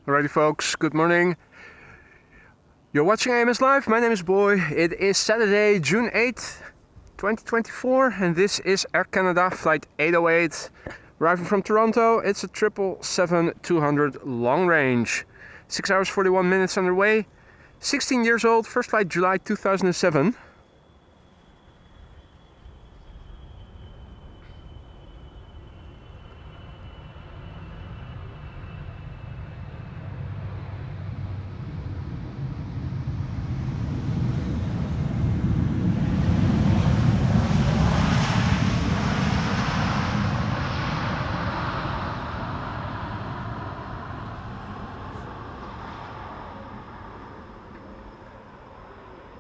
Alrighty folks, good morning. You're watching AMS Live, my name is Boy. It is Saturday, June 8th, 2024 and this is Air Canada flight 808. Arriving from Toronto, it's a 777-200 long range. 6 hours 41 minutes underway. 16 years old, first flight July 2007.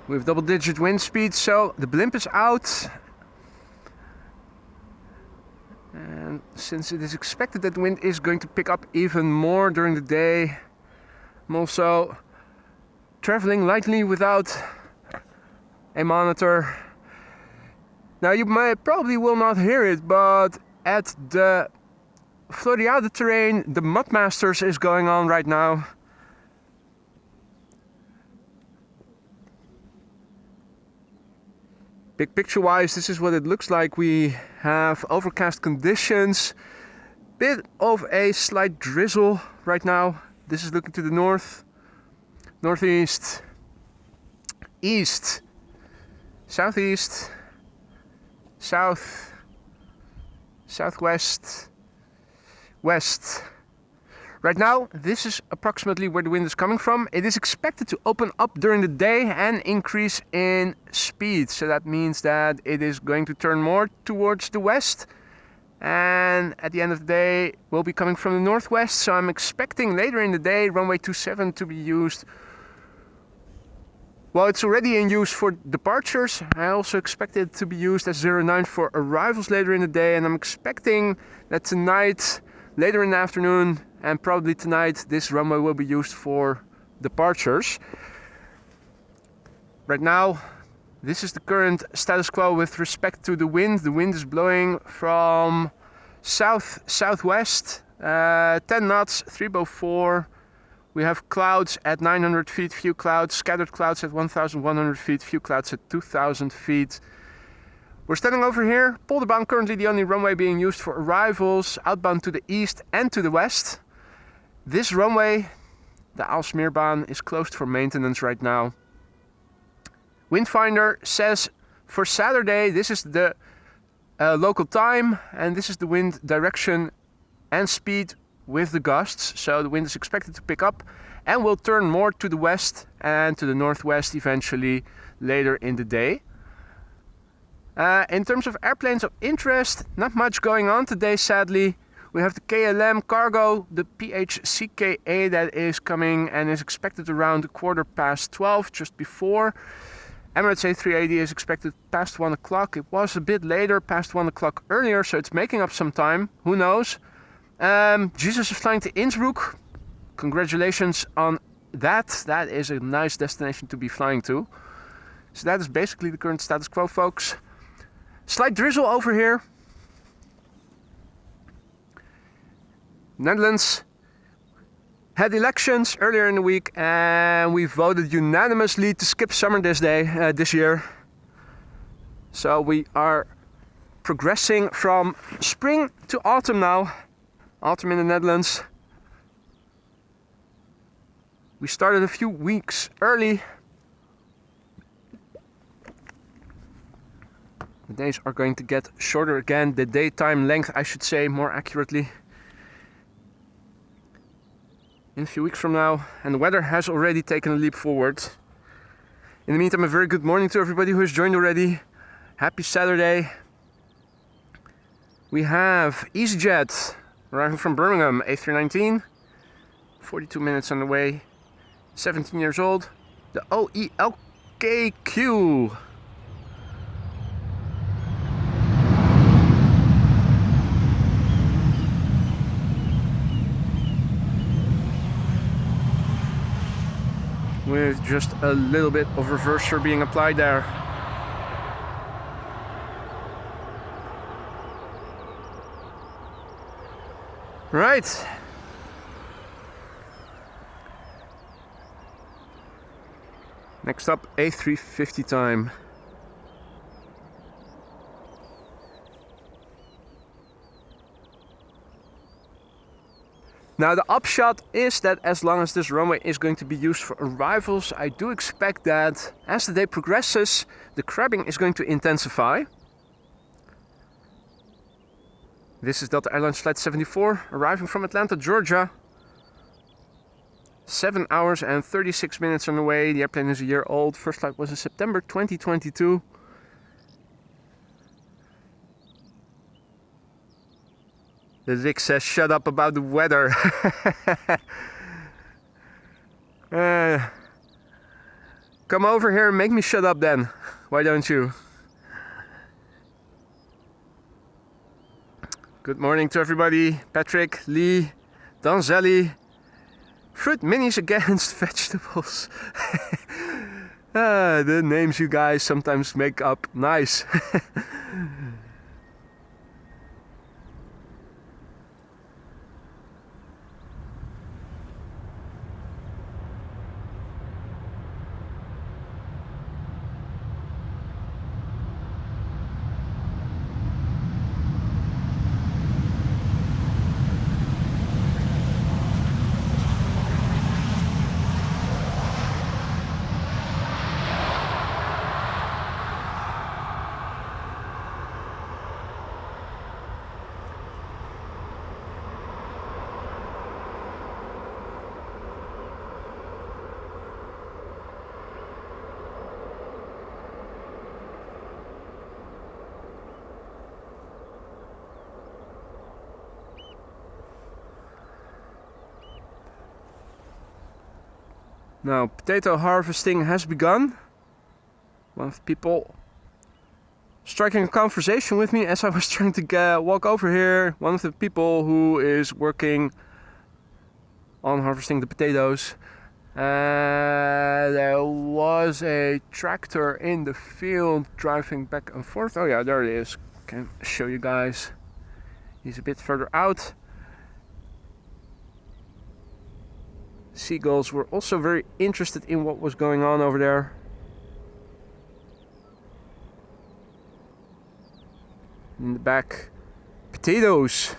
We have double-digit wind speed, so the blimp is out. And since it is expected that the wind is going to pick up even more during the day, I'm also traveling lightly without a monitor. Now you probably will not hear it, but at the Floriade terrain, the Mud Masters is going on right now. Big picture wise, this is what it looks like. We have overcast conditions, bit of a slight drizzle right now. This is looking to the north, northeast, east, southeast, south, southwest, west. Right now, this is approximately where the wind is coming from. It is expected to open up during the day and increase in speed. So that means that it is going to turn more towards the west. And at the end of the day, will be coming from the northwest. So I'm expecting later in the day, runway 27 to be used. Well, it's already in use for departures. I also expect it to be used as 09 for arrivals later in the day. And I'm expecting that tonight, later in the afternoon, and probably tonight, this runway will be used for departures. Right now, this is the current status quo with respect to the wind. The wind is blowing from south-southwest, 10 knots, 304. We have clouds at 900 feet, few clouds, scattered clouds at 1,100 feet, few clouds at 2,000 feet. We're standing over here, Polderbaan, currently the only runway being used for arrivals, outbound to the east and to the west. This runway, the Aalsmeerbaan, is closed for maintenance right now. Windfinder says for Saturday, this is the local time and this is the wind direction and speed with the gusts. So the wind is expected to pick up and will turn more to the west and to the northwest eventually later in the day. In terms of airplanes of interest, not much going on today, sadly. We have the KLM Cargo, the PHCKA that is coming and is expected around 12:15, just before. Emirates A388 is expected past 1 o'clock. It was a bit later, past 1 o'clock earlier, so it's making up some time. Who knows? Jesus is flying to Innsbruck. Congratulations on that. That is a nice destination to be flying to. So that is basically the current status quo, folks. Slight drizzle over here. Netherlands had elections earlier in the week and we voted unanimously to skip summer this year. So we are progressing from spring to autumn now. Autumn in the Netherlands. We started a few weeks early. The days are going to get shorter again. The daytime length, I should say, more accurately. In a few weeks from now, and the weather has already taken a leap forward. In the meantime, a very good morning to everybody who has joined already. Happy Saturday. We have EasyJet arriving from Birmingham, A319, 42 minutes on the way, 17 years old, the OELKQ. With just a little bit of reverser being applied there. Right. Next up, A350 time. Now the upshot is that as long as this runway is going to be used for arrivals, I do expect that as the day progresses, the crabbing is going to intensify. This is Delta Airlines Flight 74, arriving from Atlanta, Georgia. 7 hours and 36 minutes on the way. The airplane is a year old. First flight was in September 2022. The Rick says, shut up about the weather. Come over here and make me shut up then. Why don't you? Good morning to everybody. Patrick, Lee, Donzelli. Fruit minis against vegetables. The names you guys sometimes make up. Nice. Now, potato harvesting has begun. One of the people striking a conversation with me as I was trying to walk over here. One of the people who is working on harvesting the potatoes. There was a tractor in the field driving back and forth. Oh yeah, there it is. Can show you guys. He's a bit further out. Seagulls were also very interested in what was going on over there. In the back, potatoes.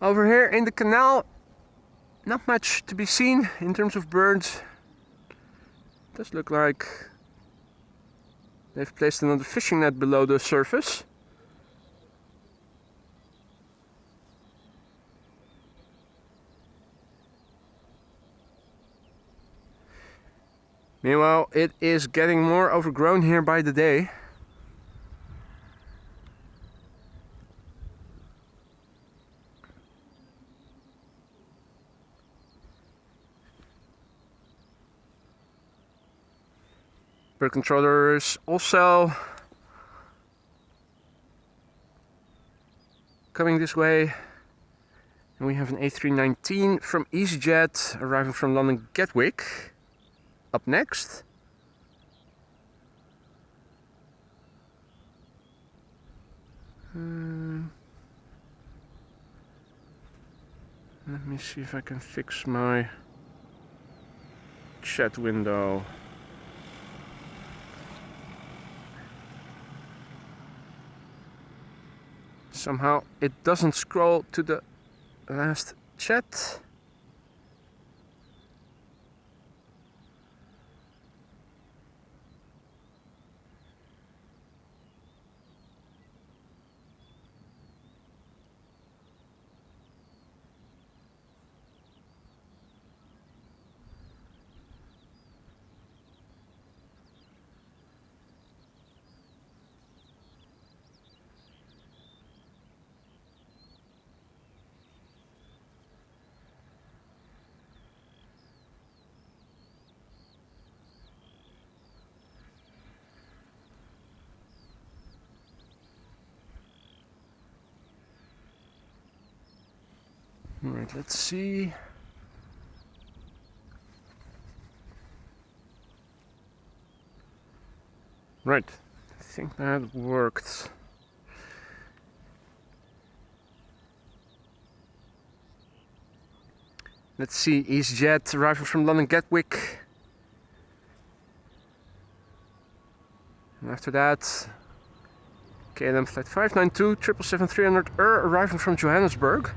Over here in the canal, not much to be seen in terms of birds. It does look like they've placed another fishing net below the surface. Meanwhile, it is getting more overgrown here by the day. Bird controllers also coming this way. And we have an A319 from EasyJet arriving from London Gatwick. Up next. Let me see if I can fix my chat window. Somehow it doesn't scroll to the last chat. Alright, let's see. Right, I think that worked. Let's see, EasyJet arriving from London Gatwick. And after that, KLM flight 592, 777-300 arriving from Johannesburg.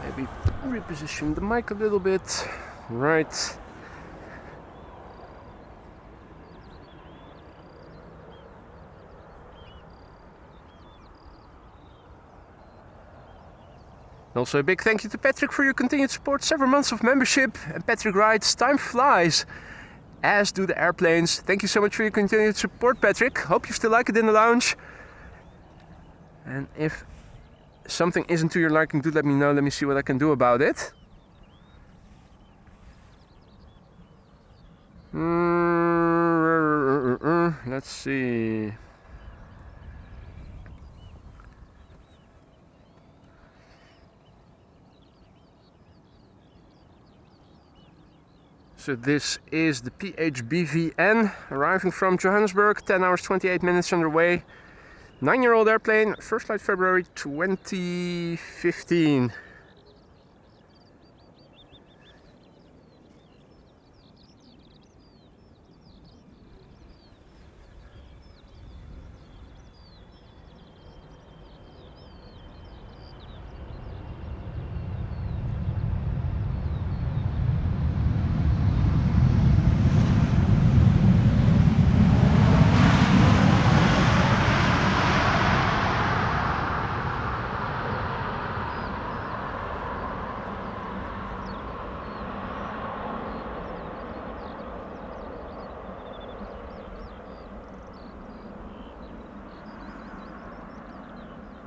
Maybe reposition the mic a little bit. Right. Also a big thank you to Patrick for your continued support. Several months of membership. And Patrick writes, time flies, as do the airplanes. Thank you so much for your continued support, Patrick. Hope you still like it in the lounge. And if something isn't to your liking, do let me know. Let me see what I can do about it. Let's see. So this is the PHBVN arriving from Johannesburg, 10 hours 28 minutes underway. 9-year-old airplane, first flight February 2015.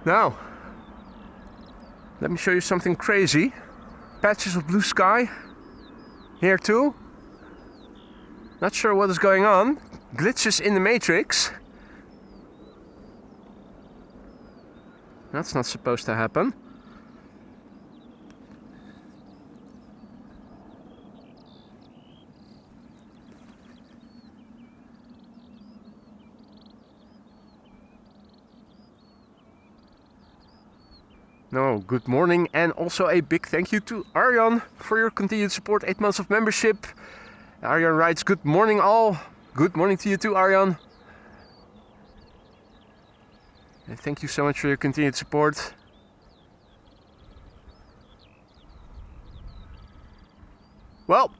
Now, let me show you something crazy. Patches of blue sky here too. Not sure what is going on. Glitches in the matrix. That's not supposed to happen. No, good morning, and also a big thank you to Arjan for your continued support, 8 months of membership. Arjan writes, good morning all. Good morning to you too, Arjan. And thank you so much for your continued support. Well,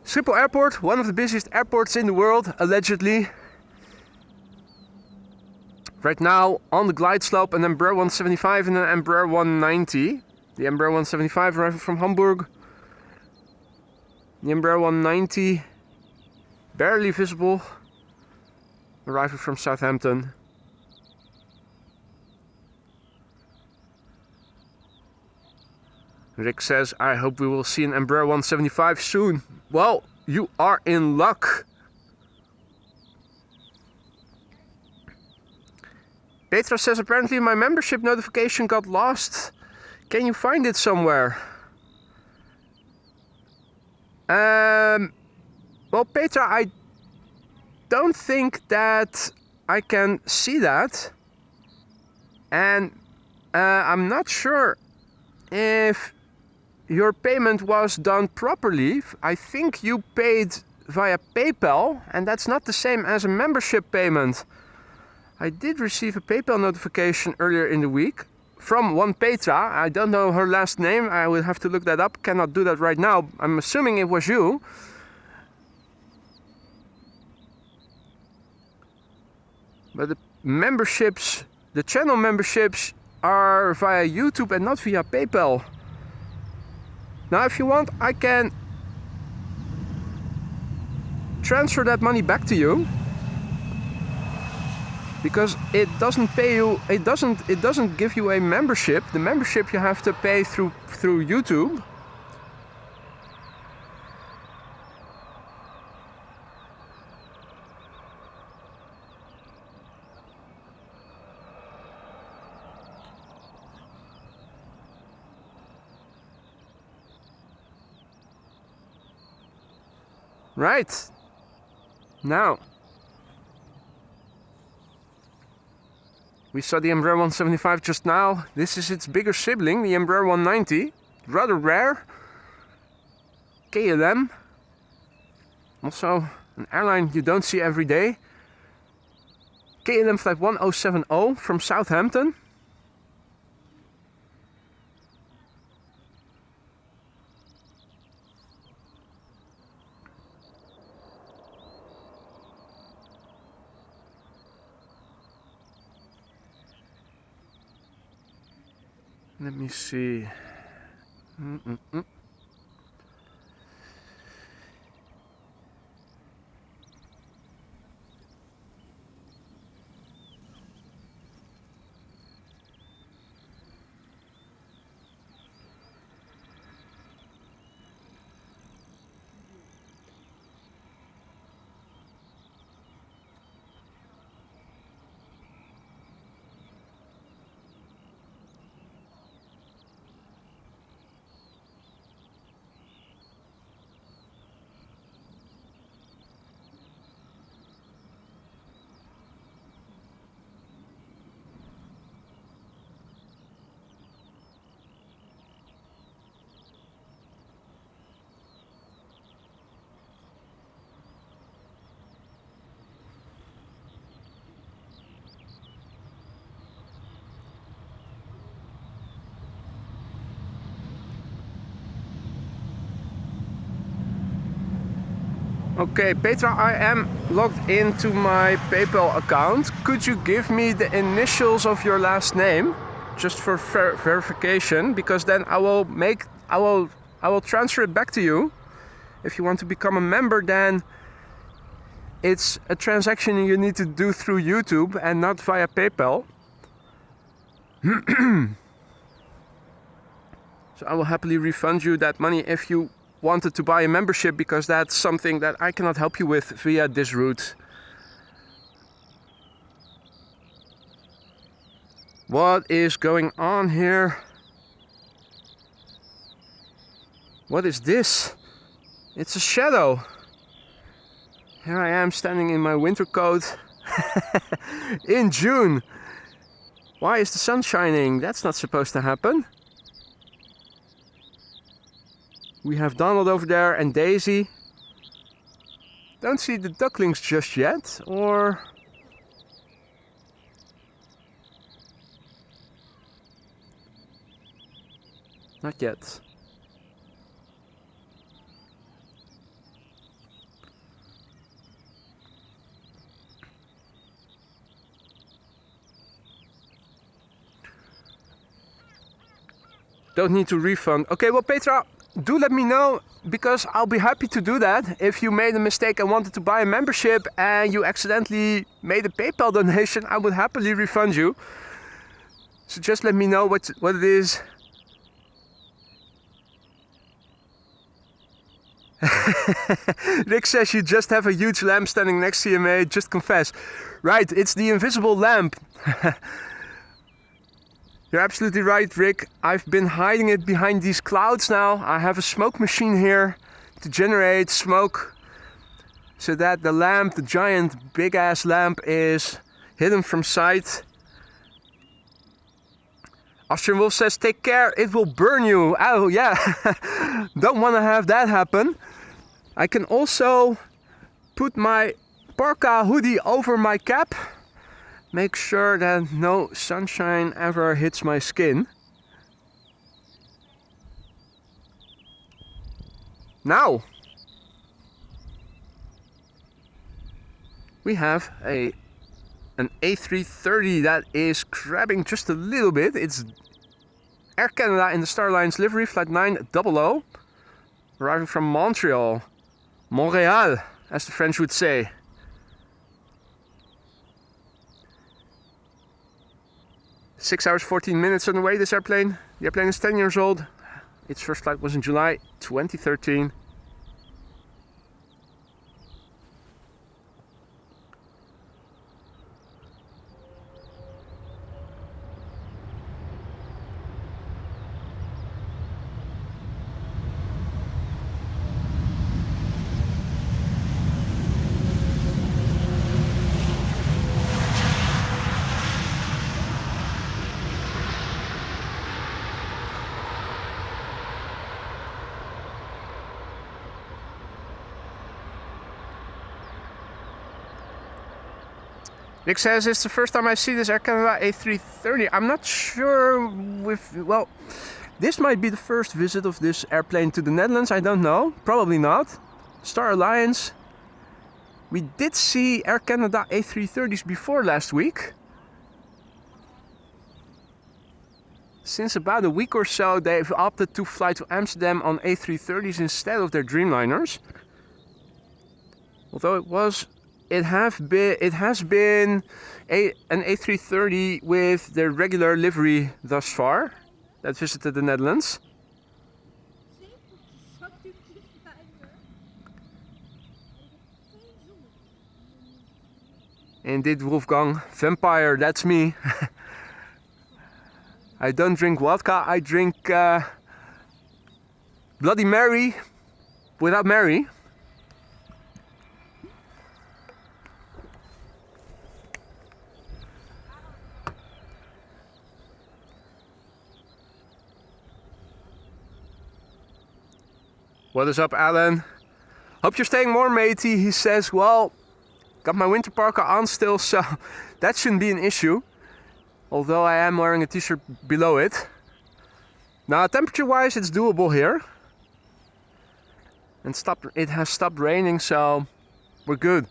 Schiphol Airport, one of the busiest airports in the world, allegedly. Right now on the glide slope, an Embraer 175 and an Embraer 190. The Embraer 175 arriving from Hamburg. The Embraer 190 barely visible, arriving from Southampton. Rick says, I hope we will see an Embraer 175 soon. Well, you are in luck. Petra says, apparently my membership notification got lost. Can you find it somewhere? Well, Petra, I don't think that I can see that. And I'm not sure if your payment was done properly. I think you paid via PayPal, and that's not the same as a membership payment. I did receive a PayPal notification earlier in the week from one Petra. I don't know her last name. I will have to look that up. Cannot do that right now. I'm assuming it was you. But the memberships, the channel memberships, are via YouTube and not via PayPal. Now, if you want, I can transfer that money back to you. because it doesn't pay you, it doesn't give you a membership. The membership you have to pay through YouTube. Right. Now, we saw the Embraer 175 just now. This is its bigger sibling, the Embraer 190. Rather rare. KLM. Also an airline you don't see every day. KLM flight 1070 from Southampton. Let me see. Okay, Petra, I am logged into my PayPal account. Could you give me the initials of your last name, just for verification? Because then I will transfer it back to you. If you want to become a member, then it's a transaction you need to do through YouTube and not via PayPal. So I will happily refund you that money if you wanted to buy a membership, because that's something that I cannot help you with via this route. What is going on here? What is this? It's a shadow. Here I am standing in my winter coat in June. Why is the sun shining? That's not supposed to happen. We have Donald over there and Daisy. Don't see the ducklings just yet, or... Not yet. Don't need to refund. Okay, well, Petra, do let me know, because I'll be happy to do that. If you made a mistake and wanted to buy a membership and you accidentally made a PayPal donation, I would happily refund you. So just let me know what it is. Rick says you just have a huge lamp standing next to you, mate. Just confess. Right, it's the invisible lamp. You're absolutely right, Rick. I've been hiding it behind these clouds now. I have a smoke machine here to generate smoke so that the lamp, the giant big ass lamp, is hidden from sight. Austrian Wolf says, take care, it will burn you. Oh yeah, don't want to have that happen. I can also put my parka hoodie over my cap. Make sure that no sunshine ever hits my skin. Now, we have an A330 that is crabbing just a little bit. It's Air Canada in the Star Alliance livery, flight 900, arriving from Montreal. Montréal, as the French would say. 6 hours 14 minutes on the way, this airplane. The airplane is 10 years old. Its first flight was in July 2013. Nick says it's the first time I see this Air Canada A330. I'm not sure if, well, this might be the first visit of this airplane to the Netherlands. I don't know, probably not. Star Alliance. We did see Air Canada A330s before last week. Since about a week or so, they've opted to fly to Amsterdam on A330s instead of their Dreamliners. Although it has been an A330 with their regular livery thus far that visited the Netherlands. Indeed, Wolfgang, vampire, that's me. I don't drink vodka, I drink Bloody Mary without Mary. What is up, Alan? Hope you're staying warm, matey. He says, well, got my winter parka on still, so that shouldn't be an issue. Although I am wearing a t-shirt below it. Now, temperature-wise, it's doable here. And it has stopped raining, so we're good.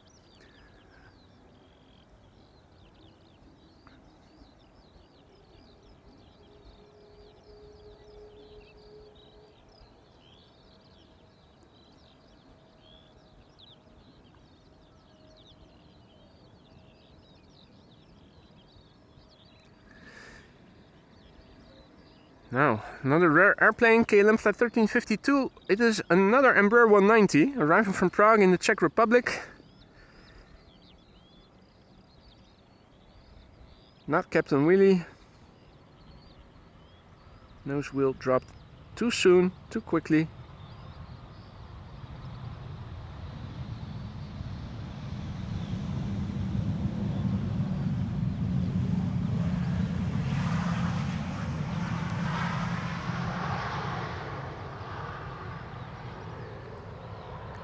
Now, another rare airplane, KLM Flight 1352. It is another Embraer 190, arriving from Prague in the Czech Republic. Not Captain Wheelie. Nose wheel dropped too soon, too quickly.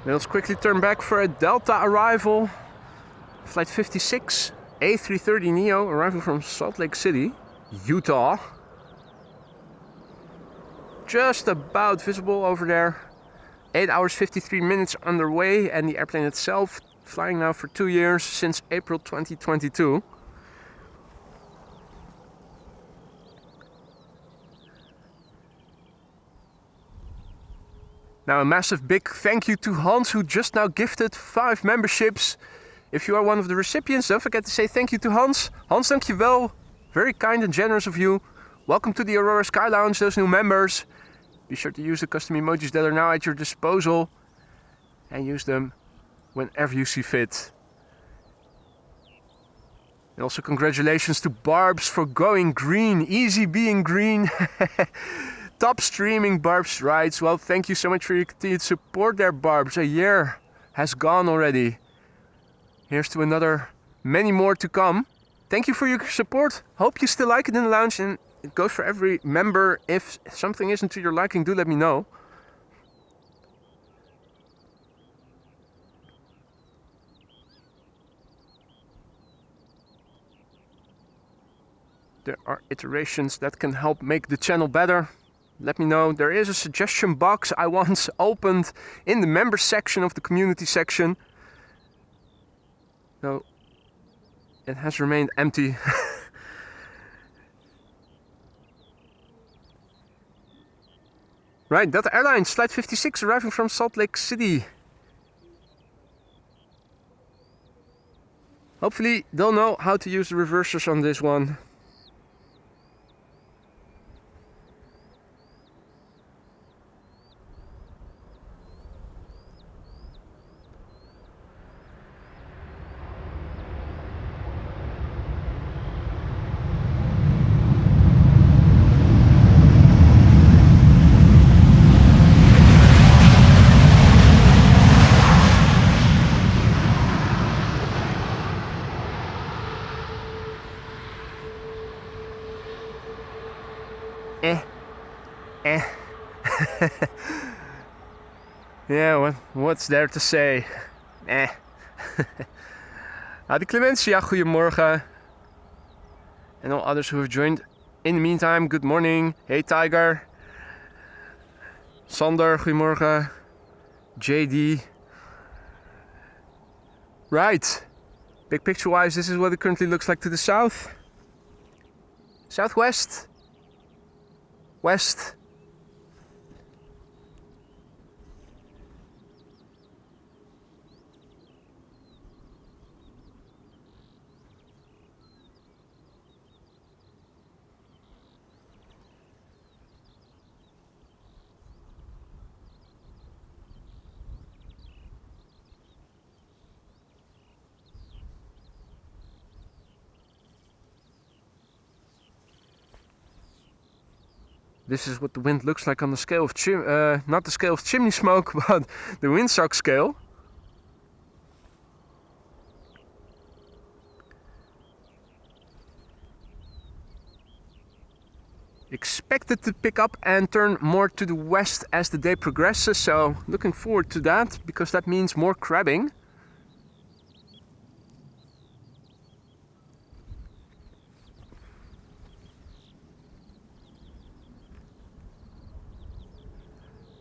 Let's quickly turn back for a Delta arrival. Flight 56, A330 Neo, arriving from Salt Lake City, Utah. Just about visible over there. 8 hours 53 minutes underway, and the airplane itself flying now for 2 years, since April 2022. Now a massive big thank you to Hans, who just now gifted 5 memberships. If you are one of the recipients, don't forget to say thank you to Hans. Hans, dankjewel. Very kind and generous of you. Welcome to the Aurora Sky Lounge, those new members. Be sure to use the custom emojis that are now at your disposal. And use them whenever you see fit. And also congratulations to Barbs for going green. Easy being green. Top streaming, Barbs writes, well, thank you so much for your continued support there, Barbs. A year has gone already. Here's to another, many more to come. Thank you for your support. Hope you still like it in the lounge, and it goes for every member. If something isn't to your liking, do let me know. There are iterations that can help make the channel better. Let me know. There is a suggestion box I once opened in the member section of the community section. So it has remained empty. Right, Delta Airlines, Flight 56, arriving from Salt Lake City. Hopefully they'll know how to use the reversers on this one. Eh. Yeah, what's there to say? Eh. Adi Clementia, goedemorgen. And all others who have joined in the meantime, good morning. Hey Tiger. Sander, goedemorgen. JD. Right. Big picture wise, this is what it currently looks like to the south. Southwest. West. This is what the wind looks like on the scale of not the scale of chimney smoke, but the windsock scale. Expected to pick up and turn more to the west as the day progresses, so looking forward to that, because that means more crabbing.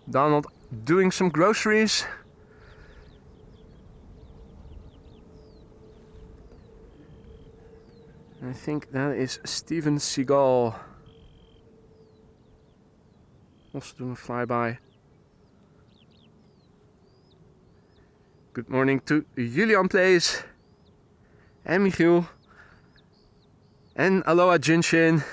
Donald doing some groceries. I think that is Steven Seagal. Also doing a flyby. Good morning to Julian Plays. And Michiel. And Aloha Jinshin.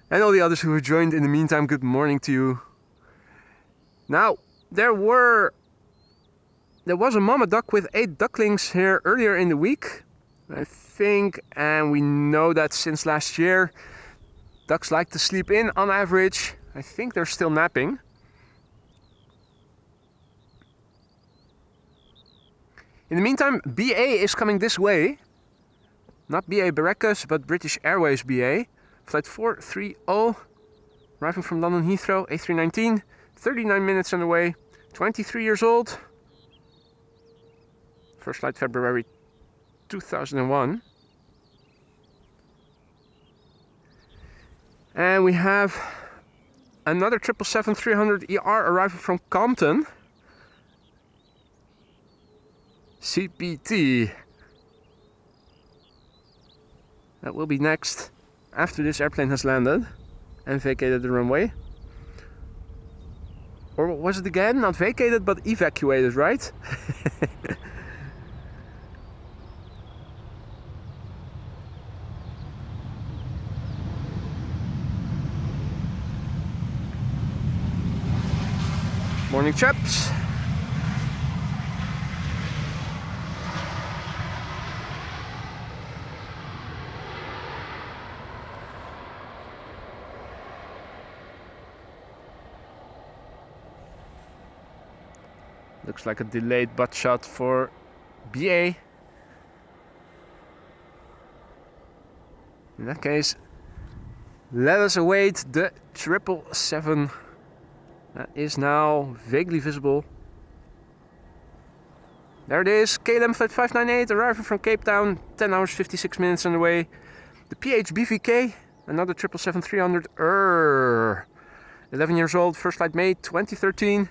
And all the others who have joined in the meantime, good morning to you. Now, there was a mama duck with 8 ducklings here earlier in the week, I think, and we know that since last year, ducks like to sleep in on average. I think they're still napping. In the meantime, BA is coming this way. Not BA Barracudas, but British Airways BA. Flight 430, arriving from London Heathrow, A319, 39 minutes on the way, 23 years old. First flight February 2001. And we have another 777-300 ER arriving from Compton. CPT. That will be next. After this airplane has landed and vacated the runway. Or what was it again? Not vacated, but evacuated, right? Morning, chaps. Looks like a delayed butt shot for BA. In that case, let us await the 777. That is now vaguely visible. There it is, KLM Flight 598 arriving from Cape Town, 10 hours 56 minutes on the way. The PHBVK, another 777-300, 11 years old, first flight May 2013.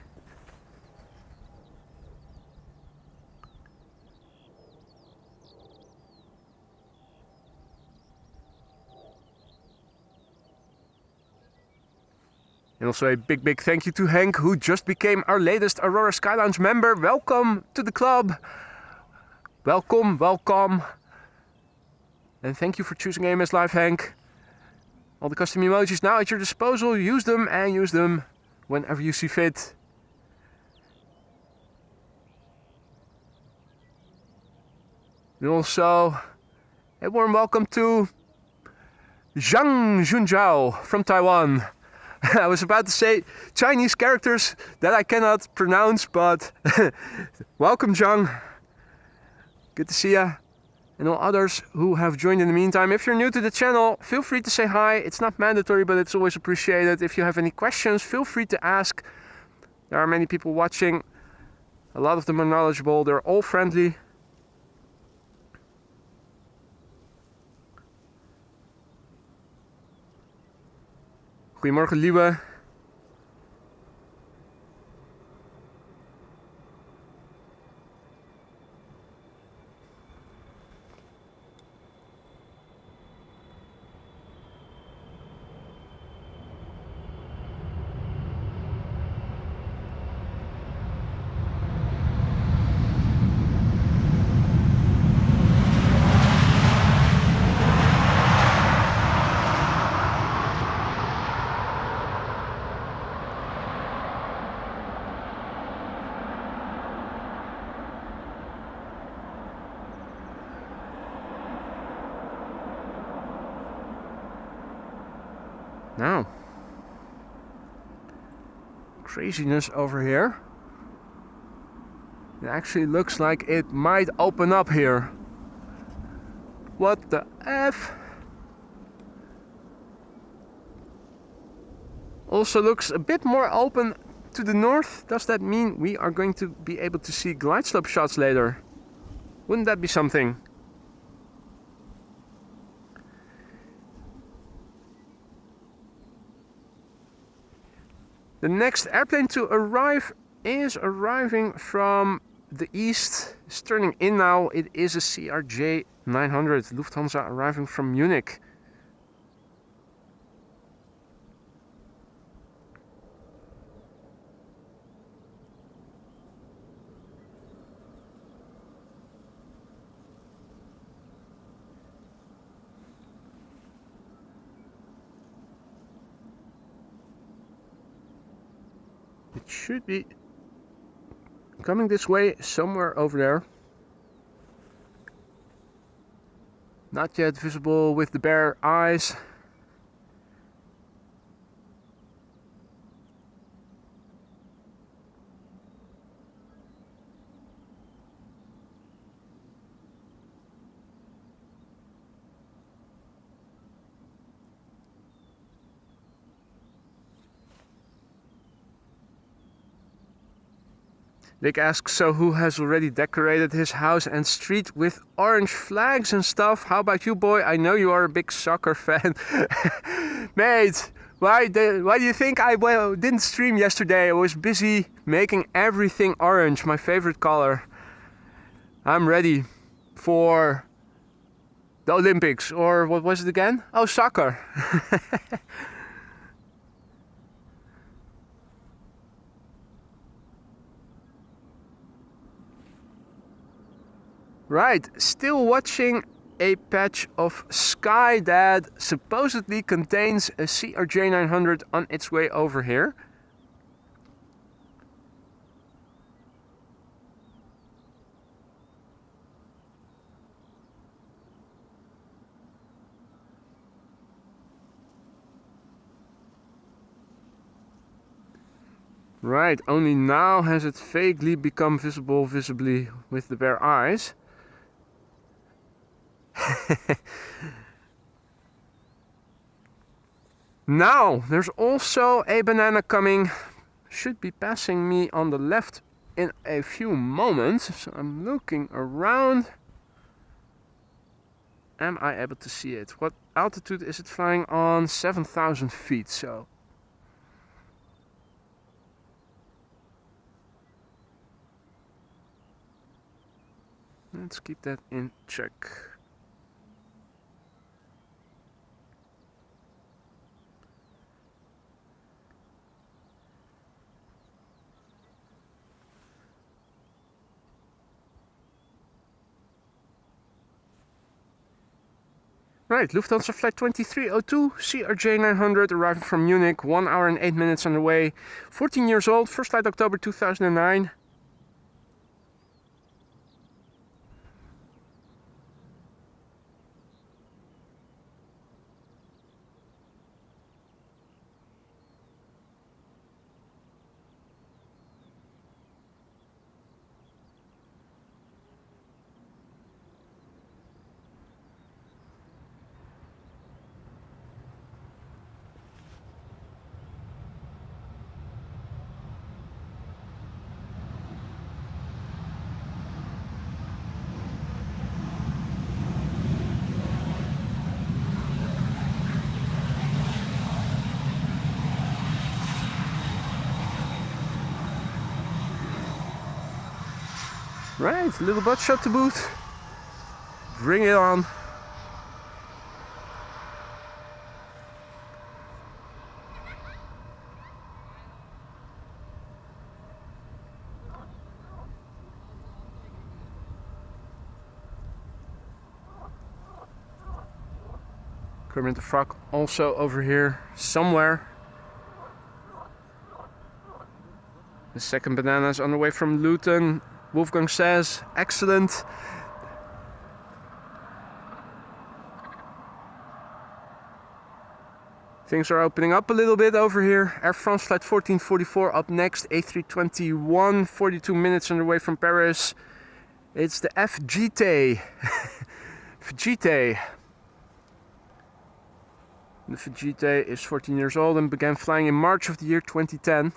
And also a big thank you to Henk, who just became our latest Aurora Sky Lounge member. Welcome to the club. Welcome. And thank you for choosing AMS Live, Henk. All the custom emojis now at your disposal. Use them whenever you see fit. And also a warm welcome to Zhang Junjiao from Taiwan. I was about to say Chinese characters that I cannot pronounce, but welcome, Zhang. Good to see ya. and all others who have joined in the meantime. If you're new to the channel, feel free to say hi. It's not mandatory, but it's always appreciated. If you have any questions, feel free to ask. There are many people watching. A lot of them are knowledgeable. They're all friendly. Goedemorgen, Lieve. Now, craziness over here. It actually looks like it might open up here. What the F? Also looks a bit more open to the north. Does that mean we are going to be able to see glide slope shots later? Wouldn't that be something? The next airplane to arrive is arriving from the east. It's turning in now. It is a CRJ900 Lufthansa arriving from Munich. It should be coming this way, somewhere over there. Not yet visible with the bare eyes. Dick asks, so who has already decorated his house and street with orange flags and stuff? How about you, boy? I know you are a big soccer fan. Mate, why do you think I didn't stream yesterday? I was busy making everything orange, my favorite color. I'm ready for the Olympics, or what was it again? Oh, soccer. Right, still watching a patch of sky that supposedly contains a CRJ900 on its way over here. Right, only now has it vaguely become visibly with the bare eyes. Now, there's also a banana coming. Should be passing me on the left in a few moments. So I'm looking around. Am I able to see it? What altitude is it flying on? 7,000 feet, so. Let's keep that in check. Right, Lufthansa flight 2302, CRJ900 arriving from Munich, 1 hour and 8 minutes on the way, 14 years old, first flight October 2009. Right, a little butt shot to boot. Bring it on. Kermit the Frog also over here somewhere. The second banana is on the way from Luton. Wolfgang says, excellent. Things are opening up a little bit over here. Air France flight 1444 up next. A321, 42 minutes on the way from Paris. It's the FGT. FGT. The FGT is 14 years old and began flying in March of the year 2010.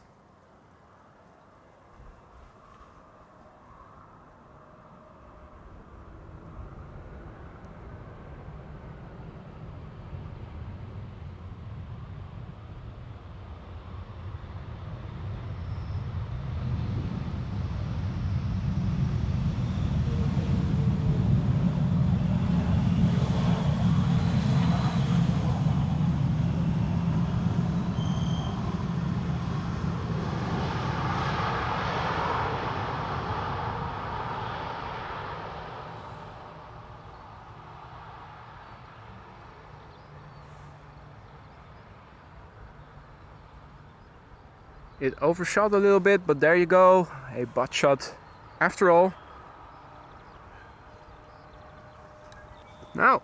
It overshot a little bit, but there you go, a butt shot after all. Now,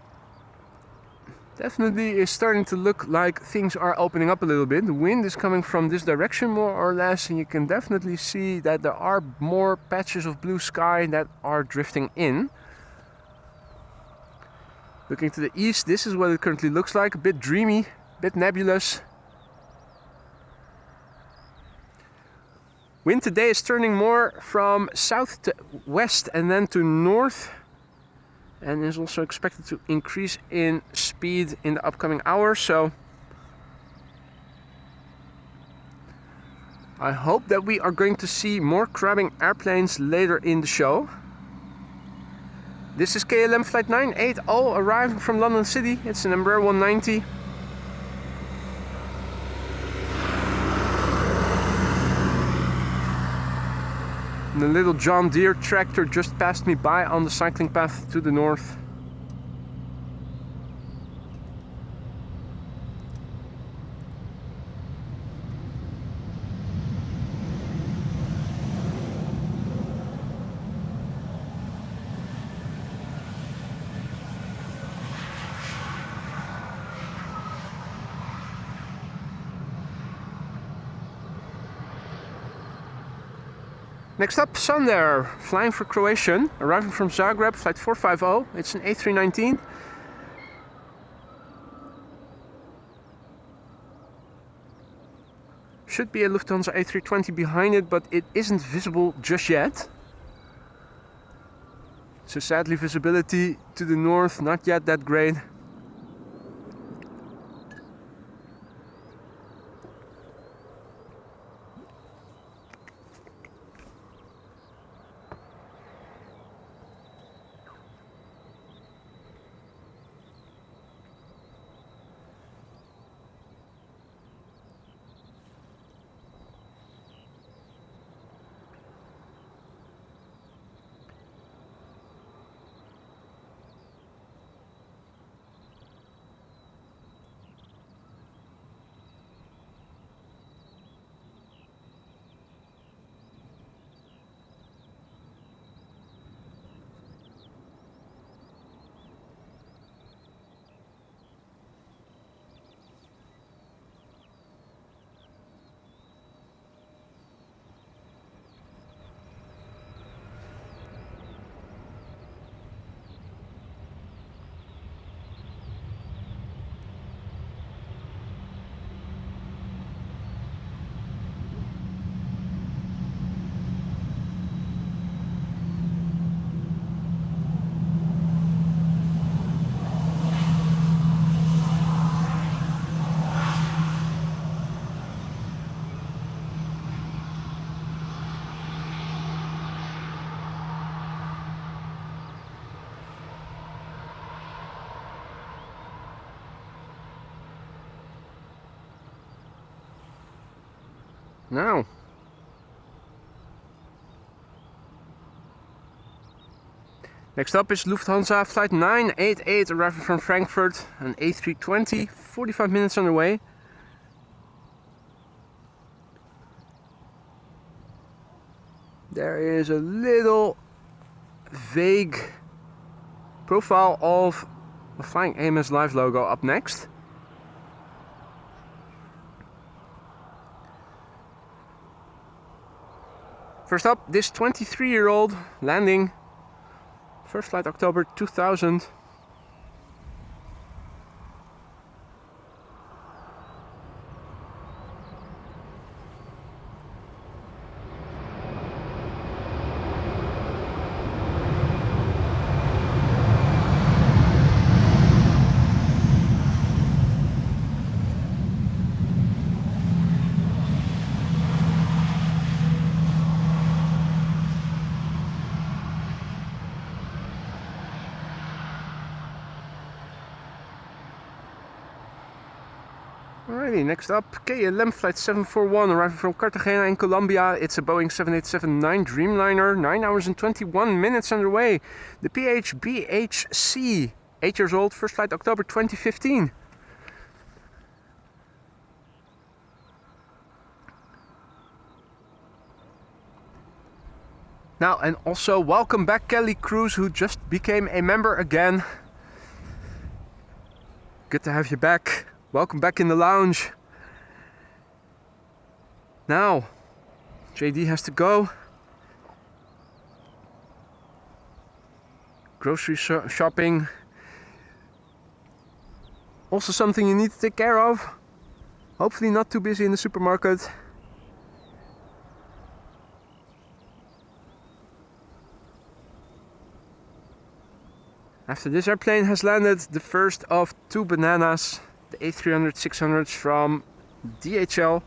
definitely is starting to look like things are opening up a little bit. The wind is coming from this direction more or less, and you can definitely see that there are more patches of blue sky that are drifting in. Looking to the east, this is what it currently looks like, a bit dreamy, a bit nebulous. Wind today is turning more from south to west and then to north, and is also expected to increase in speed in the upcoming hours. So I hope that we are going to see more crabbing airplanes later in the show. This is KLM flight 980 arriving from London City. It's an Embraer 190. And the little John Deere tractor just passed me by on the cycling path to the north. Next up, Sonder, flying for Croatian, arriving from Zagreb, flight 450. It's an A319. Should be a Lufthansa A320 behind it, but it isn't visible just yet. So sadly, visibility to the north, not yet that great. Now, next up is Lufthansa Flight 988 arriving from Frankfurt, an A320, 45 minutes on the way. There is a little vague profile of the Flying AMS Live logo up next. First up, this 23-year-old landing, first flight October 2000. Alrighty, next up, KLM Flight 741 arriving from Cartagena in Colombia. It's a Boeing 787-9 Dreamliner, 9 hours and 21 minutes underway. The PHBHC, 8 years old, first flight October 2015. Now, and also welcome back Kelly Cruz, who just became a member again. Good to have you back. Welcome back in the lounge. Now, JD has to go. Grocery shopping. Also something you need to take care of. Hopefully not too busy in the supermarket. After this airplane has landed the first of 2 bananas. The A300-600s from DHL.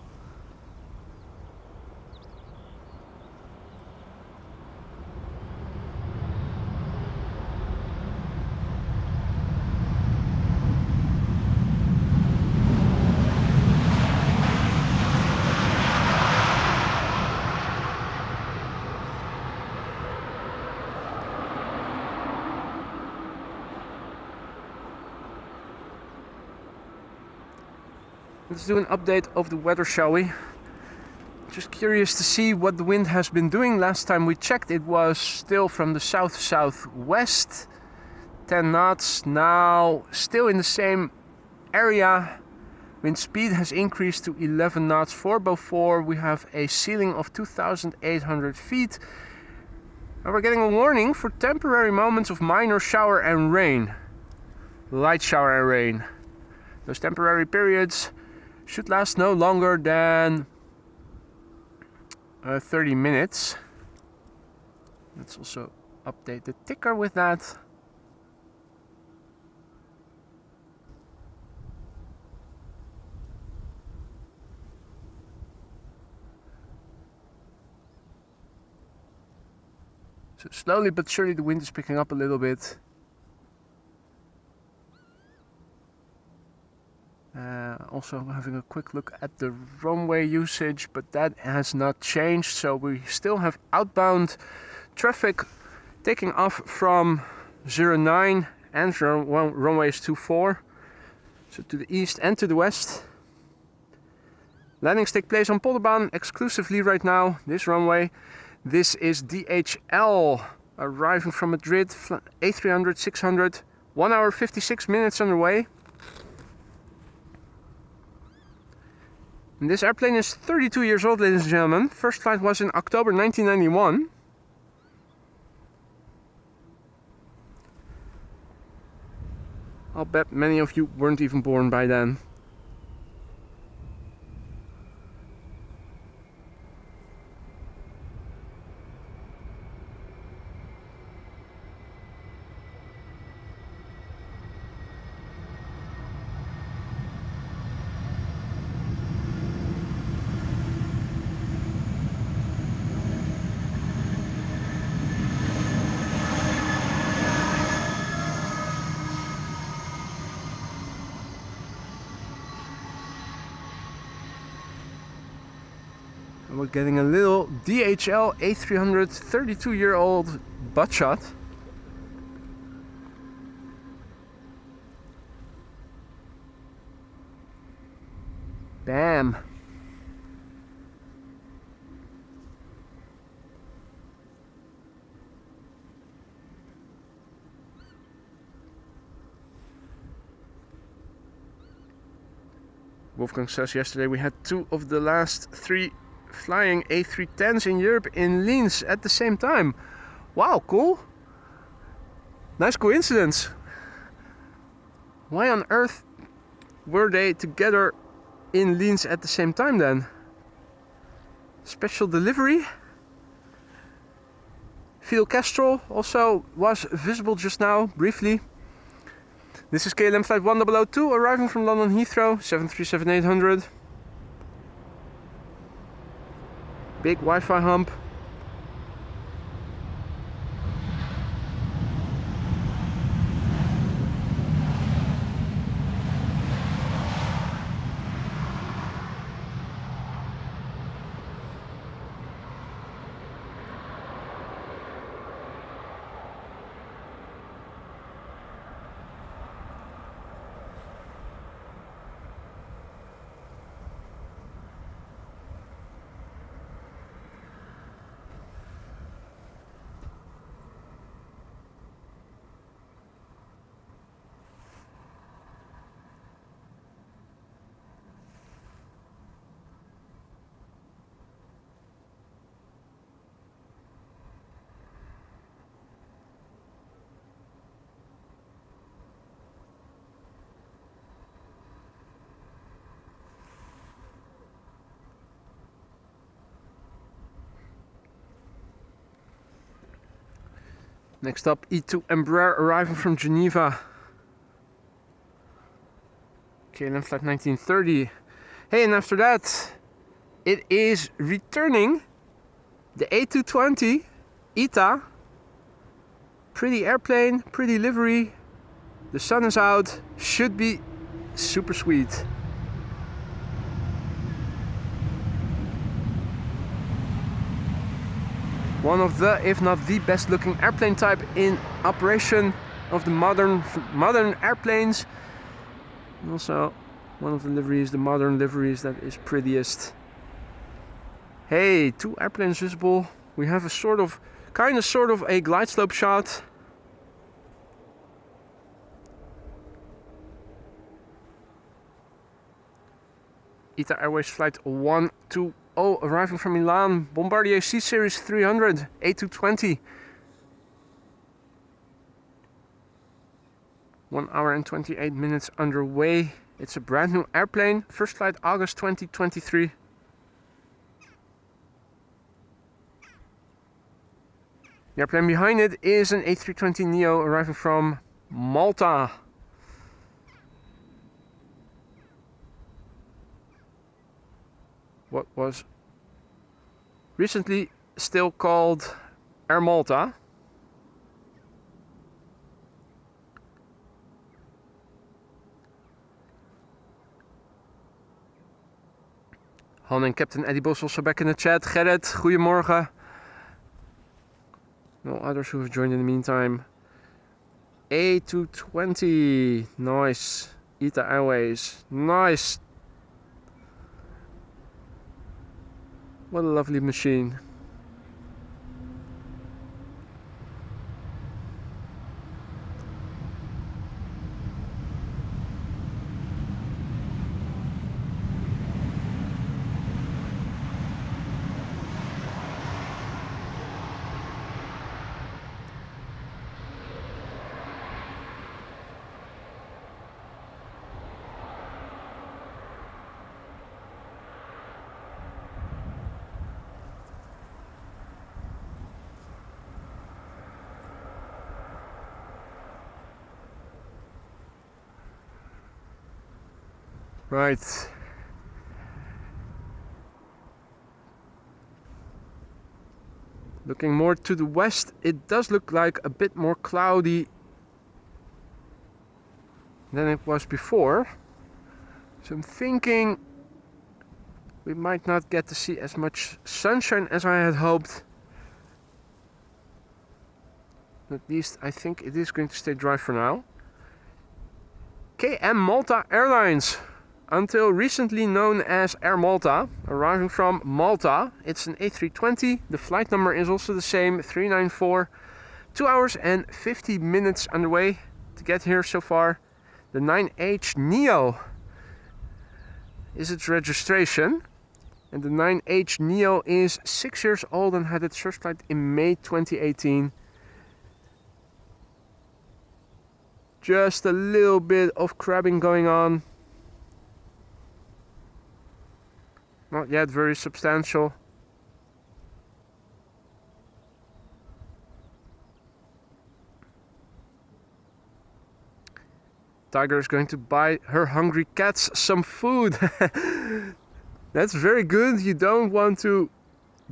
Let's do an update of the weather, shall we? Just curious to see what the wind has been doing. Last time we checked it was still from the south-southwest, 10 knots. Now still in the same area. Wind speed has increased to 11 knots for Beaufort. We have a ceiling of 2,800 feet. And we're getting a warning for temporary moments of minor shower and rain. Light shower and rain. Those temporary periods should last no longer than 30 minutes. Let's also update the ticker with that. So slowly but surely the wind is picking up a little bit. Also having a quick look at the runway usage, but that has not changed. So we still have outbound traffic taking off from 09 and runways 24. So to the east and to the west. Landings take place on Polderbaan exclusively right now, this runway. This is DHL arriving from Madrid, A300-600, 1 hour 56 minutes underway. And this airplane is 32 years old, ladies and gentlemen. First flight was in October 1991. I'll bet many of you weren't even born by then. And we're getting a little DHL A333 year old butt shot. Bam! Wolfgang says yesterday we had 2 of the last 3 flying A310s in Europe in Linz at the same time. Wow, cool! Nice coincidence. Why on earth were they together in Linz at the same time then? Special delivery? Phil Kestrel also was visible just now, briefly. This is KLM flight 1002 arriving from London Heathrow, 737-800. Big Wi-Fi hump. Next up, E2 Embraer arriving from Geneva. KLM flight 1930. Hey, and after that, it is returning the A220 ITA. Pretty airplane, pretty livery. The sun is out, should be super sweet. One of the, if not the best looking airplane type in operation of the modern airplanes. And also one of the liveries, the modern liveries, that is prettiest. Hey, 2 airplanes visible. We have a sort of a glide slope shot. ITA Airways flight 120 arriving from Milan, Bombardier C Series 300 A220. 1 hour and 28 minutes underway. It's a brand new airplane. First flight August 2023. The airplane behind it is an A320neo arriving from Malta. What was recently still called Air Malta. Han and Captain Eddie Bos also back in the chat. Gerrit, goedemorgen. No others who have joined in the meantime. A220, nice. ITA Airways, nice. What a lovely machine. Right. Looking more to the west, it does look like a bit more cloudy than it was before. So I'm thinking We might not get to see as much sunshine as I had hoped. At least I think it is going to stay dry for now. KLM Malta Airlines, until recently known as Air Malta, arriving from Malta. It's an A320. The flight number is also the same, 394. 2 hours and 50 minutes underway to get here so far. The 9H Neo is its registration. And the 9H Neo is 6 years old and had its first flight in May 2018. Just a little bit of crabbing going on. Not yet very substantial. Tiger is going to buy her hungry cats some food. That's very good. You don't want to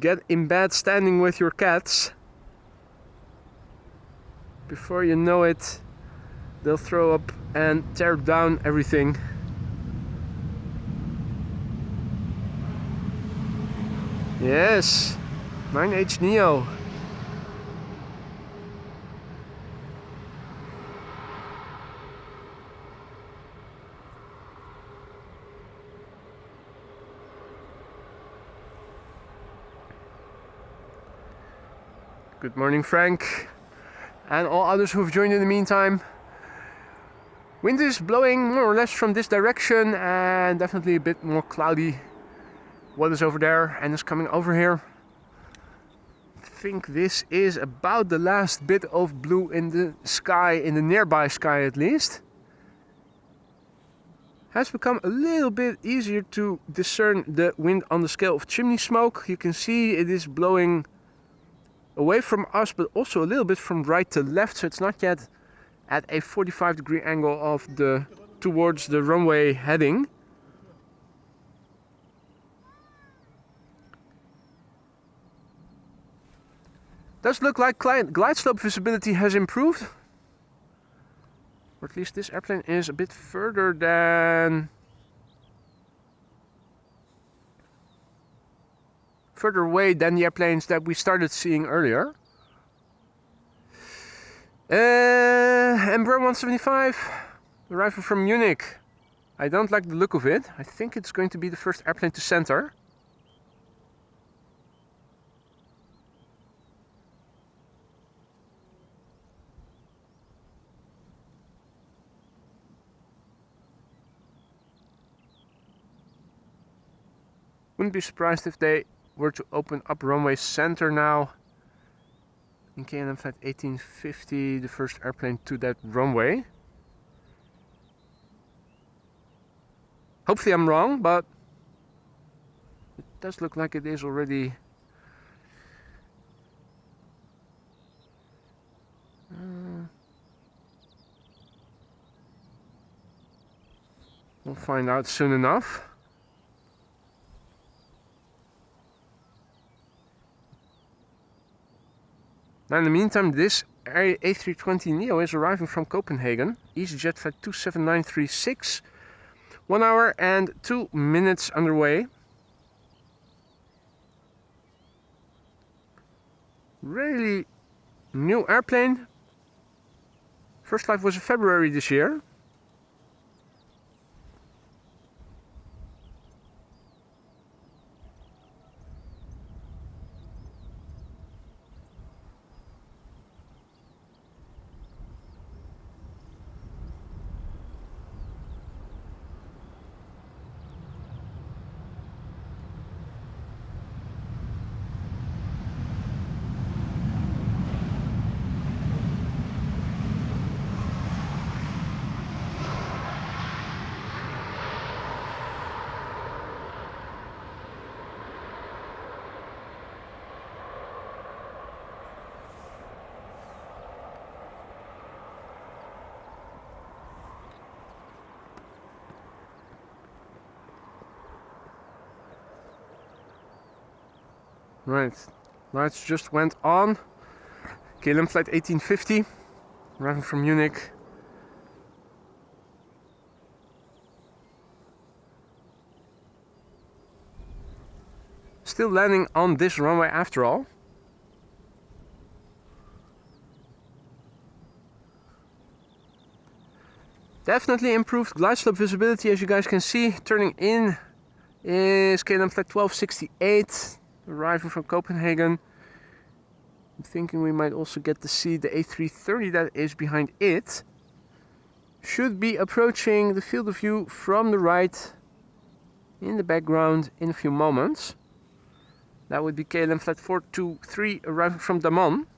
get in bed standing with your cats. Before you know it, they'll throw up and tear down everything. Yes, 9H Neo. Good morning, Frank, and all others who have joined in the meantime. Wind is blowing more or less from this direction, and definitely a bit more cloudy. What is over there and is coming over here. I think this is about the last bit of blue in the sky, in the nearby sky at least. Has become a little bit easier to discern the wind on the scale of chimney smoke. You can see it is blowing away from us, but also a little bit from right to left, so it's not yet at a 45-degree angle of towards the runway heading. Does look like glide slope visibility has improved, or at least this airplane is a bit further away than the airplanes that we started seeing earlier. Embraer 175, arriving from Munich. I don't like the look of it. I think it's going to be the first airplane to center. Wouldn't be surprised if they were to open up runway center now. In KLM flight 1850, the first airplane to that runway. Hopefully I'm wrong, but it does look like it is already. We'll find out soon enough. Now in the meantime, this A320neo is arriving from Copenhagen, EasyJet flight 27936, 1 hour and 2 minutes underway. Really new airplane. First flight was in February this year. Right, lights just went on. KLM flight 1850, arriving from Munich. Still landing on this runway after all. Definitely improved glide slope visibility, as you guys can see. Turning in is KLM flight 1268, arriving from Copenhagen. I'm thinking we might also get to see the A330 that is behind it. Should be approaching the field of view from the right in the background in a few moments. That would be KLM flight 423 arriving from Daman.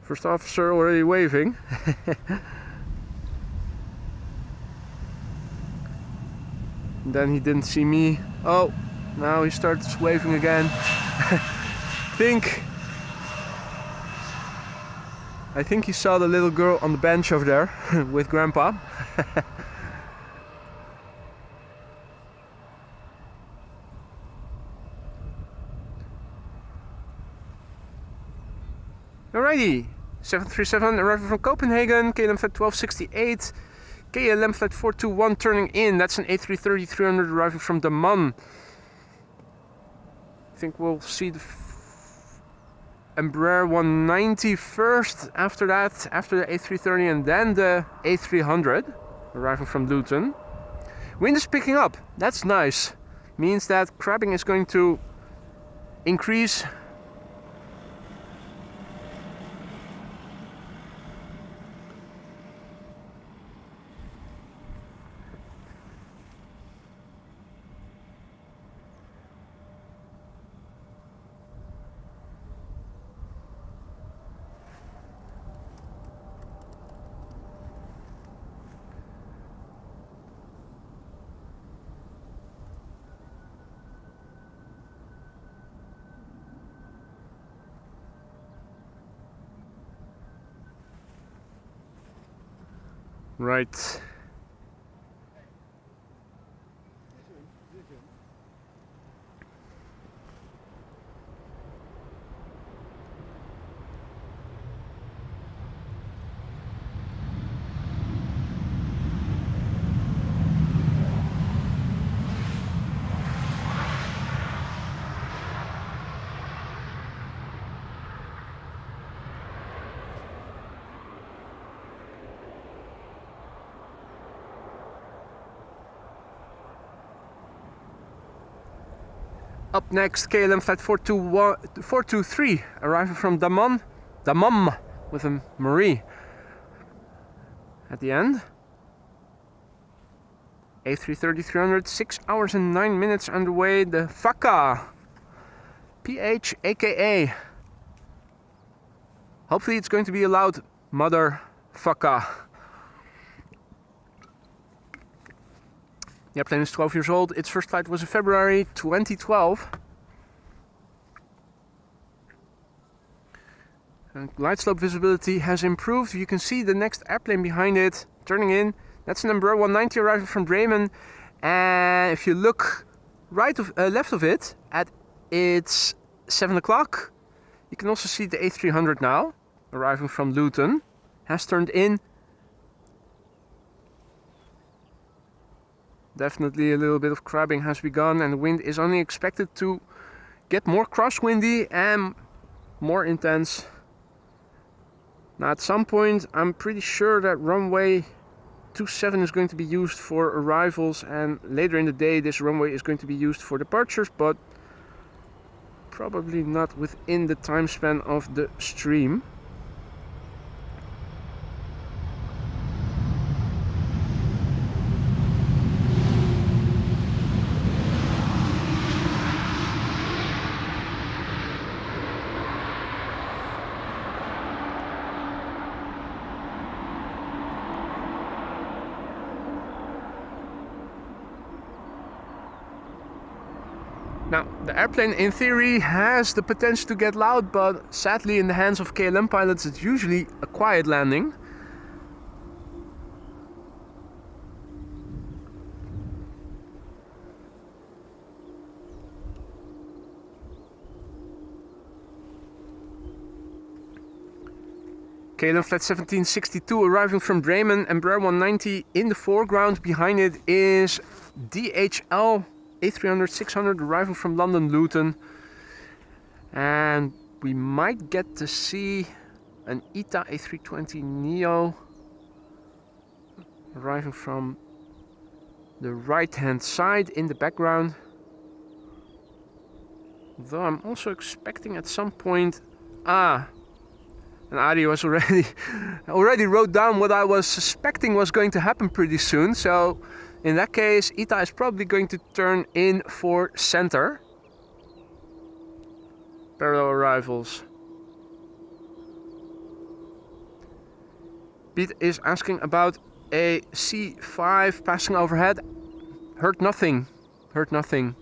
First officer already waving. Then he didn't see me. Oh, now he starts waving again. I think he saw the little girl on the bench over there with Grandpa. Alrighty, 737 arriving from Copenhagen, KLM flight 1268, KLM flight 421 turning in. That's an A330-300 arriving from Daman. I think we'll see the Embraer 190 first, after that, after the A330, and then the A300 arriving from Luton. Wind is picking up, that's nice. Means that crabbing is going to increase. Right. Up next, KLM flight 423 arriving from Daman with a Marie at the end. A330-300, 6 hours and 9 minutes underway. The Faka PH aka. Hopefully it's going to be a loud motherfucker. The airplane is 12 years old. Its first flight was in February 2012. And glide slope visibility has improved. You can see the next airplane behind it turning in. That's an Embraer 190 arriving from Bremen. And if you look left of it, at it's 7 o'clock, you can also see the A300 now, arriving from Luton, has turned in. Definitely a little bit of crabbing has begun, and the wind is only expected to get more crosswindy and more intense. Now at some point I'm pretty sure that runway 27 is going to be used for arrivals, and later in the day this runway is going to be used for departures, but probably not within the time span of the stream. Now, the airplane in theory has the potential to get loud, but sadly in the hands of KLM pilots it's usually a quiet landing. KLM Flight 1762 arriving from Bremen, Embraer 190 in the foreground. Behind it is DHL A306 arriving from London Luton. And we might get to see an ITA A320neo arriving from the right hand side in the background. Though I'm also expecting at some point... And Adi was already wrote down what I was suspecting was going to happen pretty soon. So in that case, ITA is probably going to turn in for center. Parallel arrivals. Pete is asking about a C5 passing overhead. Heard nothing. Heard nothing.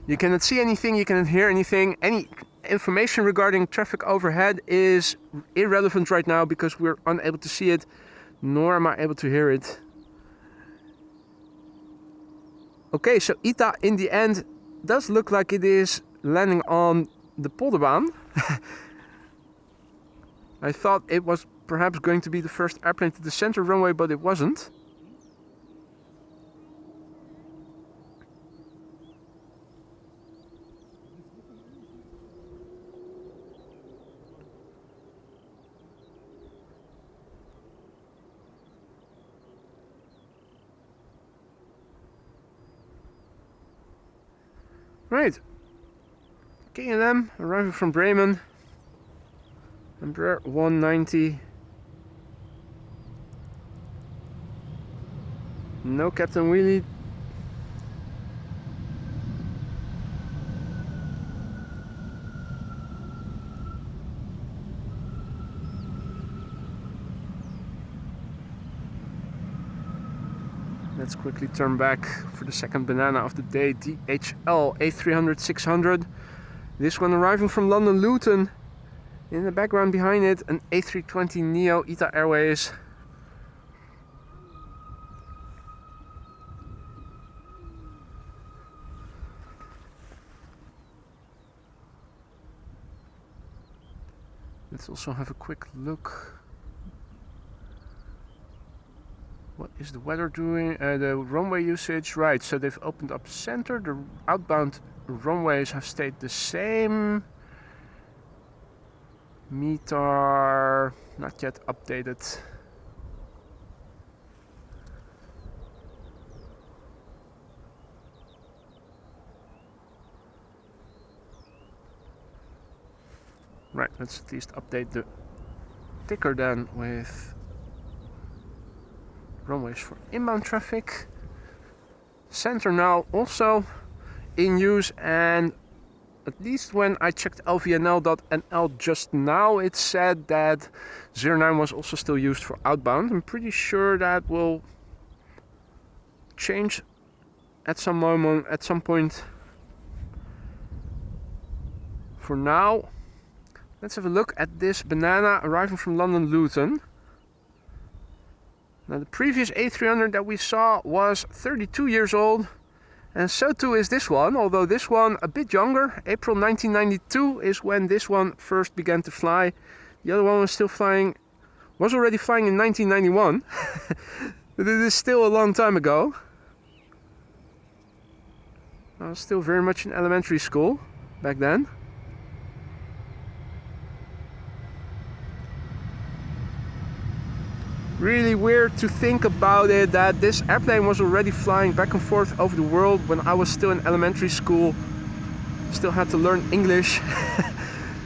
You cannot see anything, you cannot hear anything. Any information regarding traffic overhead is irrelevant right now because we're unable to see it, nor am I able to hear it. Okay, so ITA in the end does look like it is landing on the Polderbaan. I thought it was perhaps going to be the first airplane to the center runway, but it wasn't. Right, KLM arriving from Bremen, Embraer 190, no Captain Wheelie. Let's quickly turn back for the second banana of the day, DHL A306. This one arriving from London Luton. In the background behind it, an A320neo ITA Airways. Let's also have a quick look. What is the weather doing? The runway usage, right, so they've opened up center. The outbound runways have stayed the same. METAR, not yet updated. Right, let's at least update the ticker then with runways for inbound traffic. Center now also in use, and at least when I checked lvnl.nl just now, it said that 09 was also still used for outbound. I'm pretty sure that will change at some moment, at some point. For now, let's have a look at this banana arriving from London Luton. Now the previous A300 that we saw was 32 years old, and so too is this one, although this one a bit younger. April 1992 is when this one first began to fly. The other one was still flying, was already flying in 1991, but it is still a long time ago. I was still very much in elementary school back then. Really weird to think about it, that this airplane was already flying back and forth over the world when I was still in elementary school. Still had to learn English.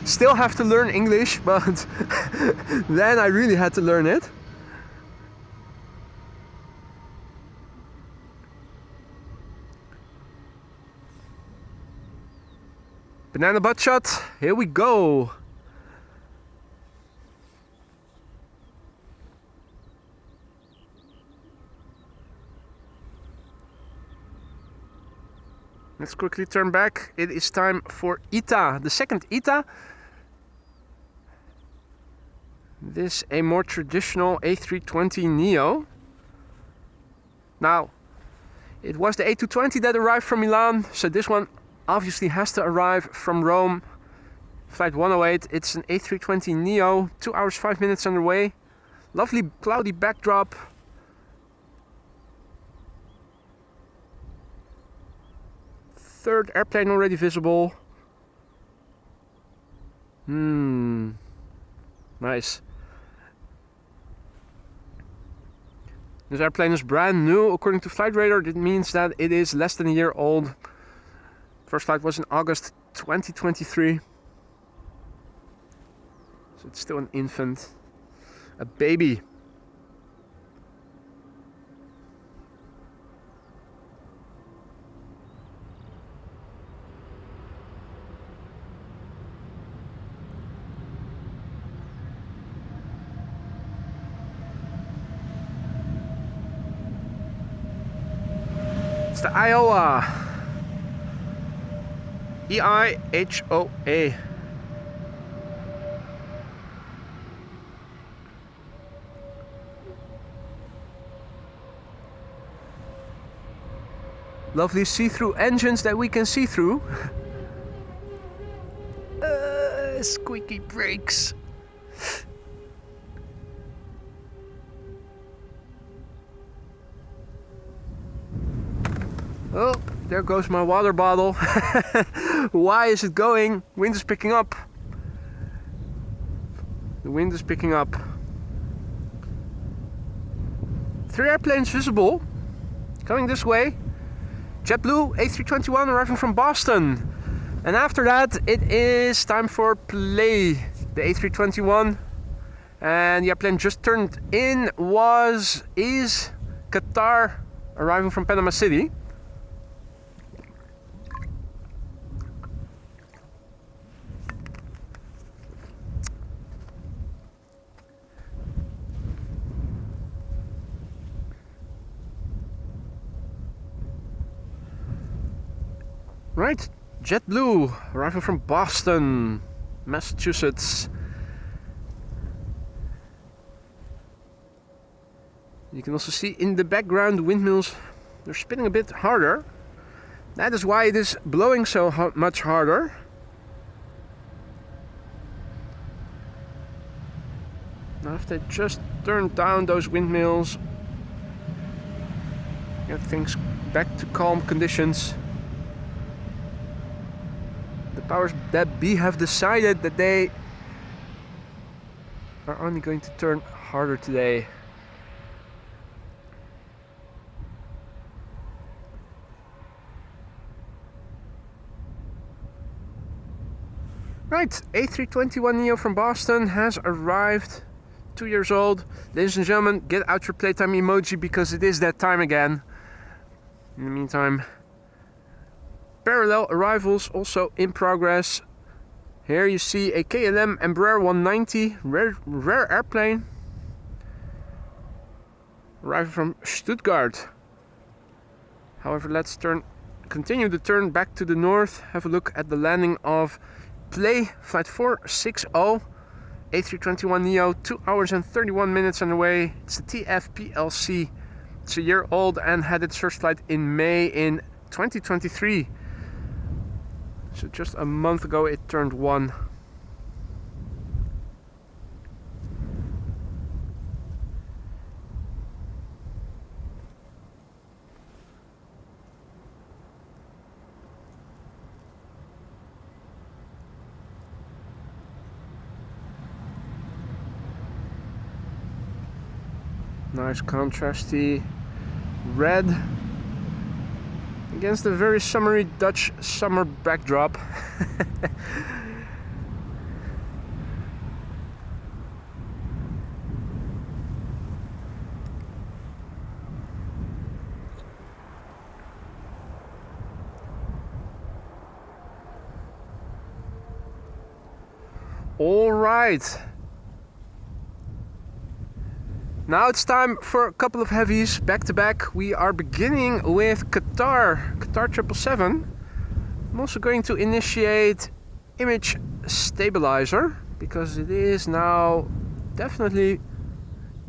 Still have to learn English, but then I really had to learn it. Banana butt shot, here we go. Let's quickly turn back. It is time for ITA, the second ITA. This a more traditional A320neo. Now, it was the A220 that arrived from Milan, so this one obviously has to arrive from Rome. Flight 108, it's an A320neo, 2 hours 5 minutes underway. Lovely cloudy backdrop. Third airplane already visible. Nice. This airplane is brand new according to Flight Radar. It means that it is less than a year old. First flight was in August 2023. So it's still an infant. A baby. It's the Iowa EIHOA. Lovely see-through engines that we can see through. Squeaky brakes. Oh, there goes my water bottle. Why is it going? Wind is picking up. The wind is picking up. 3 airplanes visible. Coming this way. JetBlue A321 arriving from Boston. And after that, it is time for play. The A321. And the airplane just turned in is Qatar arriving from Panama City. Right, JetBlue arriving from Boston, Massachusetts. You can also see in the background windmills, they're spinning a bit harder. That is why it is blowing so much harder. Now if they just turn down those windmills, get things back to calm conditions. The powers that be have decided that they are only going to turn harder today. Right, A321neo from Boston has arrived. 2 years old. Ladies and gentlemen, get out your playtime emoji because it is that time again. In the meantime, parallel arrivals also in progress. Here you see a KLM Embraer 190, rare airplane, arriving from Stuttgart. However, let's continue the turn back to the north. Have a look at the landing of Play Flight 460, A321neo, 2 hours and 31 minutes underway. It's a TFPLC. It's a year old and had its first flight in May in 2023. So just a month ago it turned 1. Nice contrasty red against a very summery Dutch summer backdrop. All right. Now it's time for a couple of heavies back to back. We are beginning with Qatar 777. I'm also going to initiate image stabilizer because it is now definitely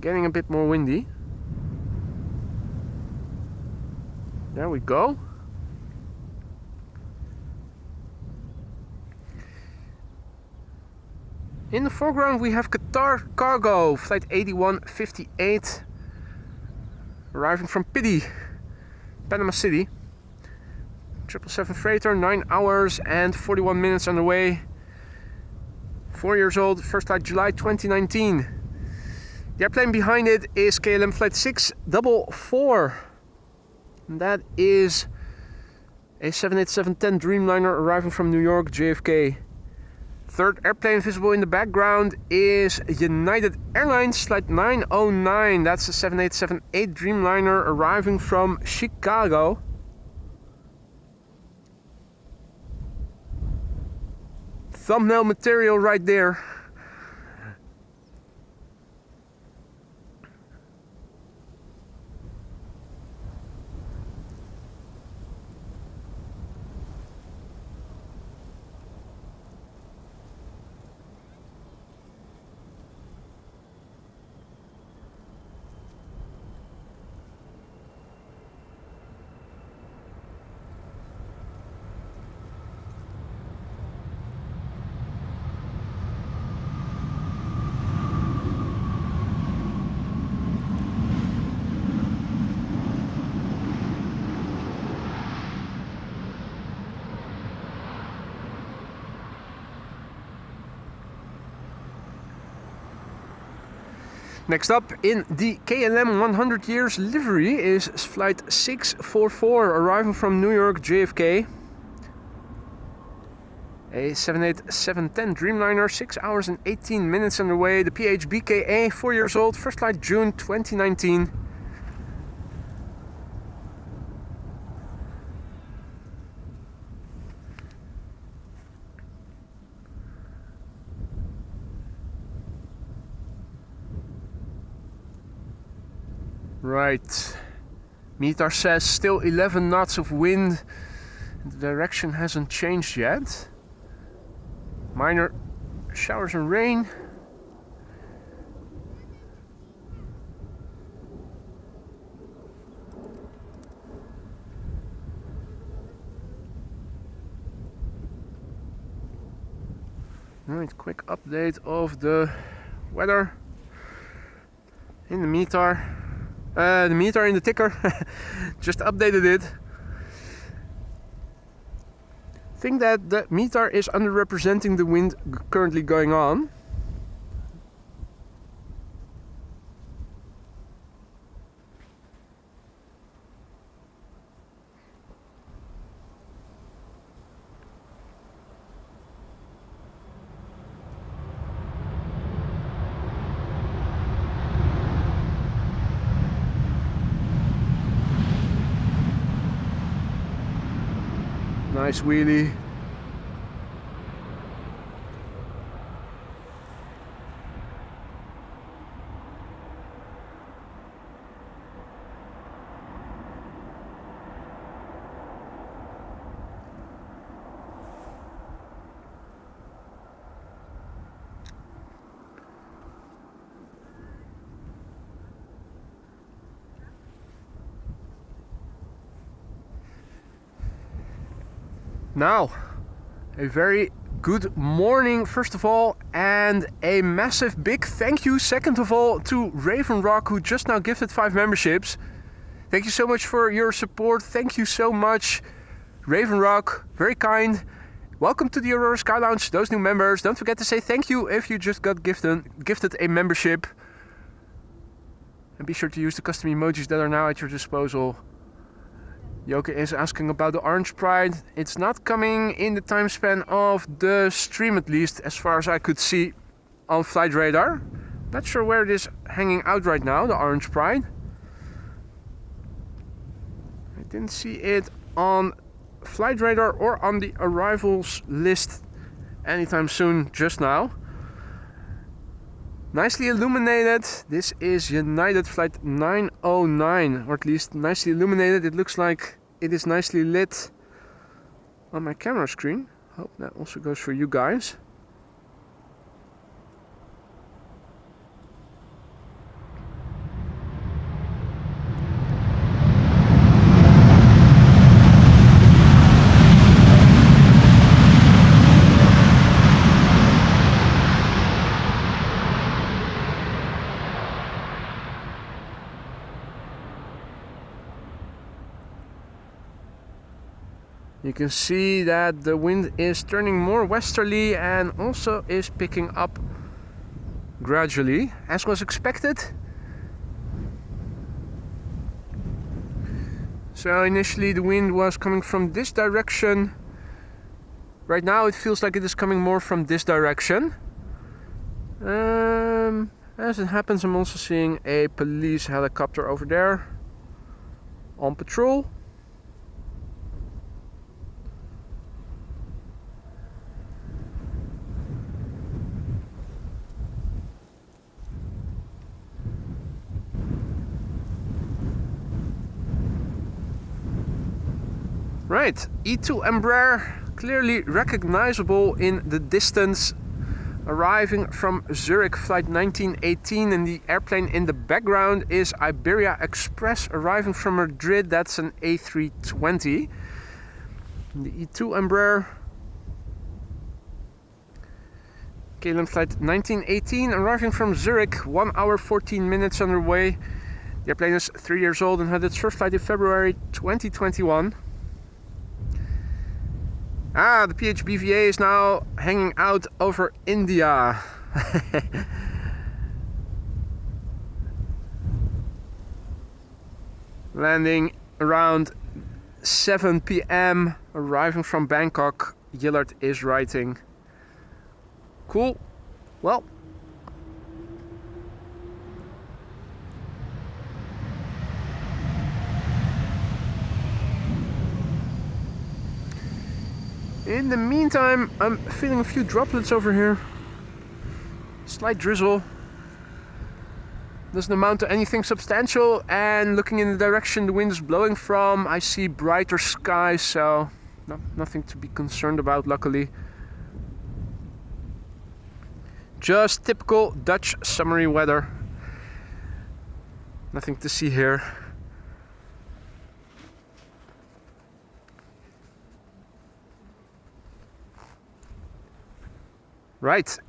getting a bit more windy. There we go. In the foreground we have Qatar Cargo, flight 8158, arriving from Pidi, Panama City. 777 freighter, 9 hours and 41 minutes on the way. 4 years old, first flight July 2019. The airplane behind it is KLM flight 644. And that is a 787-10 Dreamliner arriving from New York, JFK. Third airplane visible in the background is United Airlines flight 909. That's a 787-8 Dreamliner arriving from Chicago. Thumbnail material right there. Next up in the KLM 100 years livery is flight 644 arriving from New York JFK. A 787-10 Dreamliner, 6 hours and 18 minutes underway. The PHBKA, 4 years old, first flight June 2019. Right, METAR says still 11 knots of wind. The direction hasn't changed yet. Minor showers and rain. Right, quick update of the weather in the METAR. The meter in the ticker, just updated it. Think that the meter is underrepresenting the wind currently going on. Nice wheelie. Now, a very good morning first of all, and a massive big thank you second of all to Raven Rock, who just now gifted 5 memberships. Thank you so much for your support. Thank you so much, Raven Rock, very kind. Welcome to the Aurora Sky Lounge, those new members. Don't forget to say thank you if you just got gifted a membership. And be sure to use the custom emojis that are now at your disposal. Joke is asking about the Orange Pride. It's not coming in the time span of the stream, at least as far as I could see on Flight Radar. Not sure where it is hanging out right now, the Orange Pride. I didn't see it on Flight Radar or on the arrivals list anytime soon just now. Nicely illuminated. This is United flight 909, or at least nicely illuminated. It looks like it is nicely lit. on my camera screen. Hope that also goes for you guys. You can see that the wind is turning more westerly and also is picking up gradually, as was expected. So initially the wind was coming from this direction. Right now it feels like it is coming more from this direction. As it happens, I'm also seeing a police helicopter over there on patrol. Right, E2 Embraer, clearly recognizable in the distance, arriving from Zurich, flight 1918, and the airplane in the background is Iberia Express, arriving from Madrid. That's an A320. The E2 Embraer, KLM flight 1918, arriving from Zurich, 1 hour 14 minutes underway. The airplane is 3 years old and had its first flight in February 2021. The PHBVA is now hanging out over India. Landing around 7 p.m. arriving from Bangkok. Yillard is writing. Cool. Well, in the meantime, I'm feeling a few droplets over here. Slight drizzle. Doesn't amount to anything substantial, and looking in the direction the wind is blowing from, I see brighter skies, so nothing to be concerned about, luckily. Just typical Dutch summery weather. Nothing to see here. Right,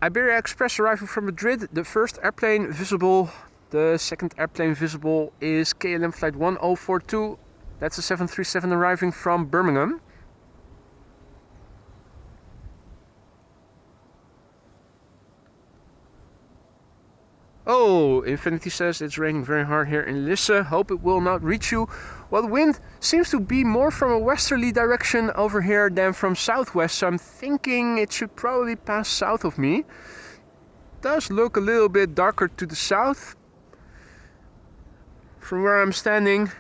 Iberia Express arriving from Madrid, the first airplane visible. The second airplane visible is KLM flight 1042. That's a 737 arriving from Birmingham. Oh, Infinity says it's raining very hard here in Lisse. Hope it will not reach you. Well, the wind seems to be more from a westerly direction over here than from southwest, so I'm thinking it should probably pass south of me. Does look a little bit darker to the south from where I'm standing.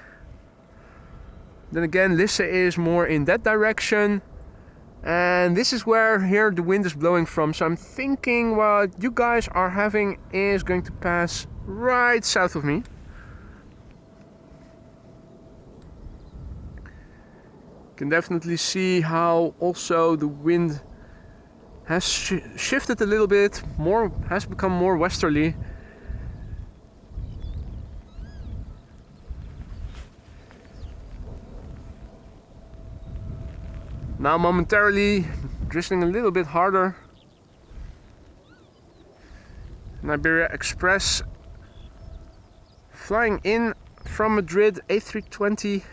Then again, Lisse is more in that direction. And this is where here the wind is blowing from, so I'm thinking what you guys are having is going to pass right south of me. Can definitely see how also the wind has shifted a little bit, has become more westerly. Now momentarily drizzling a little bit harder. An Iberia Express flying in from Madrid, A320,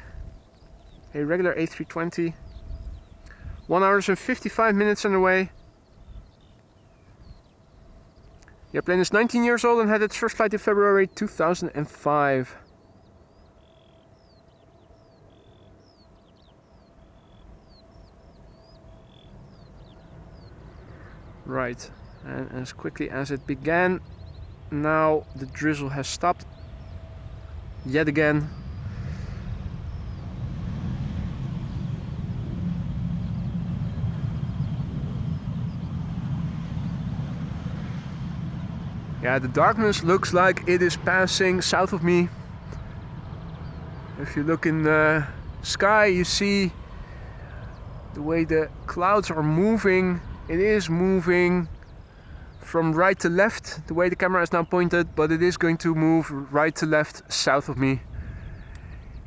a regular A320. 1 hour and 55 minutes underway. The airplane is 19 years old and had its first flight in February 2005. Right, and as quickly as it began, now the drizzle has stopped yet again. Yeah, the darkness looks like it is passing south of me. If you look in the sky, you see the way the clouds are moving, it is moving from right to left, the way the camera is now pointed, but it is going to move right to left south of me.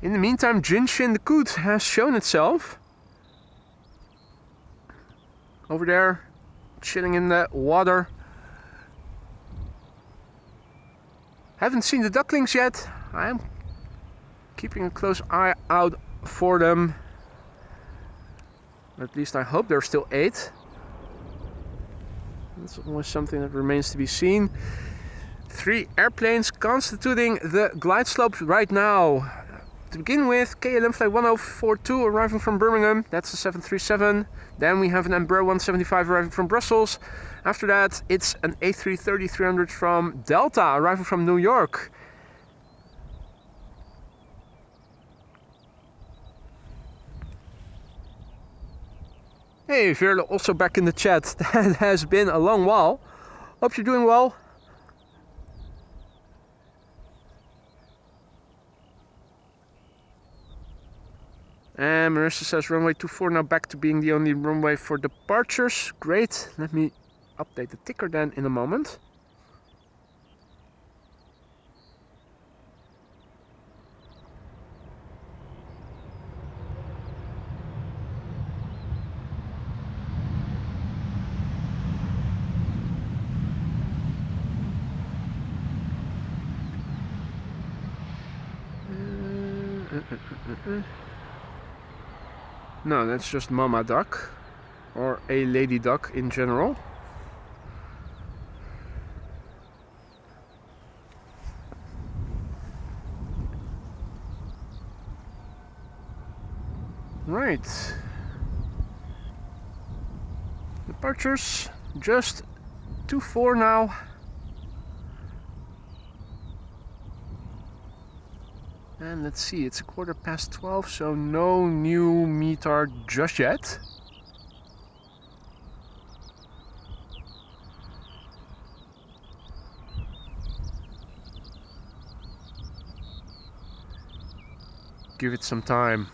In the meantime, Jinshin the Coot has shown itself. Over there, chilling in the water. Haven't seen the ducklings yet. I am keeping a close eye out for them. Or at least I hope there's still 8. That's always something that remains to be seen. 3 airplanes constituting the glide slopes right now. To begin with, KLM Flight 1042 arriving from Birmingham. That's the 737. Then we have an Embraer 175 arriving from Brussels. After that, it's an A333 from Delta arriving from New York. Hey, Veerle, also back in the chat. That has been a long while. Hope you're doing well. And Marissa says runway 24 now back to being the only runway for departures. Great. Let me update the ticker then in a moment. No, that's just Mama Duck, or a lady duck in general. Right. Departures, just 24 now. And let's see, it's 12:15, so no new METAR just yet. Give it some time.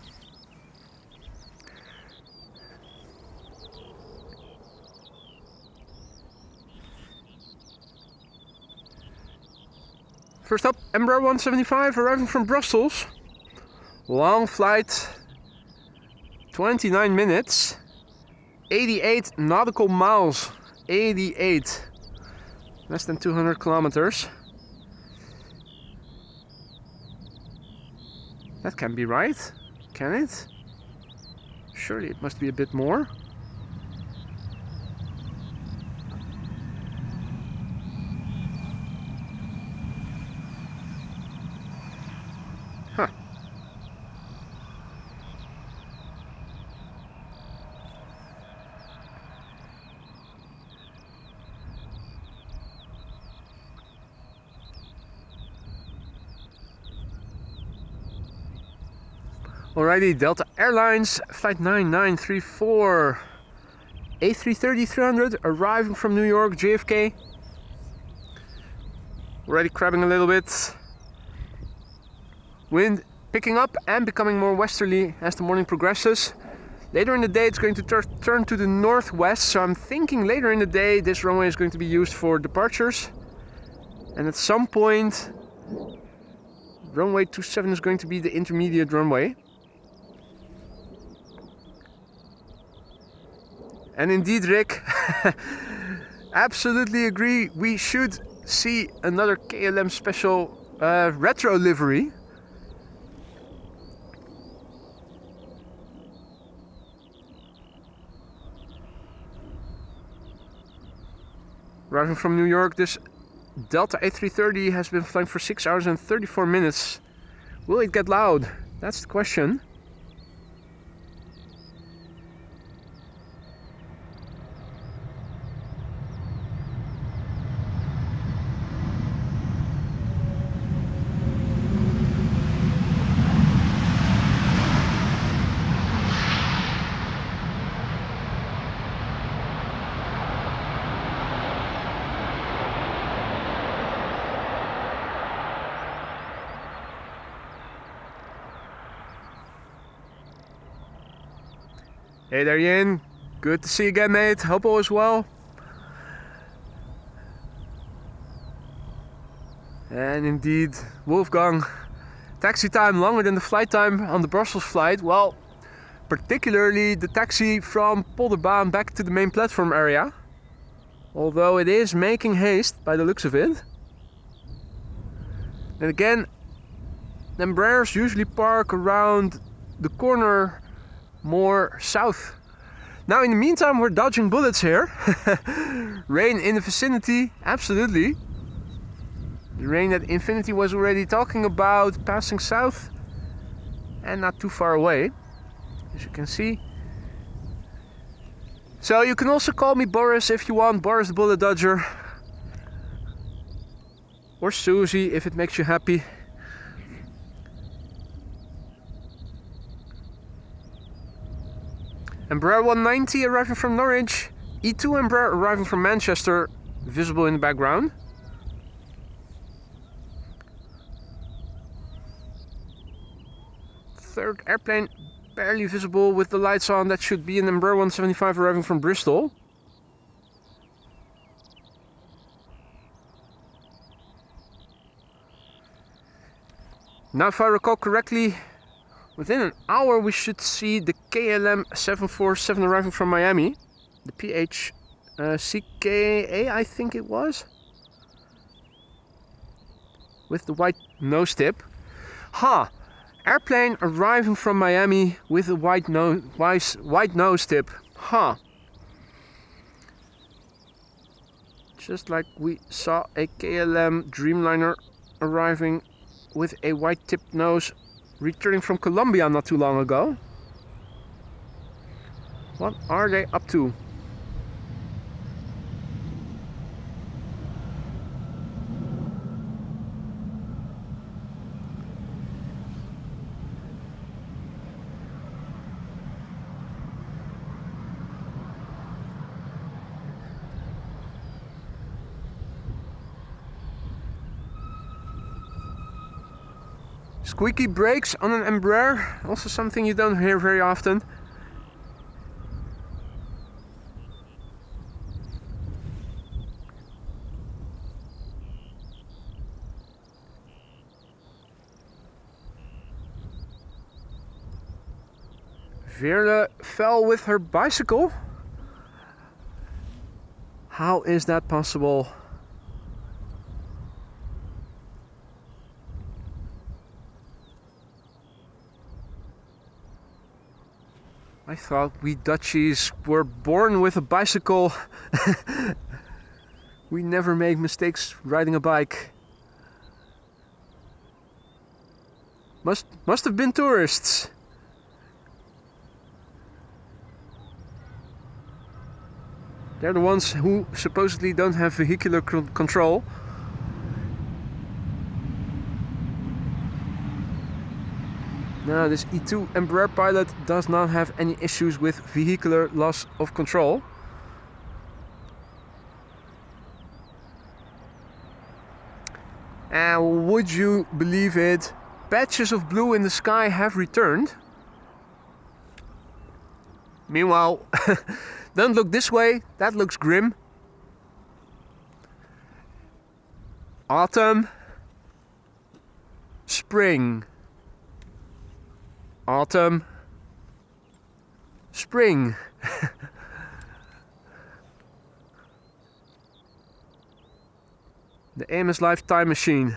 First up, Embraer 175 arriving from Brussels. Long flight, 29 minutes, 88 nautical miles, 88, less than 200 kilometers. That can't be right, can it? Surely it must be a bit more. Huh. Alrighty, Delta Airlines Flight 9934 A330-300 arriving from New York, JFK. Already crabbing a little bit. Wind picking up and becoming more westerly as the morning progresses. Later in the day it's going to turn to the northwest, so I'm thinking later in the day this runway is going to be used for departures. And at some point runway 27 is going to be the intermediate runway. And indeed, Rick, absolutely agree, we should see another KLM special retro livery. Arriving from New York, this Delta A330 has been flying for 6 hours and 34 minutes. Will it get loud? That's the question. Hey there, Yin. Good to see you again, mate. Hope all is well. And indeed, Wolfgang, taxi time longer than the flight time on the Brussels flight. Well, particularly the taxi from Polderbaan back to the main platform area. Although it is making haste by the looks of it. And again, the Embraers usually park around the corner more south. Now in the meantime we're dodging bullets here. Rain in the vicinity, absolutely. The rain that Infinity was already talking about passing south and not too far away, as you can see. So you can also call me Boris if you want, Boris the Bullet Dodger. Or Susie if it makes you happy. Embraer 190 arriving from Norwich. E2 Embraer arriving from Manchester, visible in the background. Third airplane barely visible with the lights on. That should be an Embraer 175 arriving from Bristol. Now if I recall correctly, within an hour we should see the KLM 747 arriving from Miami. The PHCKA, I think it was. With the white nose tip. Ha! Airplane arriving from Miami with a white nose tip. Ha! Just like we saw a KLM Dreamliner arriving with a white tipped nose returning from Colombia not too long ago. What are they up to? Squeaky brakes on an Embraer, also something you don't hear very often. Veerle fell with her bicycle. How is that possible? I thought we Dutchies were born with a bicycle. We never make mistakes riding a bike. Must have been tourists. They're the ones who supposedly don't have vehicular control. Now this E2 Embraer pilot does not have any issues with vehicular loss of control. And would you believe it, patches of blue in the sky have returned. Meanwhile, don't look this way, that looks grim. Autumn, spring. Autumn, spring. The Amos Life Time Machine.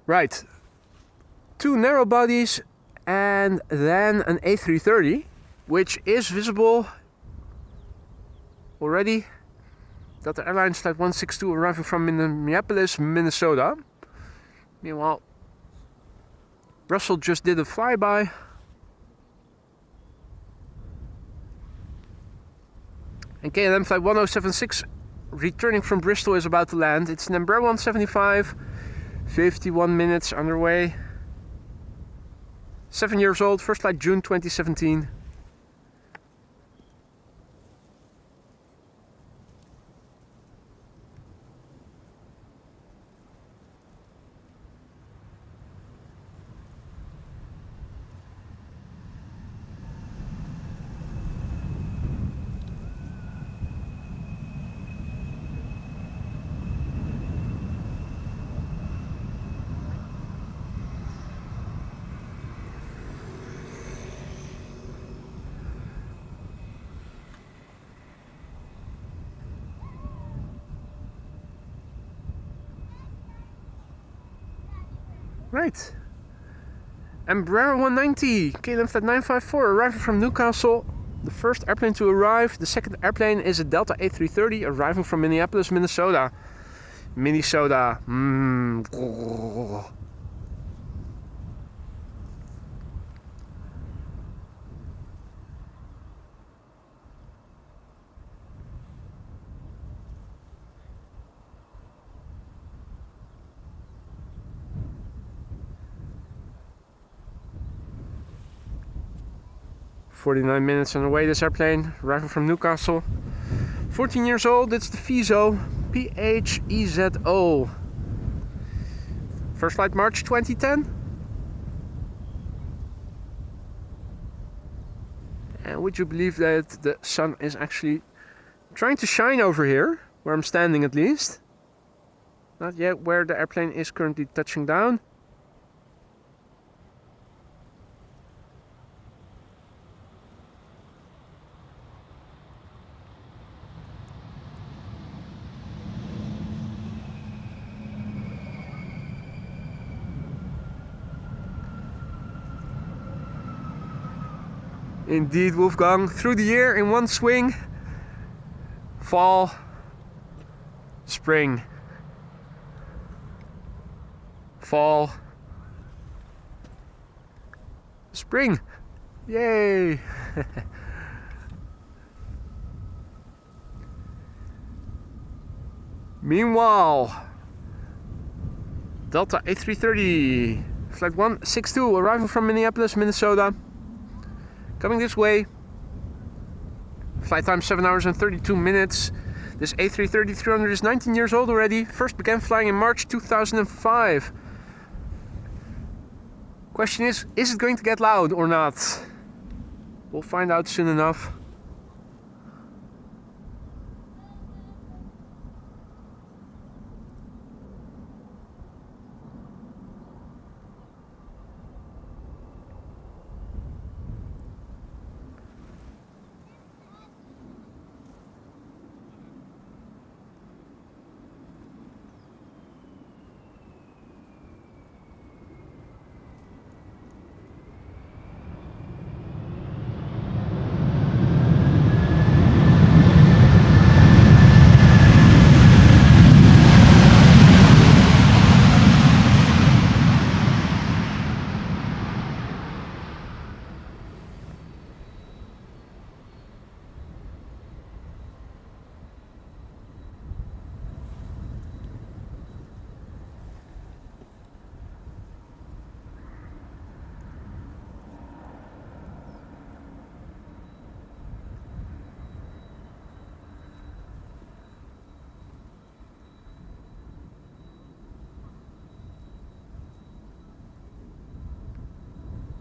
Right, 2 narrow bodies and then an A330, which is visible already. Delta Airlines Flight 162 arriving from Minneapolis, Minnesota. Meanwhile, Russell just did a flyby. And KLM Flight 1076 returning from Bristol is about to land. It's an Embraer 175, 51 minutes underway. 7 years old, first flight June 2017. Right. Embraer 190, KLM Flight 954, arriving from Newcastle. The first airplane to arrive. The second airplane is a Delta A330, arriving from Minneapolis, Minnesota. Minnesota. 49 minutes on the way, this airplane, arriving from Newcastle. 14 years old, it's the Fizo PHEZO. First flight March 2010. And would you believe that the sun is actually trying to shine over here, where I'm standing at least. Not yet where the airplane is currently touching down. Indeed, Wolfgang, through the year in one swing. Fall, spring, fall, spring. Yay! Meanwhile, Delta A330, flight 162, arriving from Minneapolis, Minnesota. Coming this way. Flight time 7 hours and 32 minutes. This A330-300 is 19 years old already. First began flying in March 2005. Question is it going to get loud or not? We'll find out soon enough.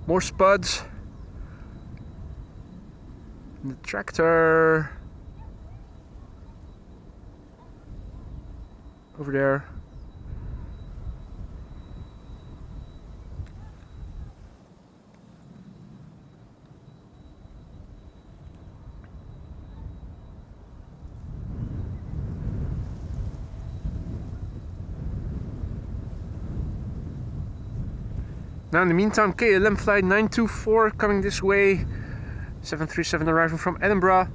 More spuds. The tractor over there. Now in the meantime, KLM flight 924 coming this way, 737 arriving from Edinburgh.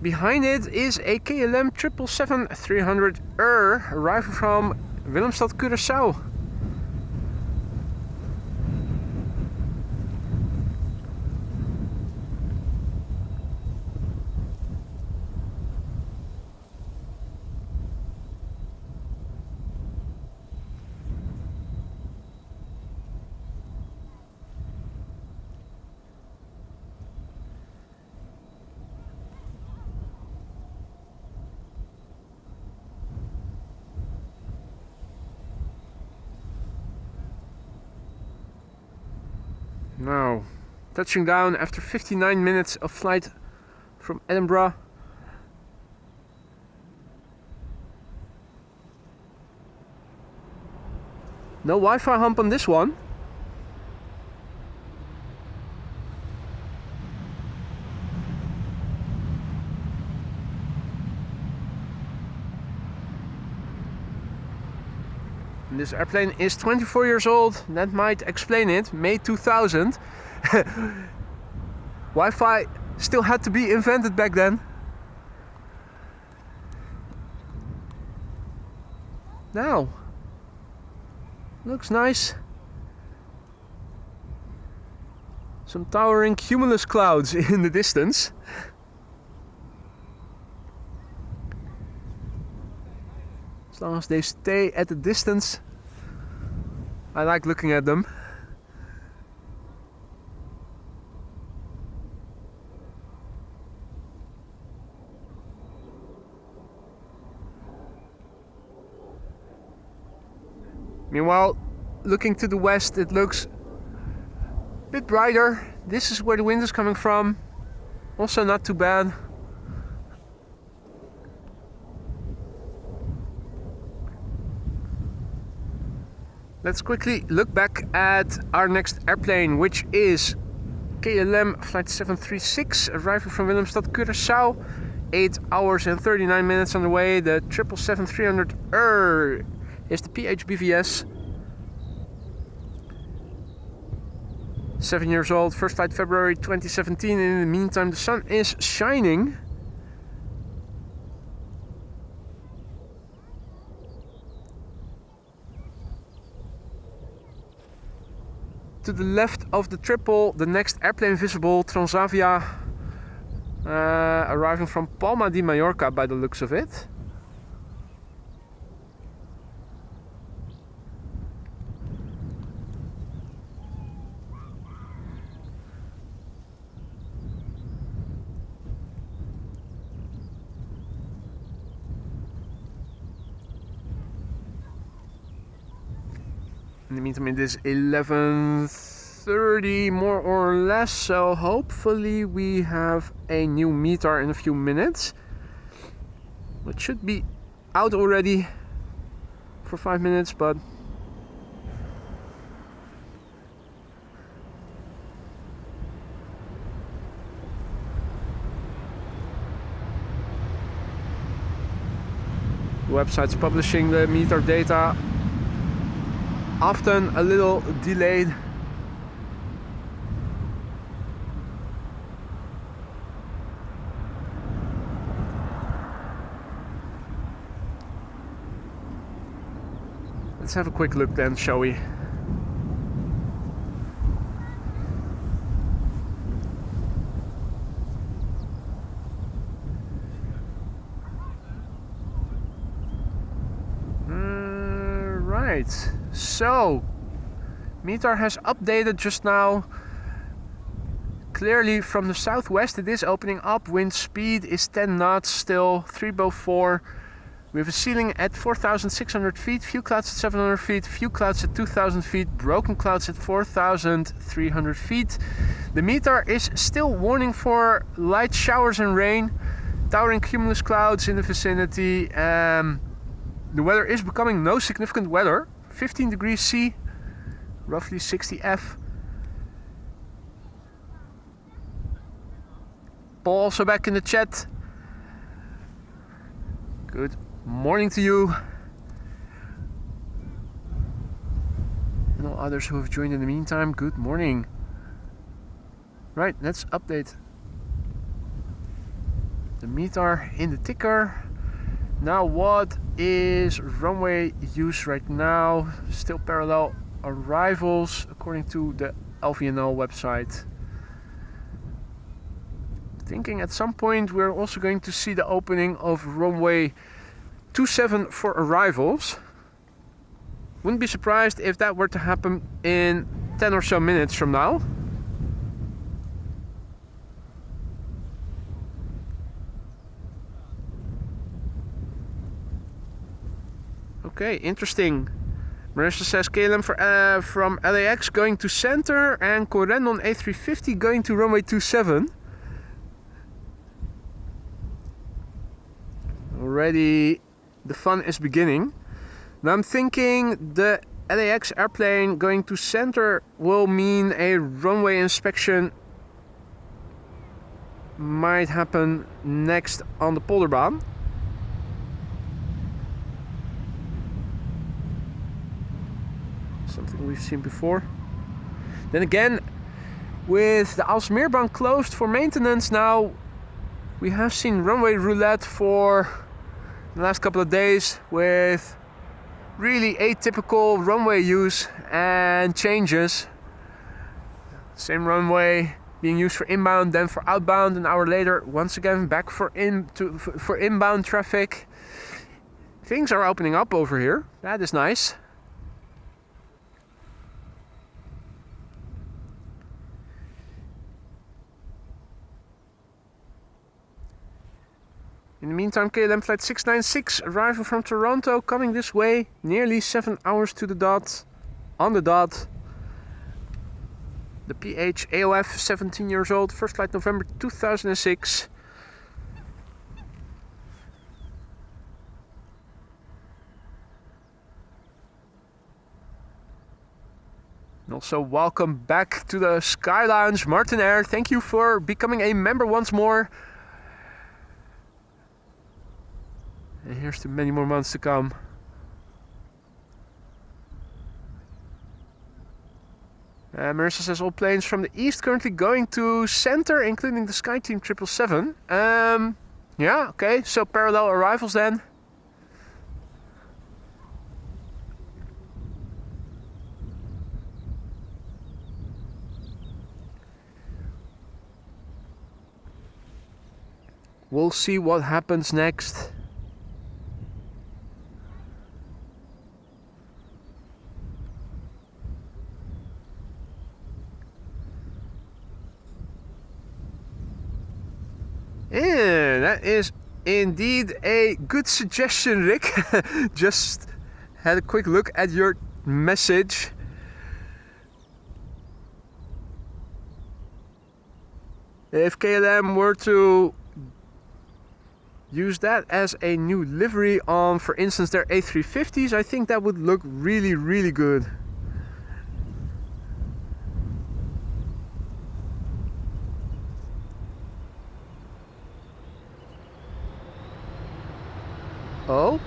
Behind it is a KLM 777-300 arriving from Willemstad, Curaçao. Now, touching down after 59 minutes of flight from Edinburgh. No Wi-Fi hump on this one. And this airplane is 24 years old. That might explain it. May 2000. Wi-Fi still had to be invented back then. Now, looks nice. Some towering cumulus clouds in the distance. As long as they stay at the distance, I like looking at them. Meanwhile, looking to the west, it looks a bit brighter. This is where the wind is coming from. Also not too bad. Let's quickly look back at our next airplane, which is KLM Flight 736, arriving from Willemstad, Curaçao. 8 hours and 39 minutes on the way. The 777-300 is the PHBVS. 7 years old, first flight February 2017. In the meantime, the sun is shining. To the left of the triple, the next airplane visible, Transavia, arriving from Palma de Mallorca by the looks of it. In the meantime, it is 11:30 more or less, so hopefully we have a new METAR in a few minutes. It should be out already for 5 minutes, but the website's publishing the METAR data, often a little delayed. Let's have a quick look then, shall we? Right. So, METAR has updated just now. Clearly from the southwest it is opening up. Wind speed is 10 knots still, 304. We have a ceiling at 4,600 feet, few clouds at 700 feet, few clouds at 2,000 feet, broken clouds at 4,300 feet. The METAR is still warning for light showers and rain, towering cumulus clouds in the vicinity. The weather is becoming no significant weather. 15 degrees C, roughly 60 F. Paul also back in the chat. Good morning to you. And all others who have joined in the meantime, good morning. Right, let's update the METAR in the ticker. Now, what is runway use right now? Still parallel arrivals according to the LVNL website. Thinking at some point we're also going to see the opening of runway 27 for arrivals. Wouldn't be surprised if that were to happen in 10 or so minutes from now. Okay, interesting. Marissa says KLM from LAX going to center and Corendon A350 going to runway 27. Already the fun is beginning. Now I'm thinking the LAX airplane going to center will mean a runway inspection might happen next on the Polderbaan. something we've seen before. Then again, with the Aalsmeerbound closed for maintenance now, we have seen Runway Roulette for the last couple of days with really atypical runway use and changes. Same runway being used for inbound, then for outbound. An hour later, once again back for inbound traffic. Things are opening up over here. That is nice. In the meantime, KLM flight 696 arriving from Toronto, coming this way, nearly 7 hours to the dot, on the dot. The PH AOF, 17 years old, first flight November 2006. And also welcome back to the Sky Lounge, Martin Air. Thank you for becoming a member once more. And here's to many more months to come. Marissa says all planes from the east currently going to center, including the SkyTeam 777. Yeah, okay, so parallel arrivals then. We'll see what happens next. Yeah, that is indeed a good suggestion, Rick. Just had a quick look at your message. If KLM were to use that as a new livery on, for instance, their A350s, I think that would look really, really good. Oh?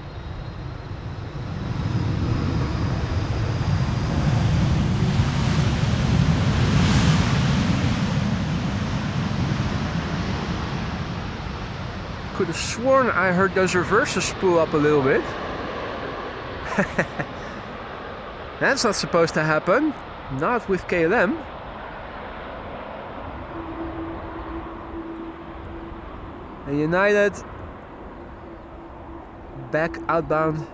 Could have sworn I heard those reversers spool up a little bit. That's not supposed to happen. Not with KLM. And United back outbound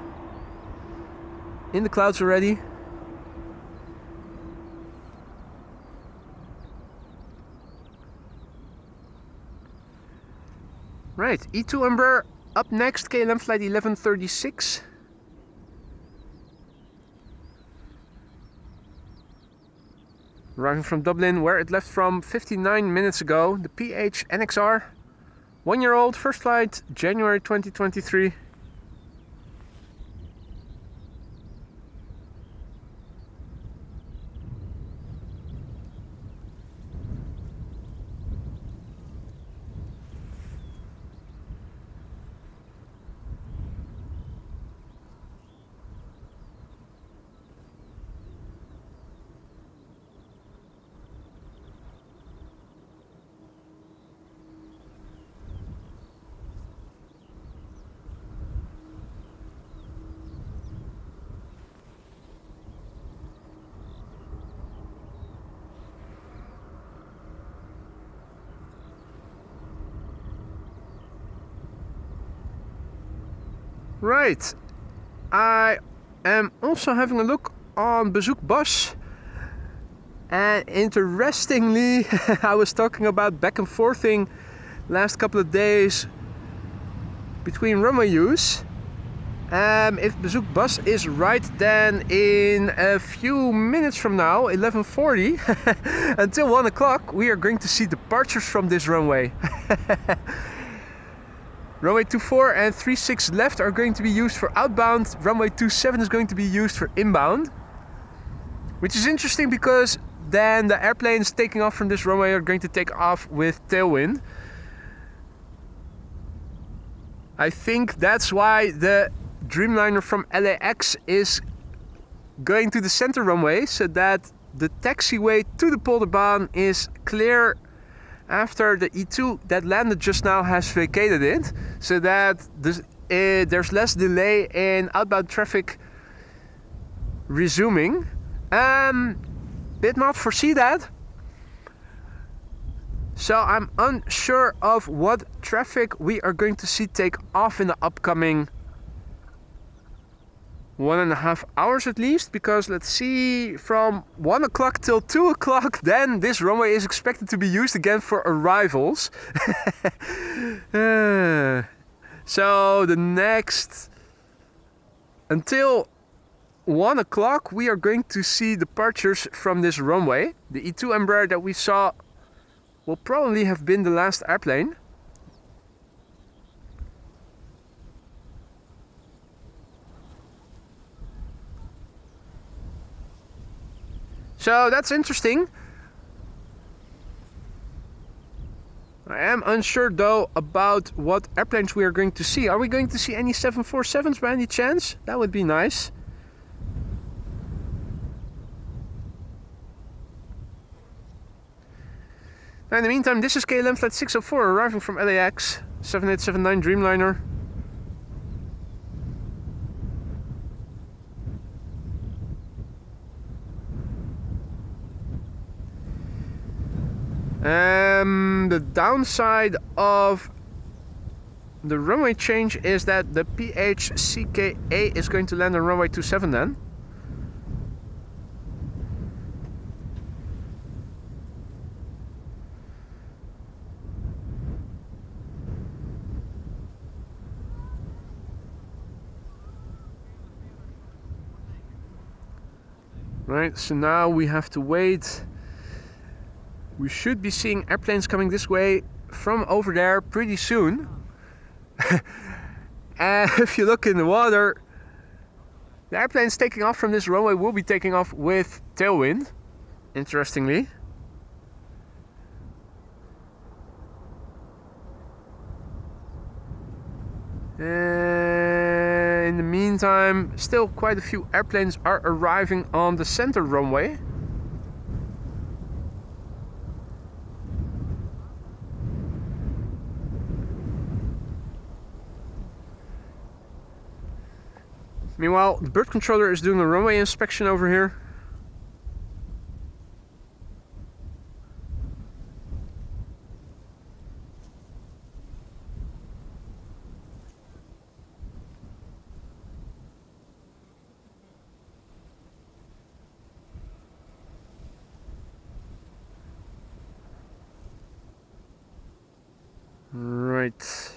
in the clouds already. Right, E2 Embraer up next, KLM flight 1136. Arriving from Dublin, where it left from 59 minutes ago. The PH NXR, 1-year-old, first flight, January 2023. Right, I am also having a look on Bezoek Bus, and interestingly, I was talking about back and forthing last couple of days between runway use. If Bezoek Bus is right, then in a few minutes from now, 11:40, until 1 o'clock, we are going to see departures from this runway. Runway 24 and 36 left are going to be used for outbound. Runway 27 is going to be used for inbound. Which is interesting because then the airplanes taking off from this runway are going to take off with tailwind. I think that's why the Dreamliner from LAX is going to the center runway so that the taxiway to the Polderbaan is clear after the E2 that landed just now has vacated it, so that there's less delay in outbound traffic resuming. Did not foresee that, so I'm unsure of what traffic we are going to see take off in the upcoming 1.5 hours at least, because let's see, from 1 o'clock till 2 o'clock, then this runway is expected to be used again for arrivals. So the next, until 1 o'clock, we are going to see departures from this runway. The E2 Embraer that we saw will probably have been the last airplane. So that's interesting. I am unsure though about what airplanes we are going to see. Are we going to see any 747s by any chance? That would be nice. Now in the meantime, this is KLM flight 604 arriving from LAX, 7879 Dreamliner. The downside of the runway change is that the PHCKA is going to land on runway 27 then. Right, so now we have to wait. We should be seeing airplanes coming this way from over there pretty soon. And if you look in the water, the airplanes taking off from this runway will be taking off with tailwind, interestingly. In the meantime, still quite a few airplanes are arriving on the center runway. Meanwhile, the bird controller is doing a runway inspection over here. Right.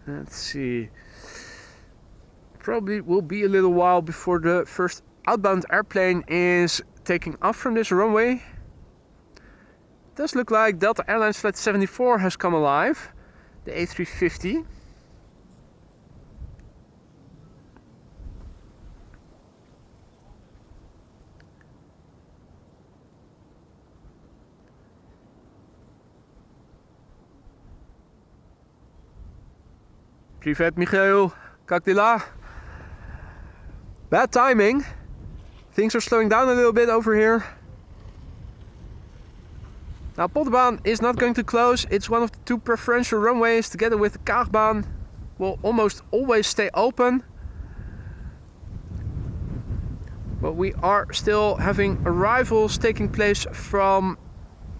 Let's see. Probably will be a little while before the first outbound airplane is taking off from this runway. It does look like Delta Airlines Flight 74 has come alive. The A350. Privet Michael, Kakdila. Bad timing. Things are slowing down a little bit over here. Now Polderbaan is not going to close. It's one of the two preferential runways together with the Kaagbaan. Will almost always stay open. But we are still having arrivals taking place from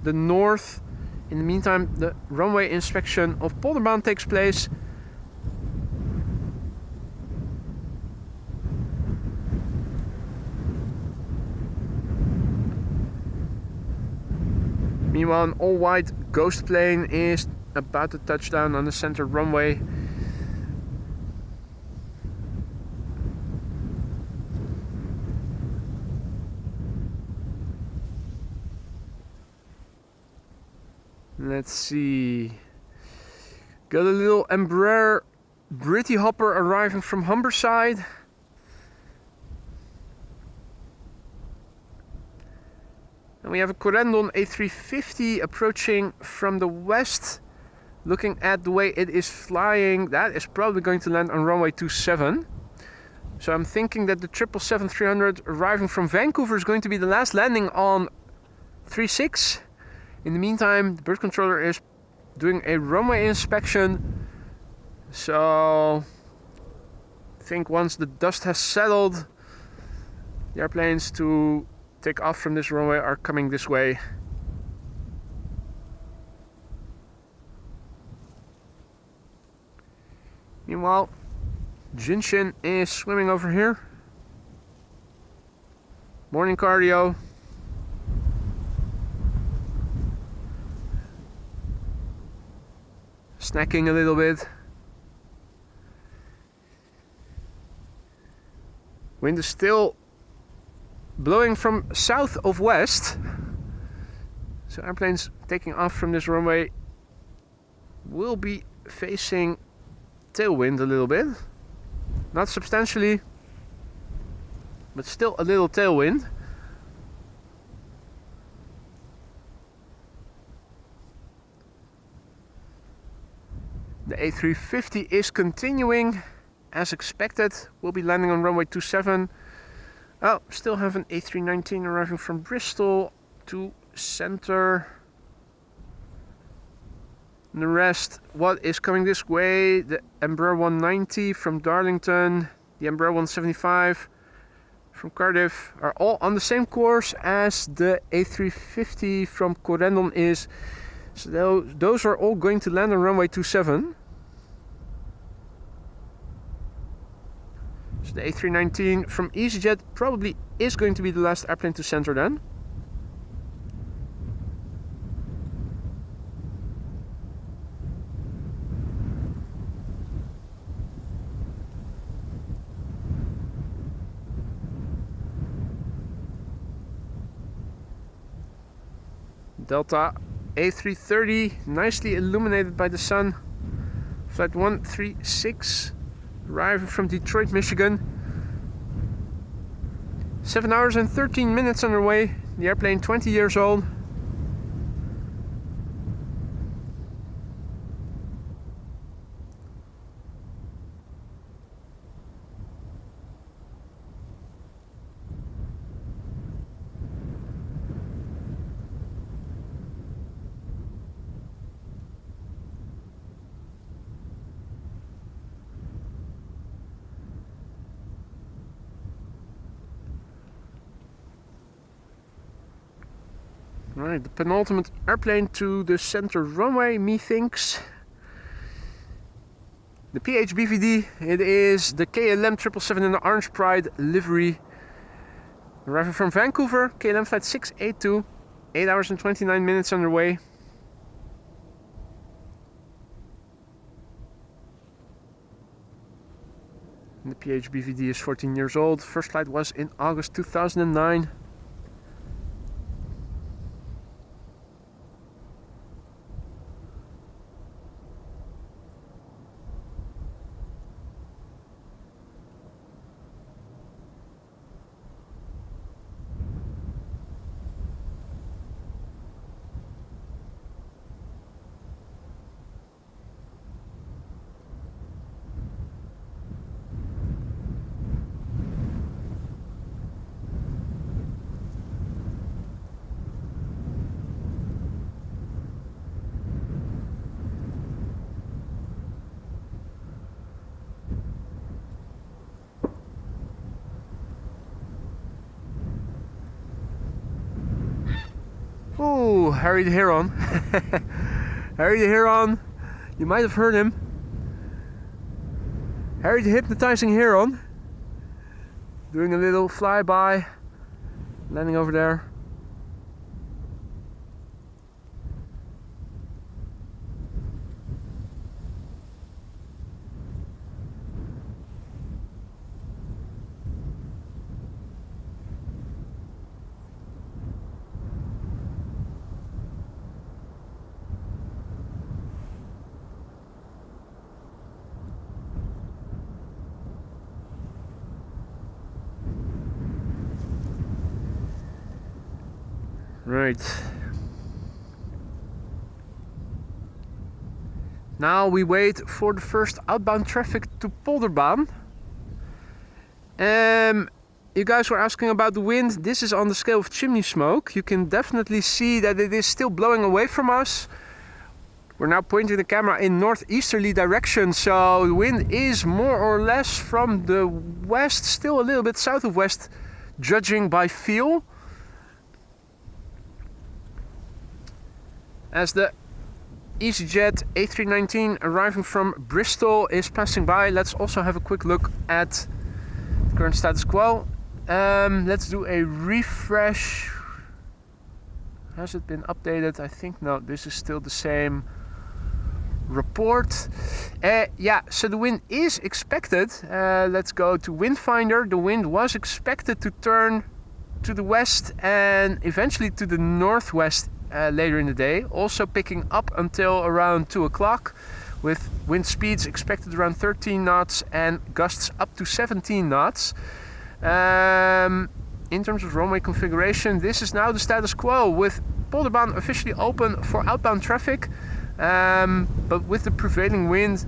the north. In the meantime, the runway inspection of Polderbaan takes place. Meanwhile, an all-white ghost plane is about to touch down on the center runway. Let's see. Got a little Embraer Britty Hopper arriving from Humberside. And we have a Corendon A350 approaching from the west Looking at the way it is flying, that is probably going to land on runway 27. So I'm thinking that the 777-300 arriving from Vancouver is going to be the last landing on 36. In the meantime, the bird controller is doing a runway inspection. So I think once the dust has settled, the airplanes to take off from this runway are coming this way. Meanwhile, Jinshin is swimming over here. Morning cardio. Snacking a little bit. Wind is still blowing from south of west. So airplanes taking off from this runway will be facing tailwind a little bit. Not substantially, but still a little tailwind. The A350 is continuing as expected. We'll be landing on runway 27. Oh, still have an A319 arriving from Bristol to center. And the rest, what is coming this way? The Embraer 190 from Darlington, the Embraer 175 from Cardiff are all on the same course as the A350 from Corendon is. So those are all going to land on runway 27. So the A319 from EasyJet probably is going to be the last airplane to center then. Delta A330, nicely illuminated by the sun. Flight 136, arriving from Detroit, Michigan. 7 hours and 13 minutes underway. The airplane 20 years old. Right, the penultimate airplane to the center runway, methinks. The PHBVD, it is the KLM 777 in the Orange Pride livery. Arriving from Vancouver, KLM flight 682, 8 hours and 29 minutes underway. And the PHBVD is 14 years old. First flight was in August 2009. Oh, Harry the Heron. Harry the Heron. You might have heard him. Harry the Hypnotizing Heron. Doing a little flyby. Landing over there. Right. Now we wait for the first outbound traffic to Polderbaan. You guys were asking about the wind. This is on the scale of chimney smoke. You can definitely see that it is still blowing away from us. We're now pointing the camera in northeasterly direction, so the wind is more or less from the west, still a little bit south of west, judging by feel. As the EasyJet A319 arriving from Bristol is passing by, let's also have a quick look at the current status quo. Let's do a refresh. Has it been updated? I think no, this is still the same report. Yeah, so the wind is expected. Let's go to wind finder. The wind was expected to turn to the west and eventually to the northwest later in the day, also picking up until around 2 o'clock, with wind speeds expected around 13 knots and gusts up to 17 knots. In terms of runway configuration, this is now the status quo, with Polderbaan officially open for outbound traffic. But with the prevailing wind,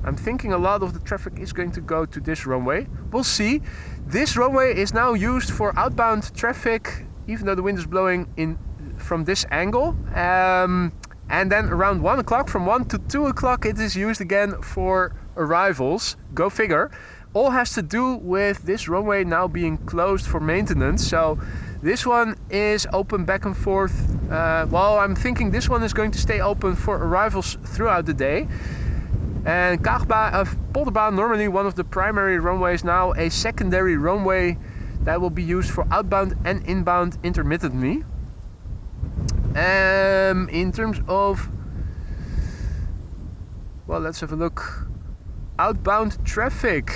I'm thinking a lot of the traffic is going to go to this runway. We'll see. This runway is now used for outbound traffic, even though the wind is blowing in from this angle. And then around 1 o'clock, from 1 to 2 o'clock, it is used again for arrivals. Go figure. All has to do with this runway now being closed for maintenance. So this one is open back and forth. Well, I'm thinking this one is going to stay open for arrivals throughout the day. And Polderbaan, normally one of the primary runways, now a secondary runway that will be used for outbound and inbound intermittently. In terms of, well, let's have a look. Outbound traffic.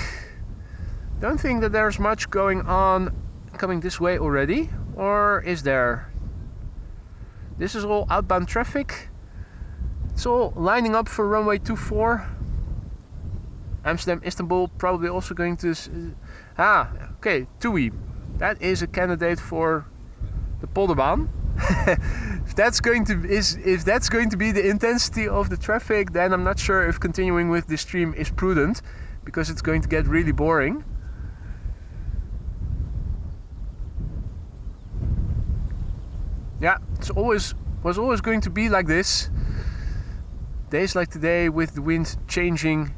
Don't think that there's much going on coming this way already, or is there? This is all outbound traffic. It's all lining up for runway 24. Amsterdam, Istanbul, probably also going to... okay, TUI. That is a candidate for the Polderbaan. If that's going to be the intensity of the traffic, then I'm not sure if continuing with this stream is prudent, because it's going to get really boring. Yeah, was always going to be like this. Days like today with the wind changing.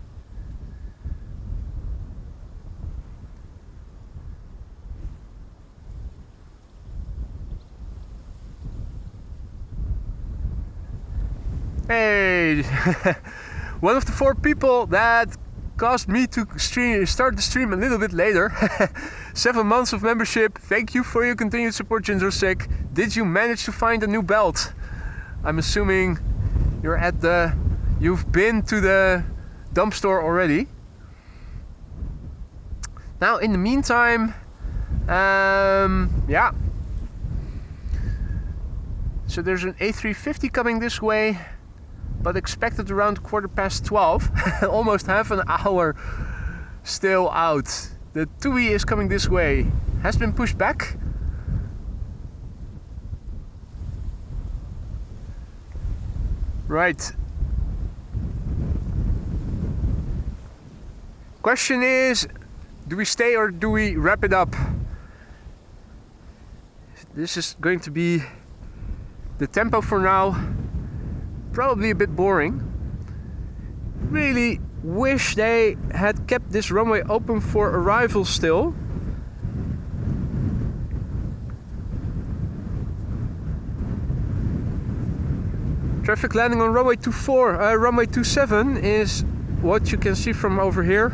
Hey, one of the 4 people that caused me to start the stream a little bit later. 7 months of membership. Thank you for your continued support, Jinrosek. Did you manage to find a new belt? I'm assuming you've been to the dump store already. Now, in the meantime, yeah. So there's an A350 coming this way, but expected around 12:15. Almost half an hour still out. The TUI is coming this way. Has been pushed back. Right. Question is, do we stay or do we wrap it up? This is going to be the tempo for now. Probably a bit boring. Really wish they had kept this runway open for arrival still. Traffic landing on runway 24, runway 27 is what you can see from over here.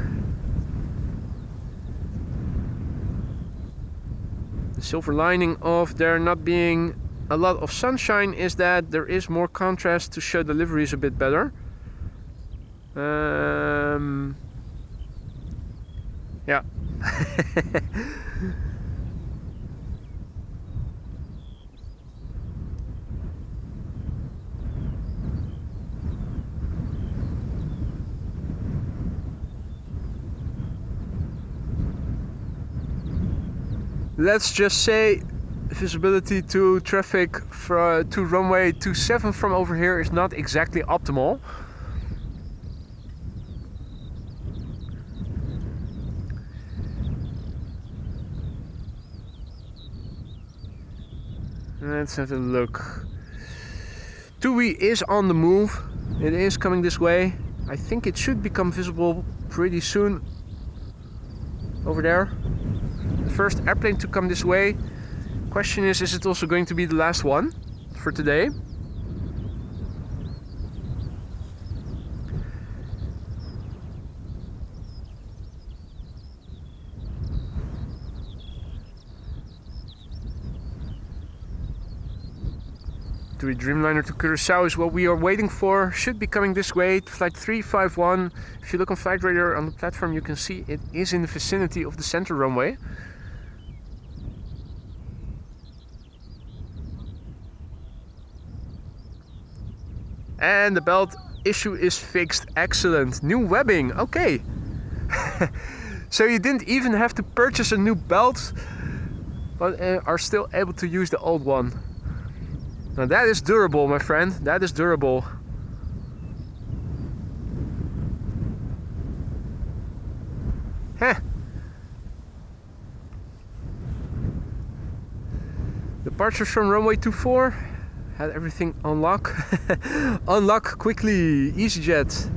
The silver lining of there not being a lot of sunshine is that there is more contrast to show deliveries a bit better. Yeah. Let's just say visibility to traffic to runway 27 from over here is not exactly optimal. Let's have a look. TUI is on the move. It is coming this way. I think it should become visible pretty soon. Over there. The first airplane to come this way. Question is it also going to be the last one for today? TUI Dreamliner to Curacao is what we are waiting for. Should be coming this way, flight 351. If you look on flight radar on the platform, you can see it is in the vicinity of the center runway. And the belt issue is fixed. Excellent. New webbing. Okay. So you didn't even have to purchase a new belt, but are still able to use the old one. Now that is durable, my friend. That is durable. Heh. Departures from runway 24. Had everything on lock. Unlock quickly. EasyJet.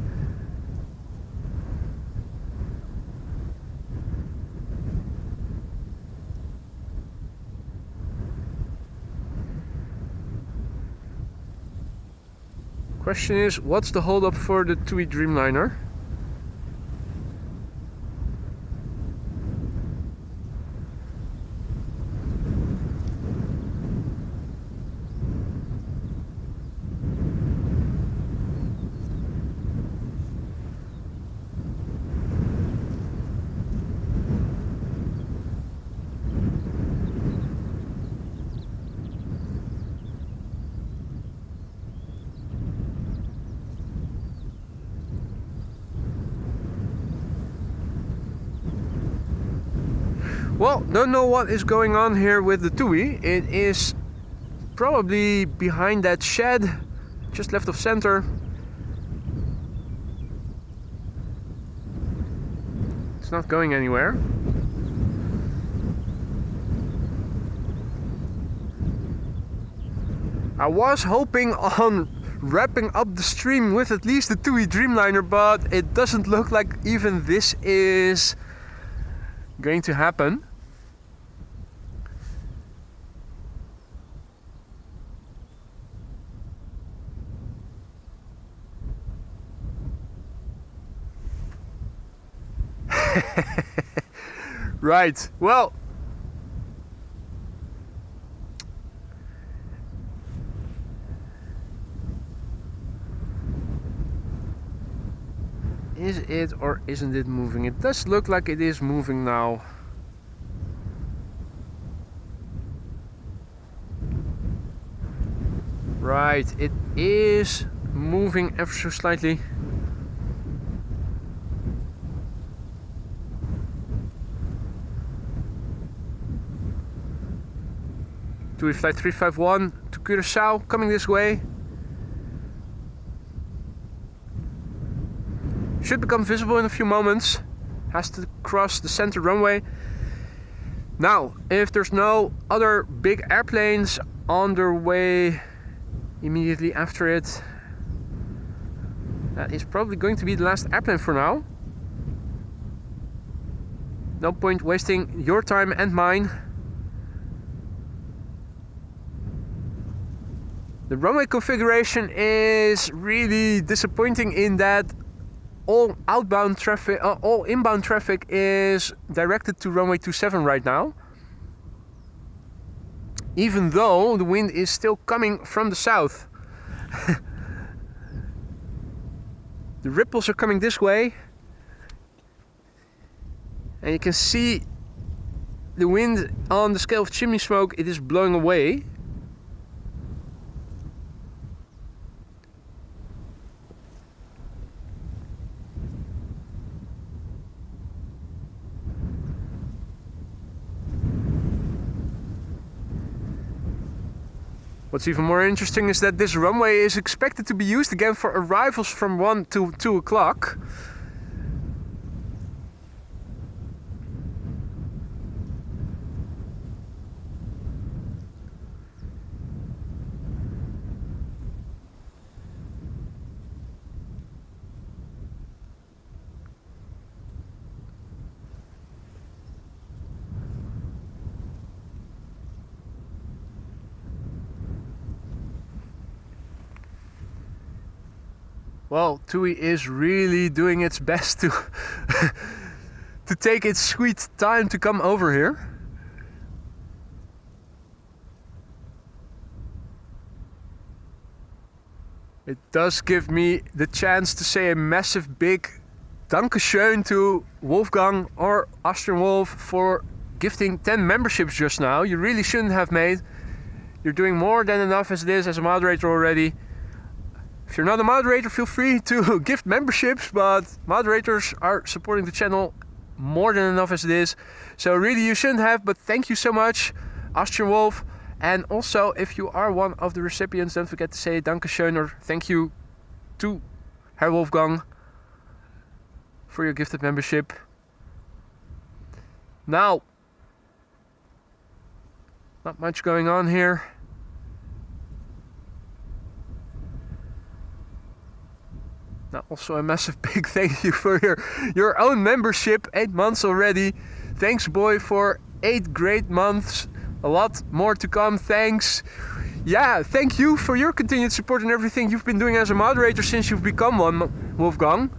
Question is, what's the holdup for the TUI Dreamliner? Well, don't know what is going on here with the TUI. It is probably behind that shed, just left of center. It's not going anywhere. I was hoping on wrapping up the stream with at least the TUI Dreamliner, but it doesn't look like even this is going to happen. Right, well, is it or isn't it moving? It does look like it is moving now. Right, it is moving ever so slightly. TUI flight 351 to Curacao, coming this way. Should become visible in a few moments. Has to cross the center runway. Now, if there's no other big airplanes on their way immediately after it, that is probably going to be the last airplane for now. No point wasting your time and mine. The runway configuration is really disappointing in that all outbound traffic, all inbound traffic is directed to runway 27 right now. Even though the wind is still coming from the south. The ripples are coming this way. And you can see the wind on the scale of chimney smoke, it is blowing away. What's even more interesting is that this runway is expected to be used again for arrivals from 1 to 2 o'clock. Well, TUI is really doing its best to to take its sweet time to come over here. It does give me the chance to say a massive big Dankeschön to Wolfgang or Austrian Wolf for gifting 10 memberships just now. You really shouldn't have made. You're doing more than enough as it is as a moderator already. If you're not a moderator, feel free to gift memberships, but moderators are supporting the channel more than enough as it is. So really you shouldn't have, but thank you so much, Austrian Wolf. And also, if you are one of the recipients, don't forget to say Dankeschön or thank you to Herr Wolfgang for your gifted membership. Now, not much going on here. Now, also a massive big thank you for your own membership, 8 months already. Thanks, boy, for 8 great months. A lot more to come, thanks. Yeah, thank you for your continued support and everything you've been doing as a moderator since you've become one, Wolfgang.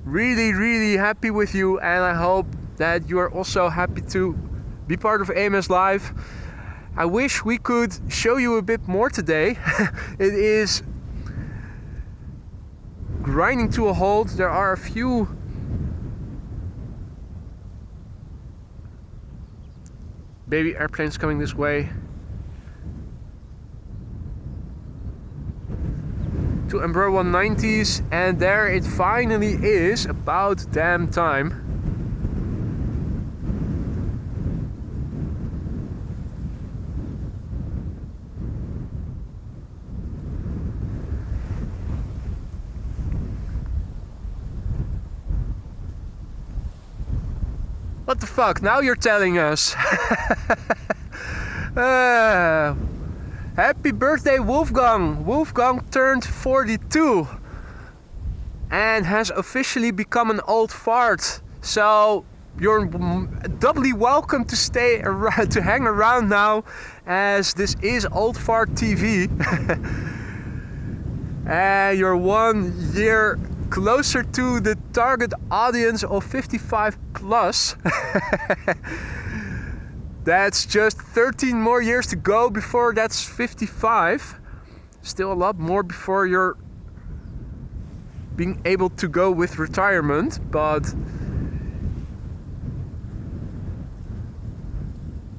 Really, really happy with you, and I hope that you are also happy to be part of AMS Live. I wish we could show you a bit more today. It is grinding to a halt. There are a few baby airplanes coming this way. 2 Embraer 190s, and there it finally is. About damn time. What the fuck? Now you're telling us. Happy birthday, Wolfgang! Wolfgang turned 42 and has officially become an old fart. So you're doubly welcome to stay around, to hang around now, as this is Old Fart TV. And you're 1 year closer to the target audience of 55 plus. That's just 13 more years to go before that's 55. Still a lot more before you're being able to go with retirement, but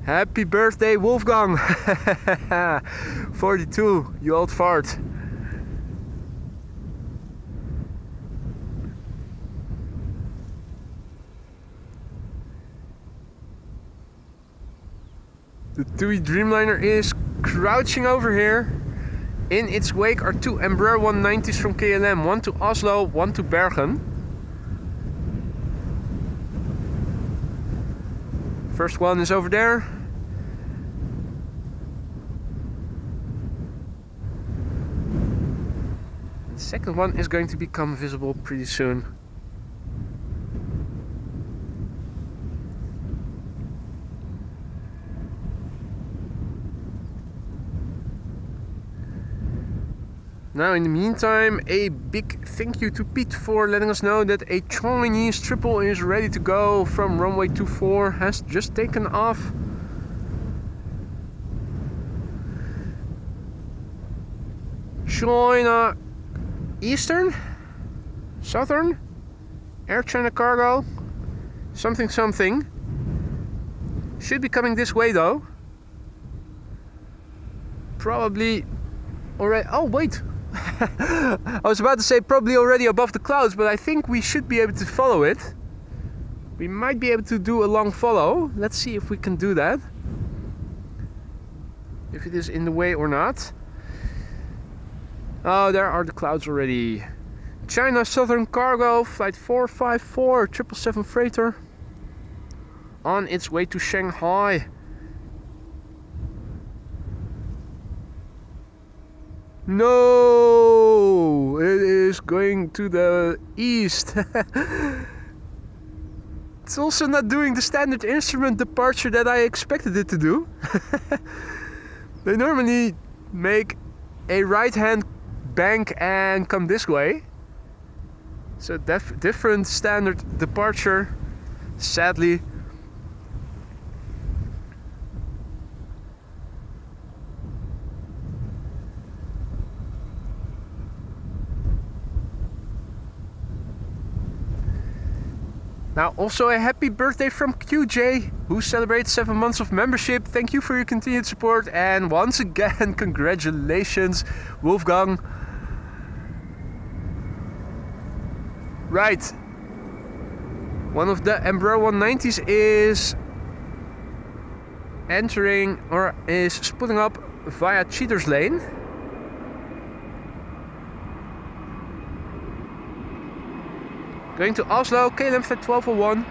happy birthday, Wolfgang! 42, you old fart. The TUI Dreamliner is crouching over here. In its wake are 2 Embraer 190s from KLM, one to Oslo, one to Bergen. First one is over there. The second one is going to become visible pretty soon. Now, in the meantime, a big thank you to Pete for letting us know that a Chinese triple is ready to go from runway 24, has just taken off. China Eastern? Southern? Air China Cargo? Something something. Should be coming this way though. Probably already. Oh, wait. I was about to say probably already above the clouds, but I think we should be able to follow it. We might be able to do a long follow. Let's see if we can do that. If it is in the way or not. Oh, there are the clouds already. China Southern Cargo, flight 454, 777 freighter. On its way to Shanghai. No, it is going to the east. It's also not doing the standard instrument departure that I expected it to do. They normally make a right-hand bank and come this way. So different standard departure, sadly. Now also a happy birthday from QJ, who celebrates 7 months of membership. Thank you for your continued support, and once again congratulations Wolfgang. Right, one of the Embraer 190s is entering or is splitting up via Cheaters Lane. Going to Oslo, KLM flight 1201.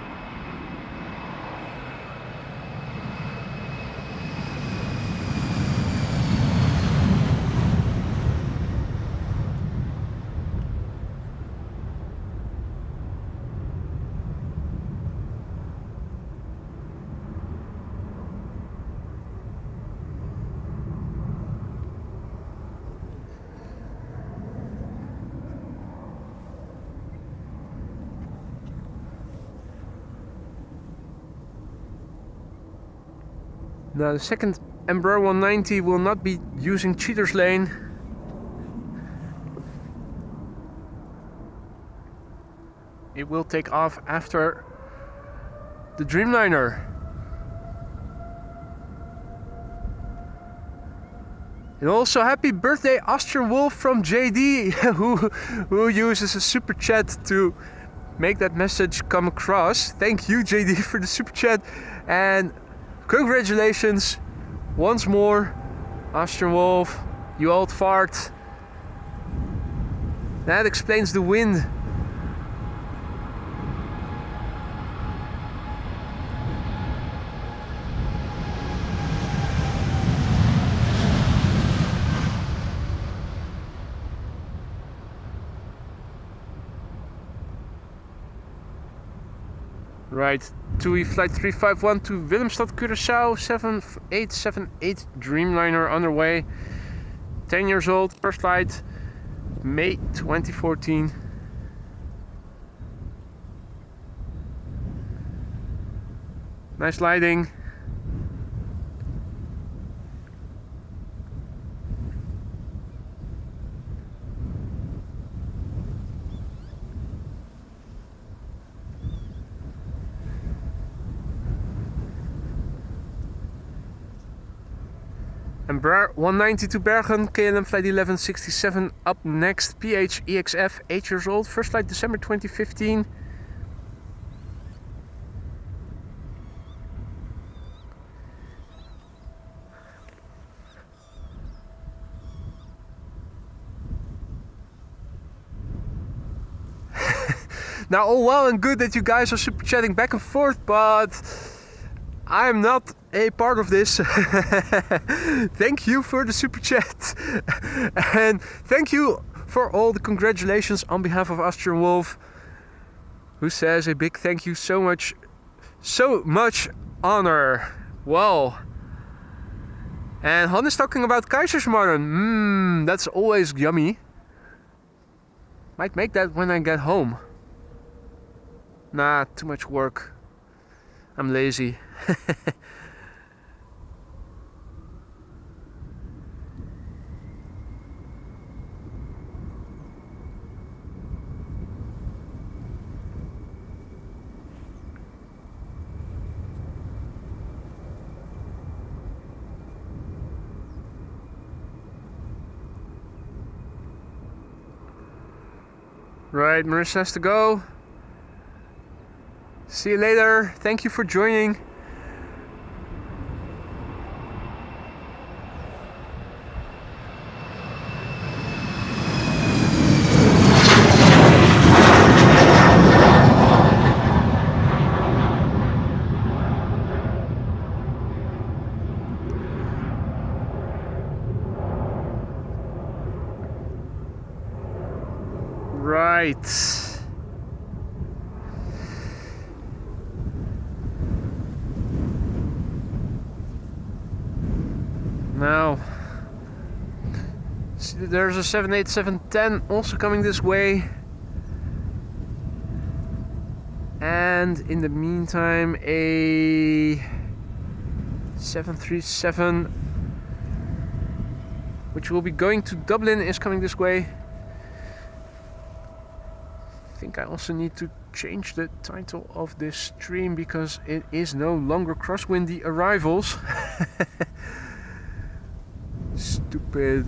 Now the second Embraer 190 will not be using Cheaters Lane. It will take off after the Dreamliner. And also happy birthday Austrian Wolf from JD, who uses a super chat to make that message come across. Thank you JD for the super chat, and congratulations once more, Austrian Wolf, you old fart. That explains the wind. Right, TUI flight 351 to Willemstad, Curaçao, 7878 Dreamliner underway. 10 years old, first flight, May 2014. Nice lighting. Embraer 190 to Bergen, KLM flight 1167 up next. PHEXF, 8 years old, first flight December 2015. Now all well and good that you guys are super chatting back and forth, but I'm not a part of this. Thank you for the super chat. And thank you for all the congratulations on behalf of Austrian Wolf, who says a big thank you, so much honor. Well, and Han is talking about Kaiserschmarrn. That's always yummy. Might make that when I get home. Nah, too much work. I'm lazy. Right, Marissa has to go. See you later. Thank you for joining. Right. Now, there's a 787-10 also coming this way. And in the meantime, a 737, which will be going to Dublin, is coming this way. I think I also need to change the title of this stream because it is no longer Crosswindy Arrivals. Stupid.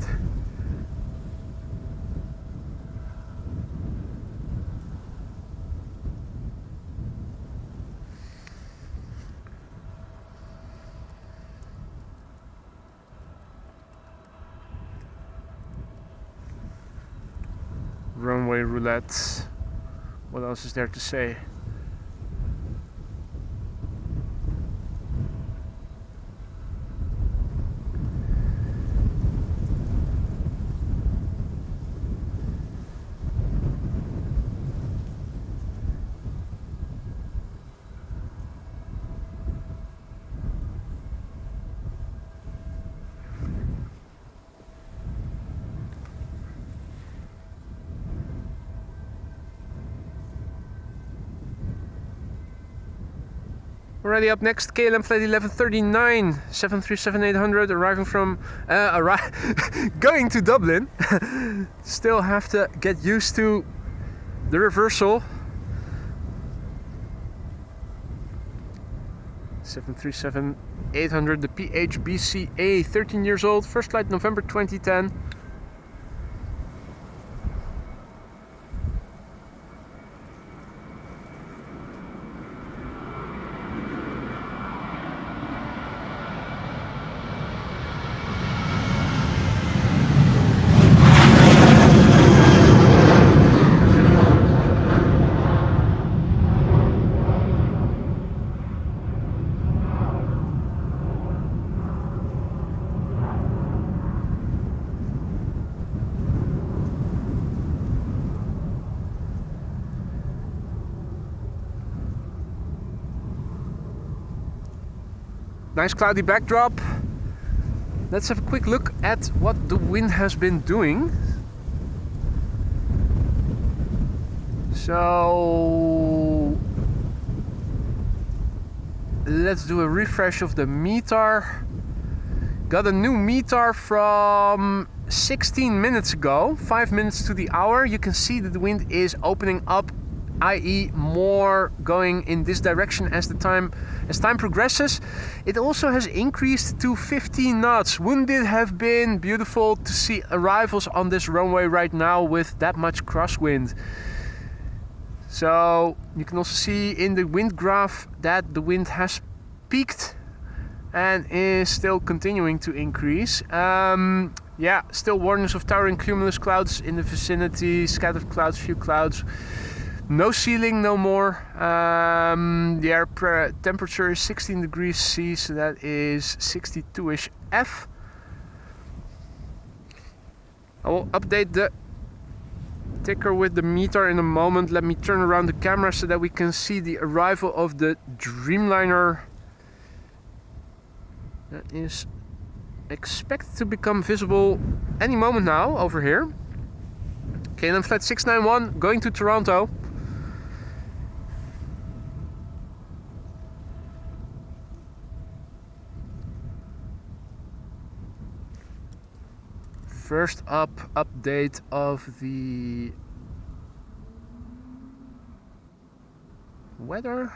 Runway Roulette. What else is there to say? Already up next, KLM Flight 1139, 737-800, arriving from going to Dublin. Still have to get used to the reversal. 737-800, the PHBCA, 13 years old, first flight November 2010. Nice cloudy backdrop. Let's have a quick look at what the wind has been doing. So let's do a refresh of the METAR. Got a new METAR from 16 minutes ago, 5 minutes to the hour. You can see that the wind is opening up, i.e. more going in this direction as time progresses. It also has increased to 15 knots. Wouldn't it have been beautiful to see arrivals on this runway right now with that much crosswind? So you can also see in the wind graph that the wind has peaked and is still continuing to increase. Yeah, still warnings of towering cumulus clouds in the vicinity, scattered clouds, few clouds. No ceiling, no more. The air temperature is 16 degrees C, so that is 62-ish F. I will update the ticker with the METAR in a moment. Let me turn around the camera so that we can see the arrival of the Dreamliner. That is expected to become visible any moment now over here. KLM Flight 691 going to Toronto. First up, update of the weather.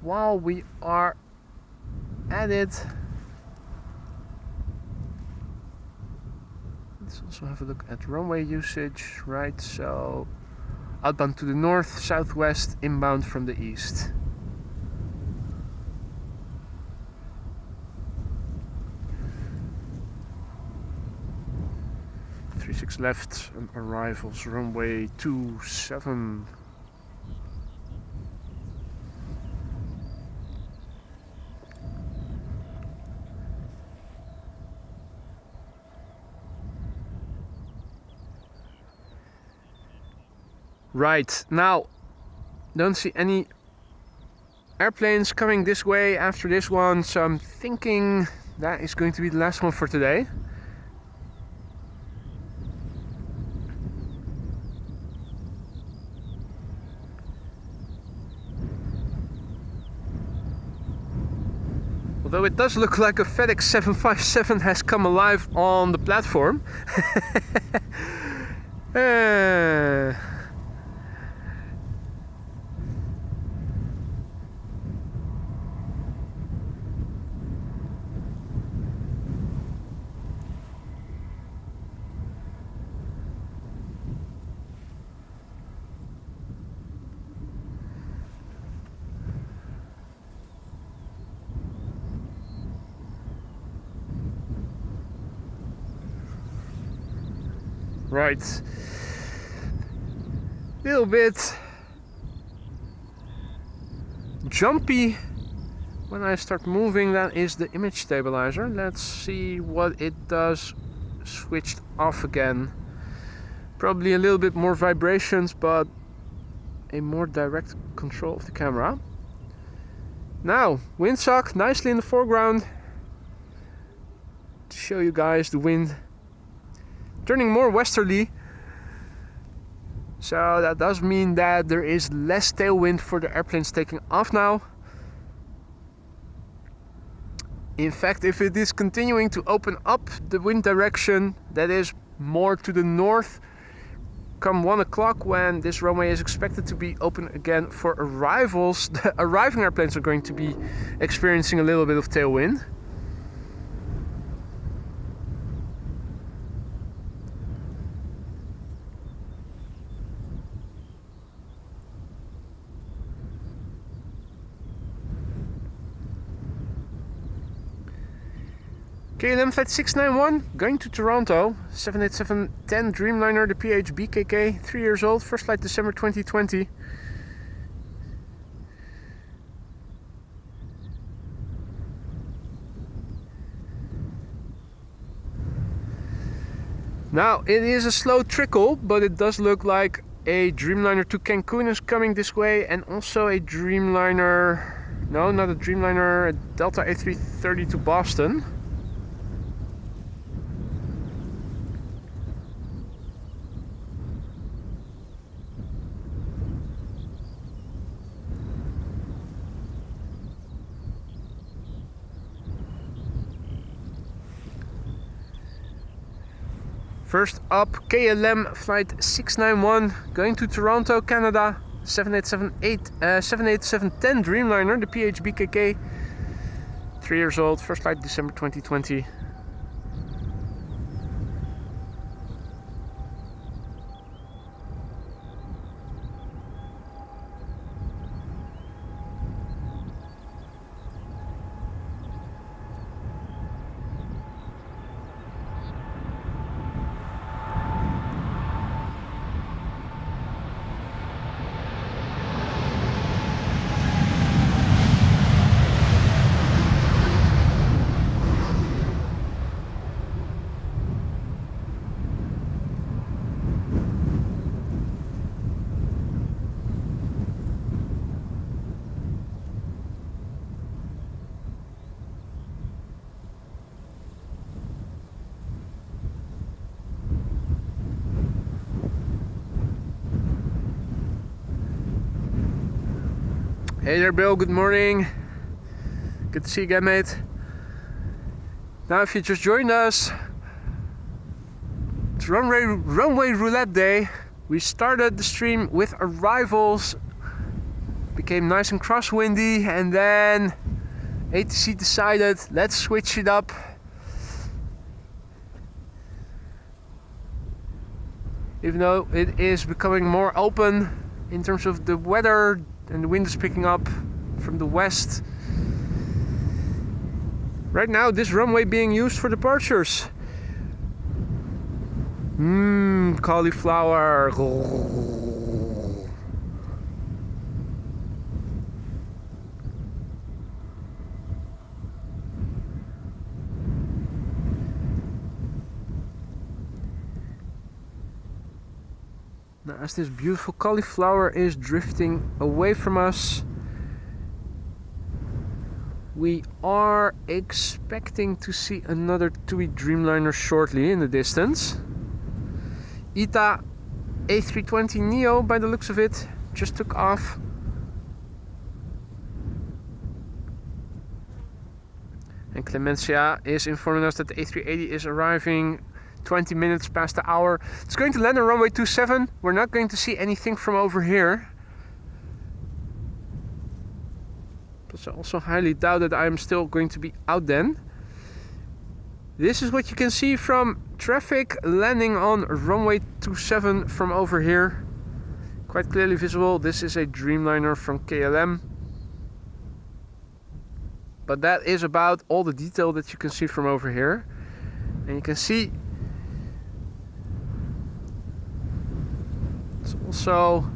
While we are at it, let's also have a look at runway usage, right? So outbound to the north, southwest, inbound from the east. 36 left and arrivals runway 27. Right, now don't see any airplanes coming this way after this one, so I'm thinking that is going to be the last one for today. Although it does look like a FedEx 757 has come alive on the platform. Right, little bit jumpy when I start moving. That is the image stabilizer. Let's see what it does switched off again. Probably a little bit more vibrations, but a more direct control of the camera. Now, windsock nicely in the foreground to show you guys the wind turning more westerly, so that does mean that there is less tailwind for the airplanes taking off now. In fact, if it is continuing to open up the wind direction, that is more to the north, come 1 o'clock when this runway is expected to be open again for arrivals, the arriving airplanes are going to be experiencing a little bit of tailwind. KLM Flight 691 going to Toronto, 787-10 Dreamliner, the PH-BKK, 3 years old, first flight December 2020. Now it is a slow trickle, but it does look like a Dreamliner to Cancun is coming this way, and also a Dreamliner, no, not a Dreamliner, a Delta A330 to Boston. First up, KLM Flight 691 going to Toronto, Canada, 787-10 Dreamliner, the PH-BKK, 3 years old, first flight December 2020. Hey there, Bill, good morning. Good to see you again, mate. Now, if you just joined us, it's Runway Roulette Day. We started the stream with arrivals, became nice and crosswindy, and then ATC decided, let's switch it up. Even though it is becoming more open in terms of the weather, and the wind is picking up from the west. Right now, this runway being used for departures. Cauliflower. Now, as this beautiful cauliflower is drifting away from us, We are expecting to see another TUI Dreamliner shortly in the distance. ITA A320 Neo, by the looks of it, just took off. And Clemencia is informing us that the A380 is arriving 20 minutes past the hour. It's going to land on runway 27. We're not going to see anything from over here. But I also highly doubt that I'm still going to be out then. This is what you can see from traffic landing on runway 27 from over here. Quite clearly visible. This is a Dreamliner from KLM. But that is about all the detail that you can see from over here. And you can see it's also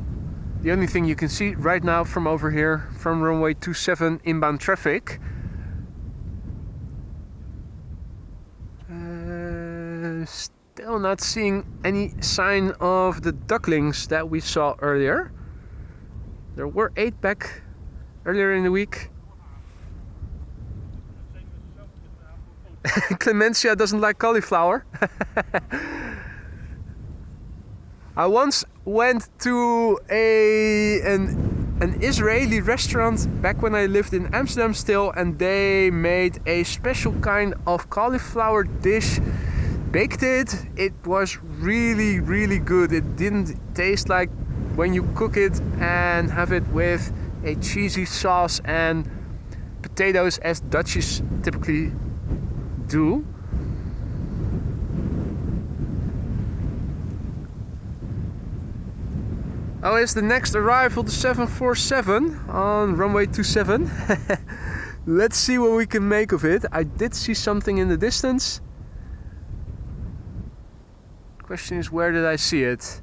the only thing you can see right now from over here, from runway 27 inbound traffic. Still not seeing any sign of the ducklings that we saw earlier. There were 8 back earlier in the week. Clemencia doesn't like cauliflower. I once went to an Israeli restaurant back when I lived in Amsterdam still, and they made a special kind of cauliflower dish, baked it. It was really, really good. It didn't taste like when you cook it and have it with a cheesy sauce and potatoes as Dutchies typically do. Oh, is the next arrival the 747 on runway 27? Let's see what we can make of it. I did see something in the distance. Question is, where did I see it?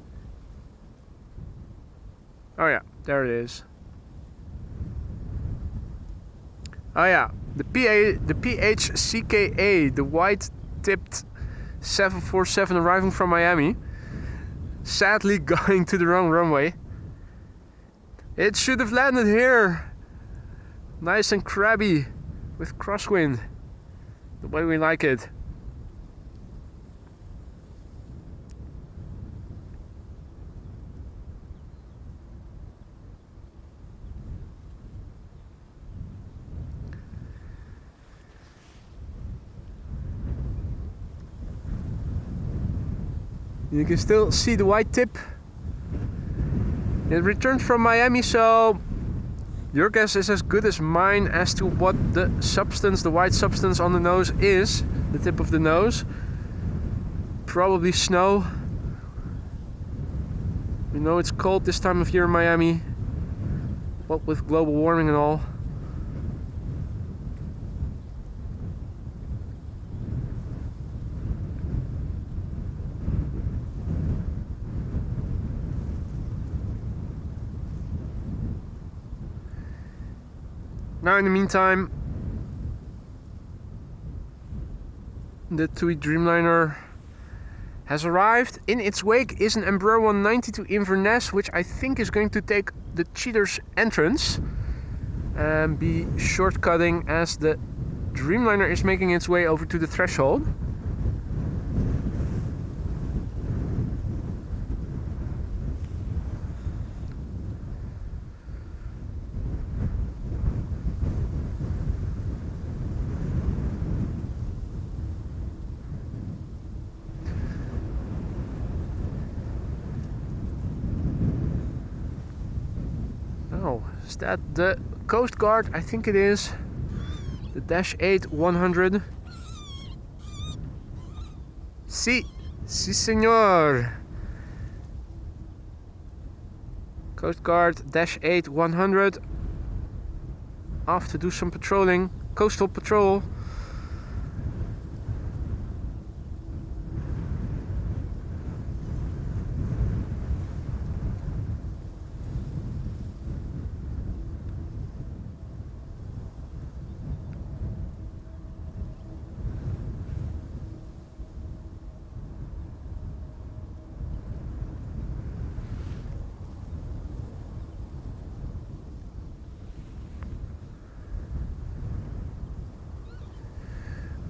Oh yeah, there it is. Oh yeah, the PHCKA, the white-tipped 747 arriving from Miami. Sadly going to the wrong runway. It should have landed here. Nice and crabby with crosswind. The way we like it. You can still see the white tip. It returned from Miami, so your guess is as good as mine as to what the substance, the white substance on the nose is. The tip of the nose. Probably snow. We know it's cold this time of year in Miami. What with global warming and all. Now in the meantime, the TUI Dreamliner has arrived. In its wake is an Embraer 190 to Inverness, which I think is going to take the Cheaters entrance and be shortcutting as the Dreamliner is making its way over to the threshold. Oh, is that the Coast Guard? I think it is. The Dash 8 100. Si senor. Coast Guard Dash 8 100. Off to do some patrolling. Coastal patrol.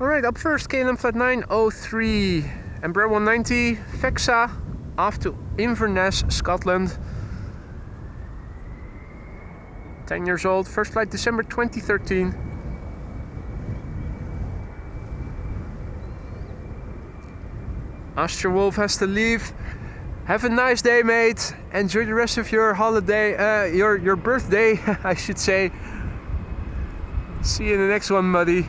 Alright, up first, KLM Flight 903, Embraer 190, Fexa, off to Inverness, Scotland. 10 years old, first flight December 2013. Austrian Wolf has to leave. Have a nice day, mate. Enjoy the rest of your holiday, your birthday, I should say. See you in the next one, buddy.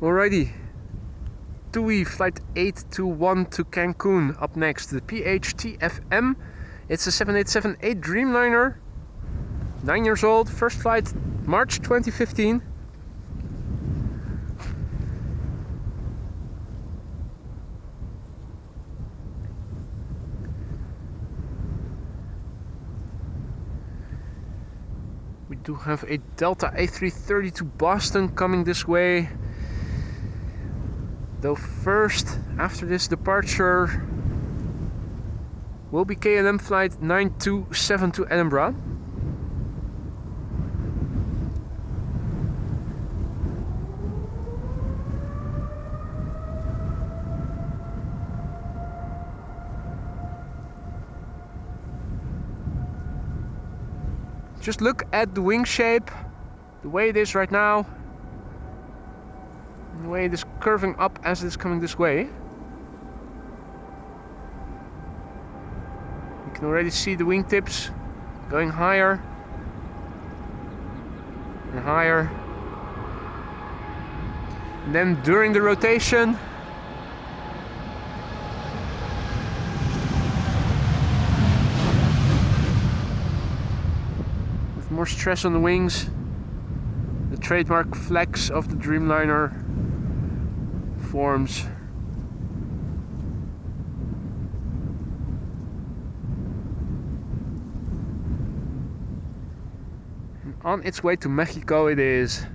Alrighty, TUI flight 821 to Cancun. Up next, the PHTFM. It's a 7878 Dreamliner. 9 years old, first flight March 2015. We do have a Delta A330 to Boston coming this way. Though first, after this departure, will be KLM flight 927 to Edinburgh. Just look at the wing shape, the way it is right now. The way it is curving up as it is coming this way. You can already see the wingtips going higher and higher. And then during the rotation, with more stress on the wings, the trademark flex of the Dreamliner forms. And on its way to Mexico it is.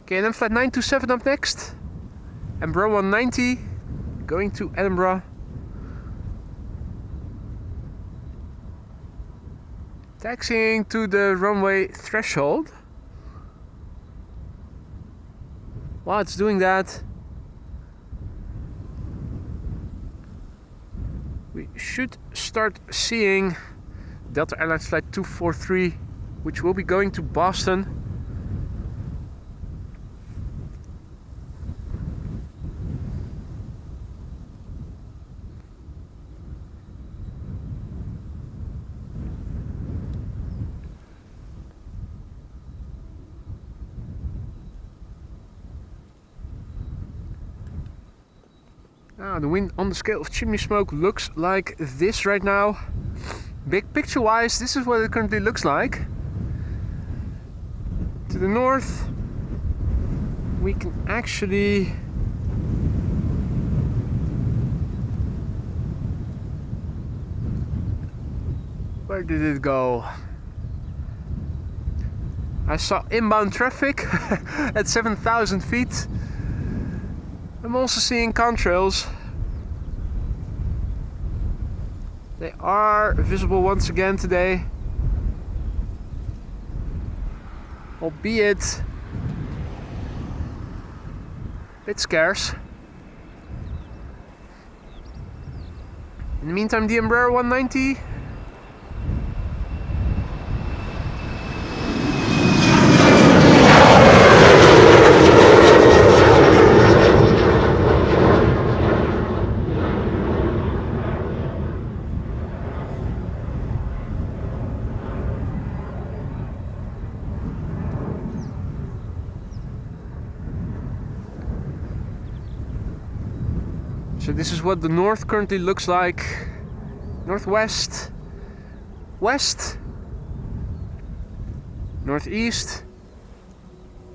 Okay, then flight 927 up next. Embraer 190 going to Edinburgh. Taxiing to the runway threshold. While it's doing that, we should start seeing Delta Airlines flight 243, which will be going to Boston. The wind on the scale of chimney smoke looks like this right now. Big picture wise, this is what it currently looks like. To the north, we can actually where did it go? I saw inbound traffic at 7,000 feet. I'm also seeing contrails. They are visible once again today, albeit a bit scarce. In the meantime, the Embraer 190 So this is what the north currently looks like. Northwest, west, northeast,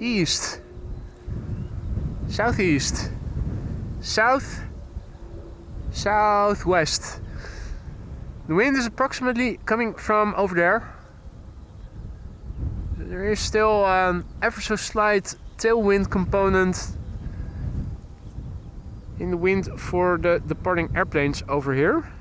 east, southeast, south, southwest. The wind is approximately coming from over there. There is still an ever so slight tailwind component in the wind for the departing airplanes over here.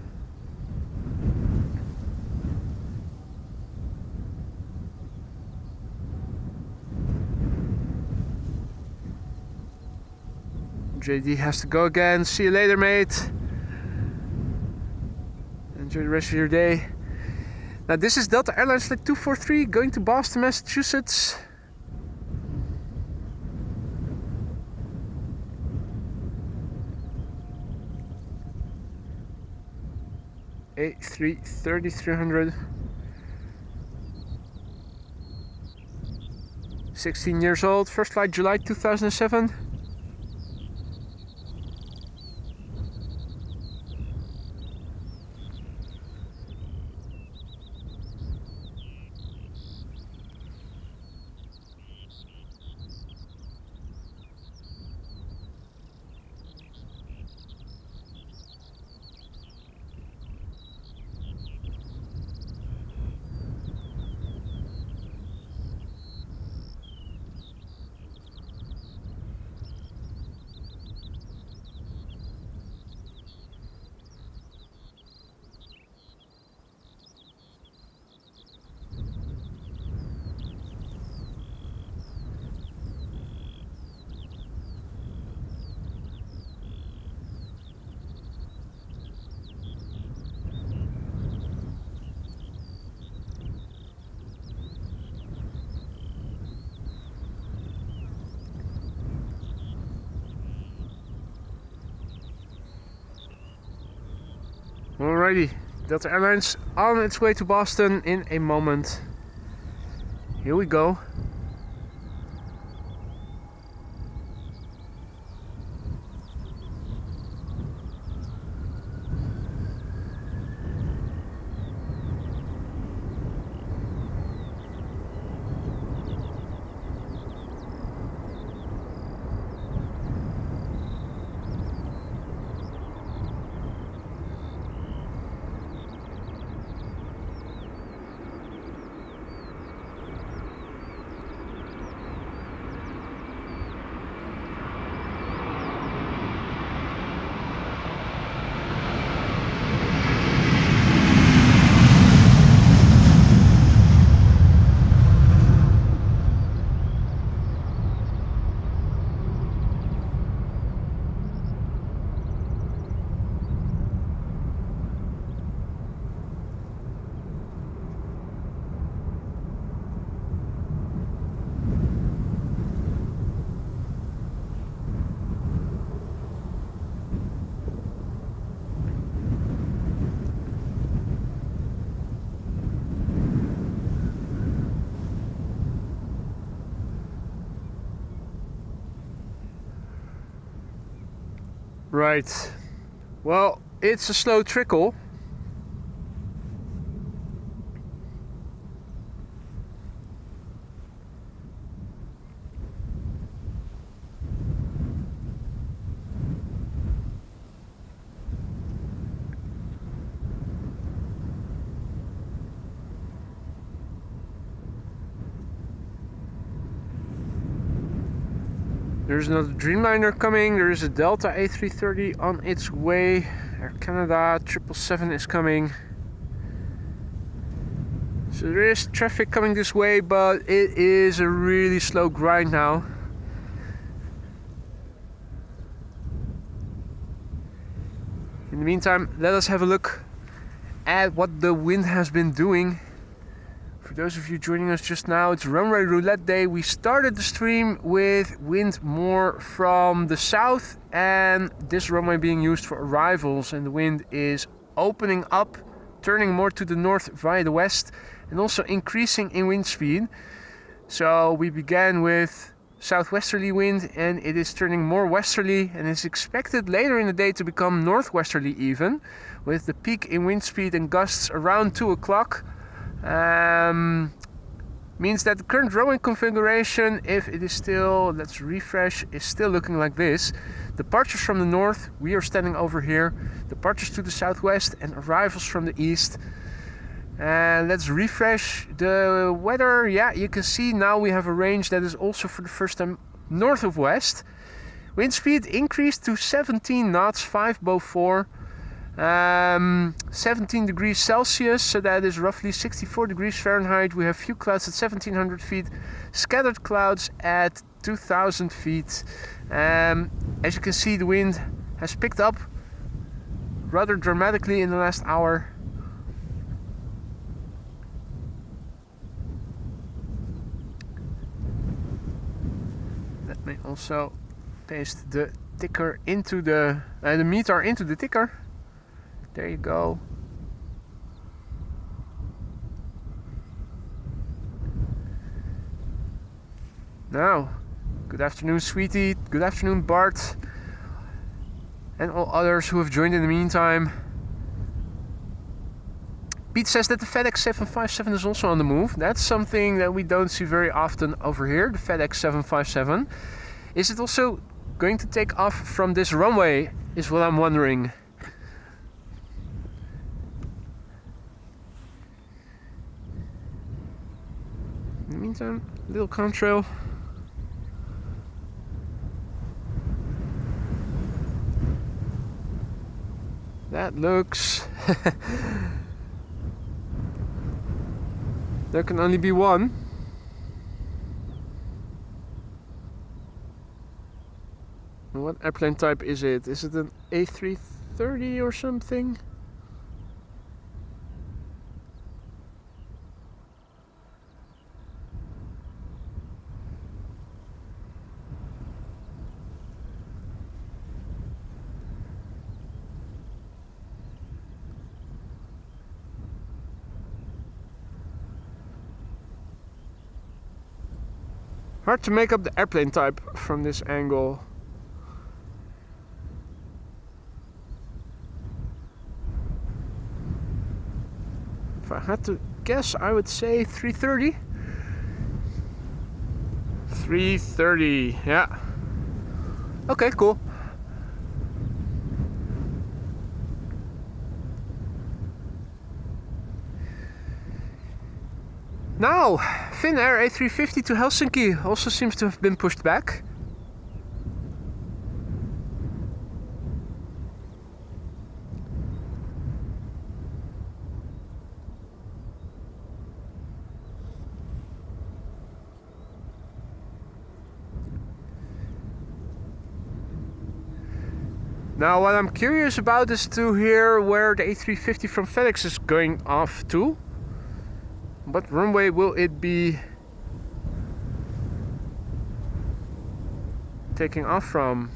JD has to go again. See you later, mate. Enjoy the rest of your day. Now this is Delta Airlines Flight 243 going to Boston, Massachusetts. A330-300. 16 years old. First flight July 2007. Alrighty, Delta Airlines on its way to Boston in a moment. Here we go. Right. Well, it's a slow trickle. There's another Dreamliner coming. There is a Delta A330 on its way. Air Canada 777 is coming. So there is traffic coming this way, but it is a really slow grind now. In the meantime, let us have a look at what the wind has been doing. For those of you joining us just now, it's Runway Roulette Day. We started the stream with wind more from the south and this runway being used for arrivals, and the wind is opening up, turning more to the north via the west and also increasing in wind speed. So we began with southwesterly wind, and it is turning more westerly and is expected later in the day to become northwesterly even, with the peak in wind speed and gusts around 2 o'clock. Means that the current runway configuration, if it is still, let's refresh, is still looking like this. Departures from the north, we are standing over here. Departures to the southwest and arrivals from the east. And let's refresh the weather. Yeah, you can see now we have a range that is also for the first time north of west. Wind speed increased to 17 knots, 5 below 4. 17 degrees Celsius, so that is roughly 64 degrees Fahrenheit. We have few clouds at 1700 feet, scattered clouds at 2000 feet. As you can see, the wind has picked up rather dramatically in the last hour. Let me also paste the ticker into the meter into the ticker. There you go. Now, good afternoon, sweetie. Good afternoon, Bart. And all others who have joined in the meantime. Pete says that the FedEx 757 is also on the move. That's something that we don't see very often over here, the FedEx 757. Is it also going to take off from this runway, is what I'm wondering. In the meantime, little contrail. That looks... There can only be one. What airplane type is it? Is it an A330 or something? Hard to make up the airplane type from this angle. If I had to guess, I would say 330. 330, yeah. Okay, cool. Now, Finnair A350 to Helsinki also seems to have been pushed back. Now, what I'm curious about is to hear where the A350 from FedEx is going off to. What runway will it be taking off from?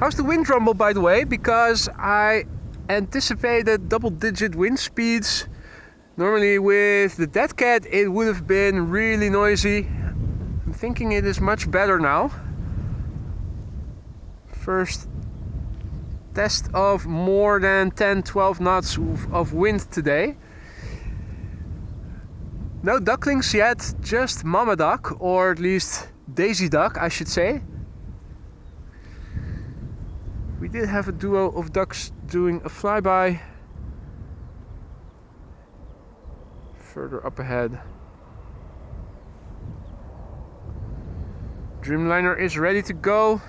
How's the wind rumble, by the way? Because I anticipated double-digit wind speeds. Normally with the Dead Cat it would have been really noisy. I'm thinking it is much better now. First test of more than 10-12 knots of wind today. No ducklings yet, just mama duck, or at least Daisy duck I should say. We did have a duo of ducks doing a flyby further up ahead. Dreamliner is ready to go.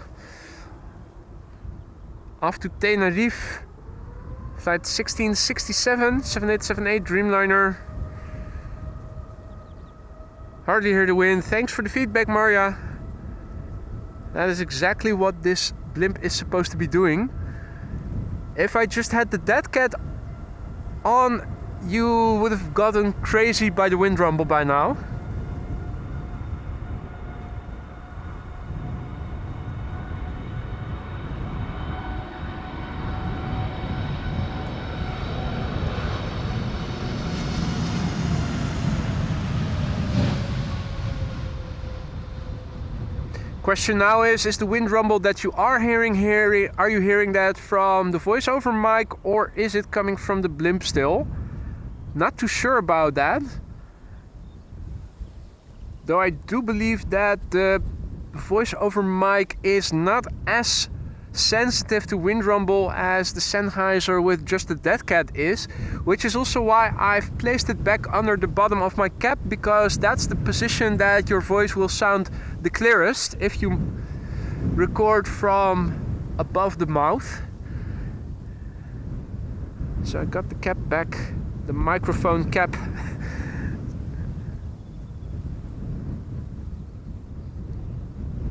Off to Tenerife. Flight 1667, 7878 Dreamliner. Hardly hear the wind. Thanks for the feedback, Maria. That is exactly what this blimp is supposed to be doing. If I just had the dead cat on, you would have gotten crazy by the wind rumble by now. Question now is the wind rumble that you are hearing, are you hearing that from the voiceover mic or is it coming from the blimp still? Not too sure about that. Though I do believe that the voiceover mic is not as sensitive to wind rumble as the Sennheiser with just the dead cat is, which is also why I've placed it back under the bottom of my cap, because that's the position that your voice will sound the clearest if you record from above the mouth. So I got the cap back, the microphone cap.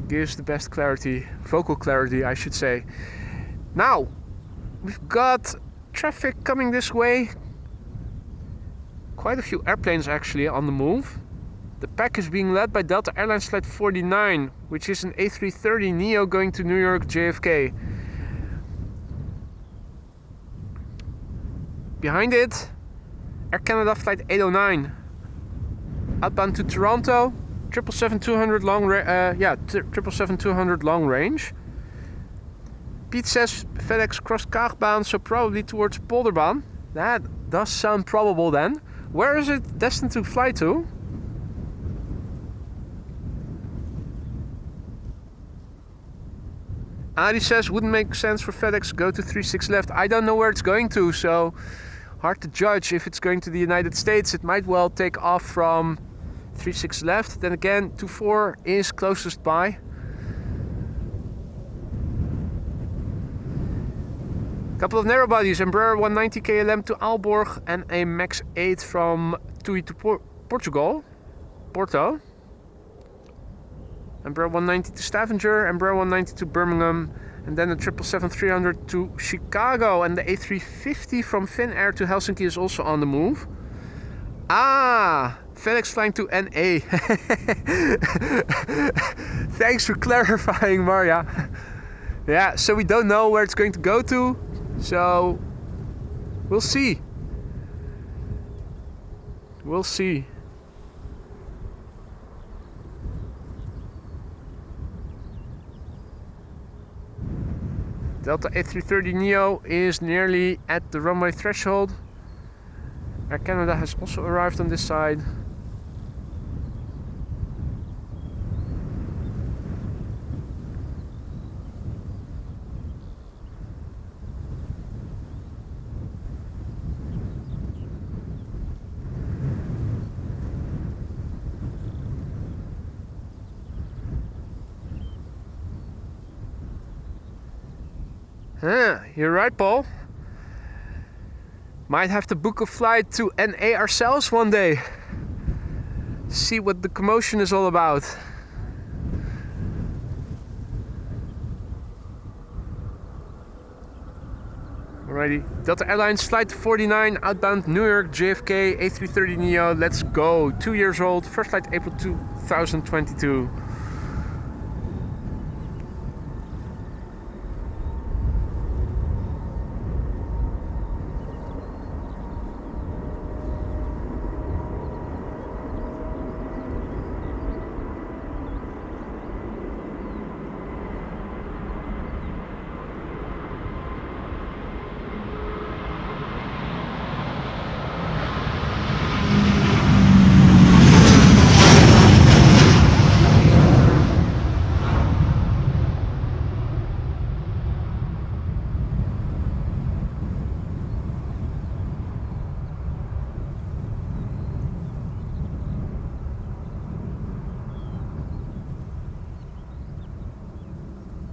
Gives the best clarity, vocal clarity I should say. Now, we've got traffic coming this way. Quite a few airplanes actually on the move. The pack is being led by Delta Airlines Flight 49, which is an A330neo going to New York JFK. Behind it, Air Canada Flight 809, outbound to Toronto. 777-200 long 777-200 long range. Pete says FedEx crossed Kaagbaan, so probably towards Polderbaan. That does sound probable then. Where is it destined to fly to? Adi says wouldn't make sense for FedEx to go to 36 left. I don't know where it's going to, so hard to judge. If it's going to the United States, it might well take off from 36 left. Then again, 24 is closest by. Couple of narrow bodies, Embraer 190 KLM to Aalborg and a Max 8 from TUI to Porto. Embraer 190 to Stavanger, Embraer 190 to Birmingham, and then the 777-300 to Chicago, and the A350 from Finnair to Helsinki is also on the move. Ah, FedEx flying to NA. Thanks for clarifying, Maria. Yeah, so we don't know where it's going to go to, so we'll see. We'll see. Delta A330neo is nearly at the runway threshold. Air Canada has also arrived on this side. You're right, Paul. Might have to book a flight to NA ourselves one day. See what the commotion is all about. Alrighty, Delta Airlines Flight 49, outbound New York JFK A330neo. Let's go. 2 years old, first flight April 2022.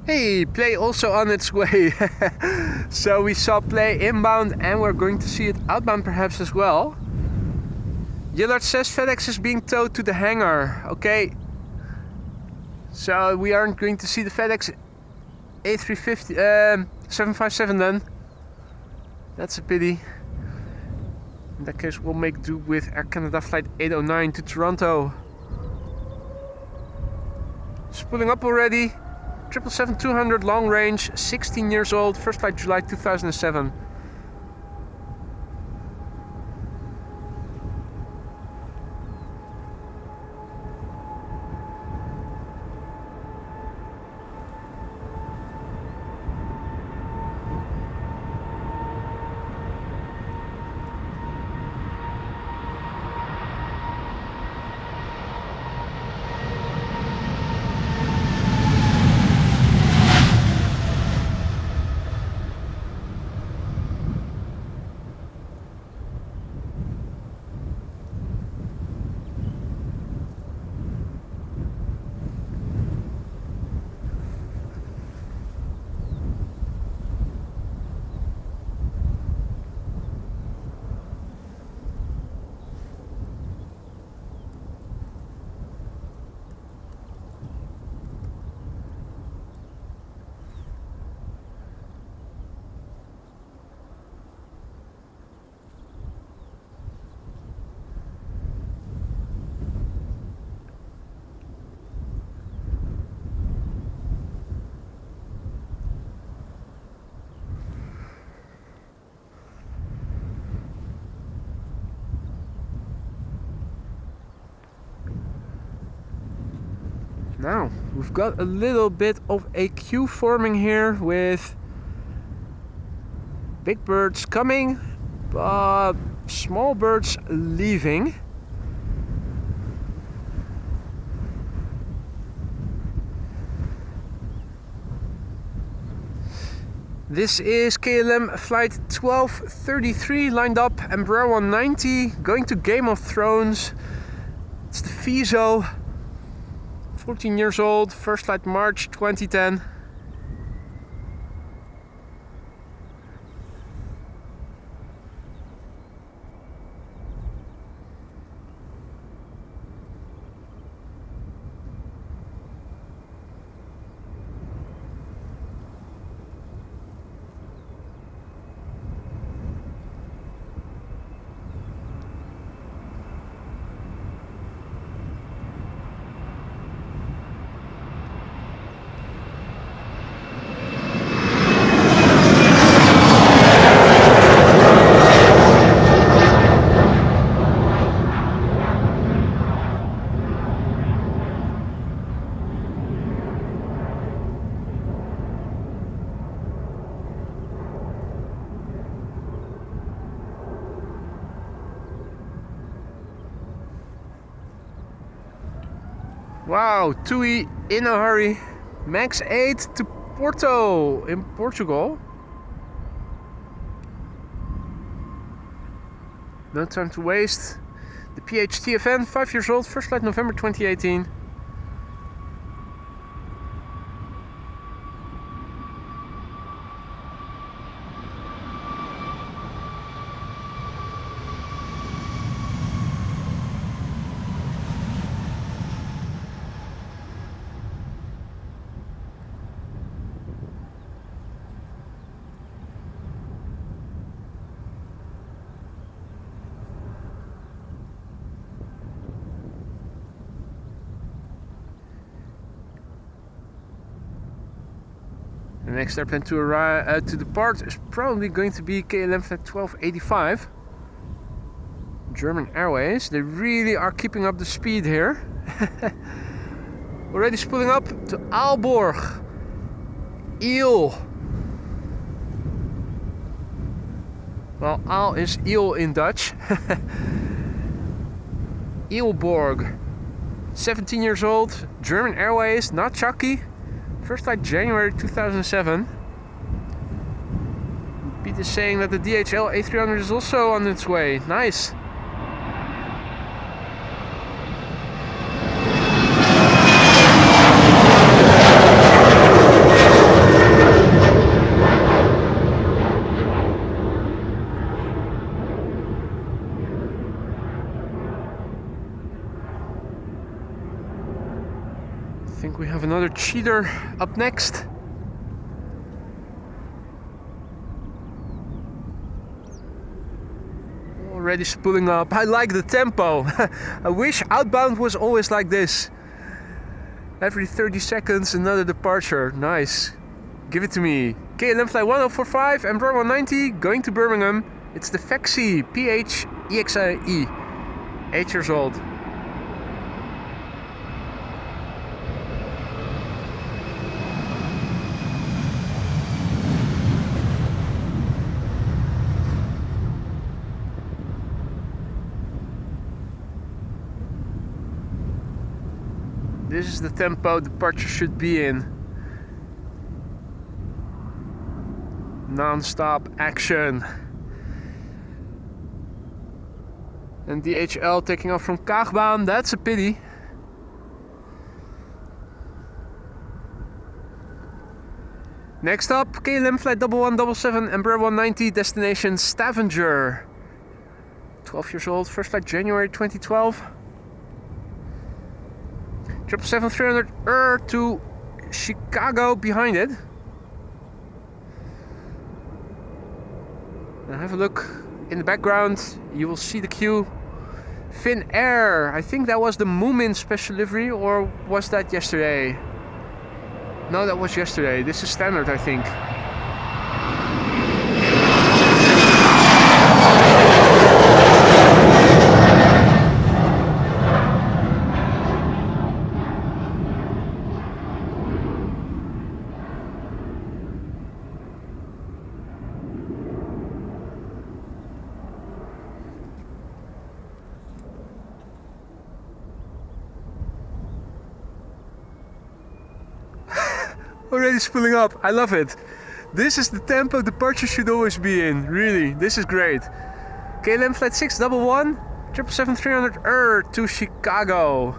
Hey, Play also on its way. So we saw Play inbound and we're going to see it outbound perhaps as well. Gillard says FedEx is being towed to the hangar. Okay. So we aren't going to see the FedEx A350 757 then. That's a pity. In that case, we'll make do with Air Canada flight 809 to Toronto. Spooling up already. 777-200 long range, 16 years old, first flight July 2007. Now, we've got a little bit of a queue forming here with big birds coming, but small birds leaving. This is KLM flight 1233 lined up, Embraer 190, going to Game of Thrones. It's the Fizo. 14 years old, first flight March 2010. Wow, TUI in a hurry. Max 8 to Porto in Portugal. No time to waste. The PHTFN, 5 years old, first flight November 2018. The next airplane to arrive to depart is probably going to be KLM flight 1285. German Airways. They really are keeping up the speed here. Already spooling up to Aalborg. Eel. Well, Aal is eel in Dutch. Eelborg. 17 years old. German Airways, not Chucky. First flight January 2007. Pete is saying that the DHL A300 is also on its way. Nice. think we have another cheater up next. Already spooling up. I like the tempo. I wish outbound was always like this. Every 30 seconds another departure. Nice. Give it to me. KLM flight 1045, Embraer 190, going to Birmingham. It's the Fexi PHEXE. 8 years old. This is the tempo departure should be in. Non-stop action. And DHL taking off from Kaagbaan, that's a pity. Next up, KLM flight 1177, Embraer 190, destination Stavanger. 12 years old, first flight January 2012. 777-300 to Chicago behind it. And have a look in the background, you will see the queue. Finnair, I think that was the Moomin special livery, or was that yesterday? No, that was yesterday. This is standard, I think. Already spooling up. I love it. This is the tempo departure should always be in. Really, this is great. KLM flight 611, 777-300 to Chicago.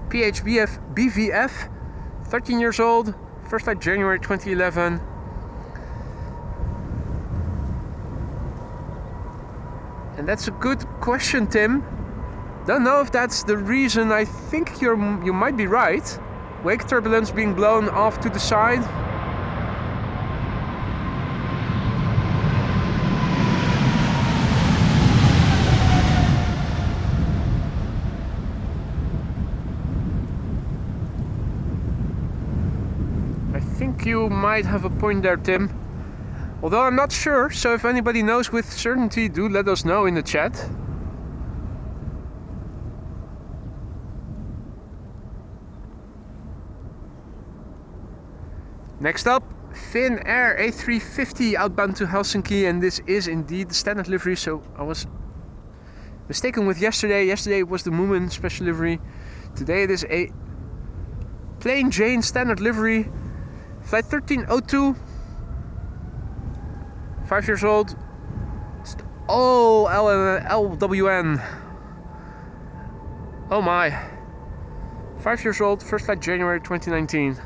BVF, 13 years old, first flight January 2011. And that's a good question, Tim. Don't know if that's the reason. I think you might be right. Wake turbulence being blown off to the side. I think you might have a point there, Tim. Although I'm not sure, so if anybody knows with certainty, do let us know in the chat. Next up, Finnair A350 outbound to Helsinki, and this is indeed the standard livery, so I was mistaken with yesterday. Yesterday it was the Moomin special livery. Today it is a plain Jane standard livery. Flight 1302, 5 years old. Oh, LWN. Oh my. 5 years old, first flight January 2019.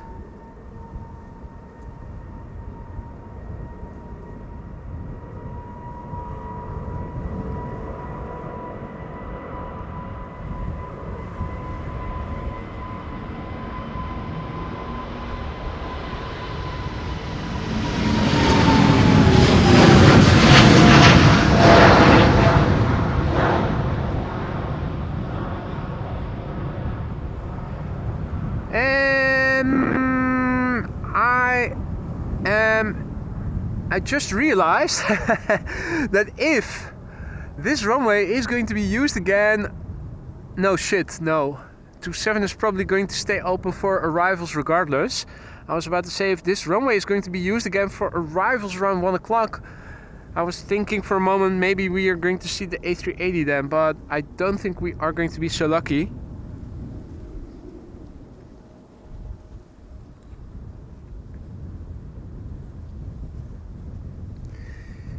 I just realized that if this runway is going to be used again, no. 27 is probably going to stay open for arrivals regardless. I was about to say, if this runway is going to be used again for arrivals around 1 o'clock, I was thinking for a moment maybe we are going to see the A380 then, but I don't think we are going to be so lucky.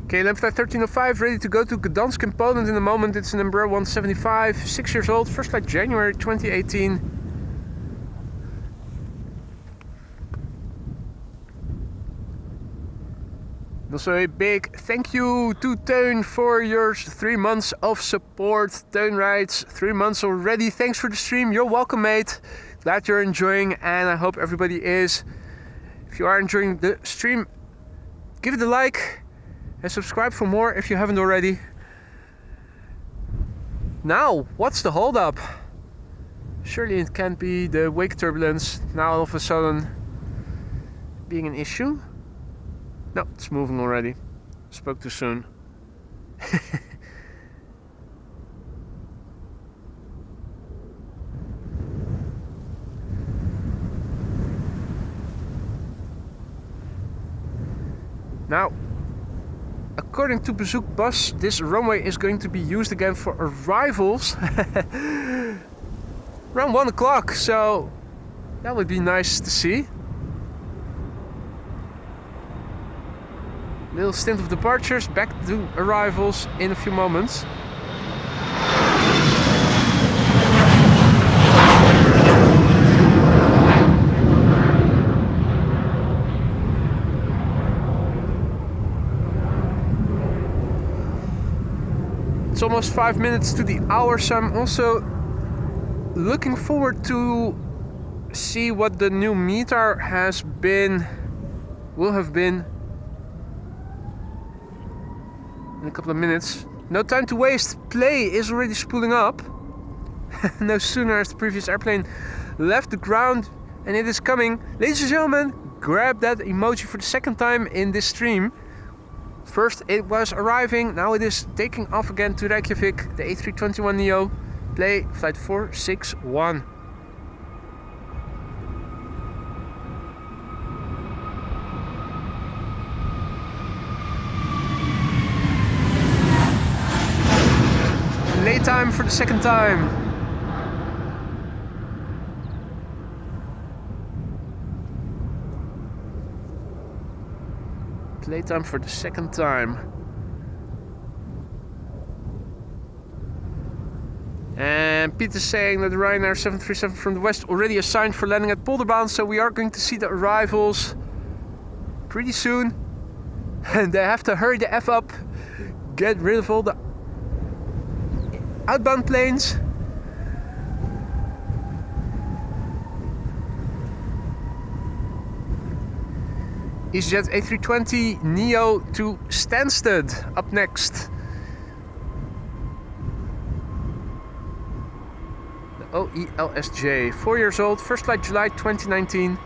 KLM flight 1305, ready to go to Gdansk in Poland in a moment. It's an Embraer 175, 6 years old, first flight January 2018. Also a big thank you to Teun for your 3 months of support. Teun writes, 3 months already, thanks for the stream, you're welcome mate. Glad you're enjoying, and I hope everybody is. If you are enjoying the stream, give it a like and subscribe for more if you haven't already. Now, what's the holdup? Surely it can't be the wake turbulence now all of a sudden being an issue. No, it's moving already. Spoke too soon. Now, according to Bezoek Bus, this runway is going to be used again for arrivals around 1 o'clock, so that would be nice to see. Little stint of departures, back to arrivals in a few moments. It's almost 5 minutes to the hour, so I'm also looking forward to see what the new meter will have been in a couple of minutes. No time to waste. Play is already spooling up. No sooner has the previous airplane left the ground, and it is coming. Ladies and gentlemen, grab that emoji for the second time in this stream. First it was arriving, now it is taking off again to Reykjavik, the A321neo. Play flight 461. Late time for the second time. Playtime for the second time. And Peter's saying that the Ryanair 737 from the west already assigned for landing at Polderbaan, so we are going to see the arrivals pretty soon. And they have to hurry the F up, get rid of all the outbound planes. EasyJet A320 Neo to Stansted up next. The OELSJ, 4 years old, first flight July 2019.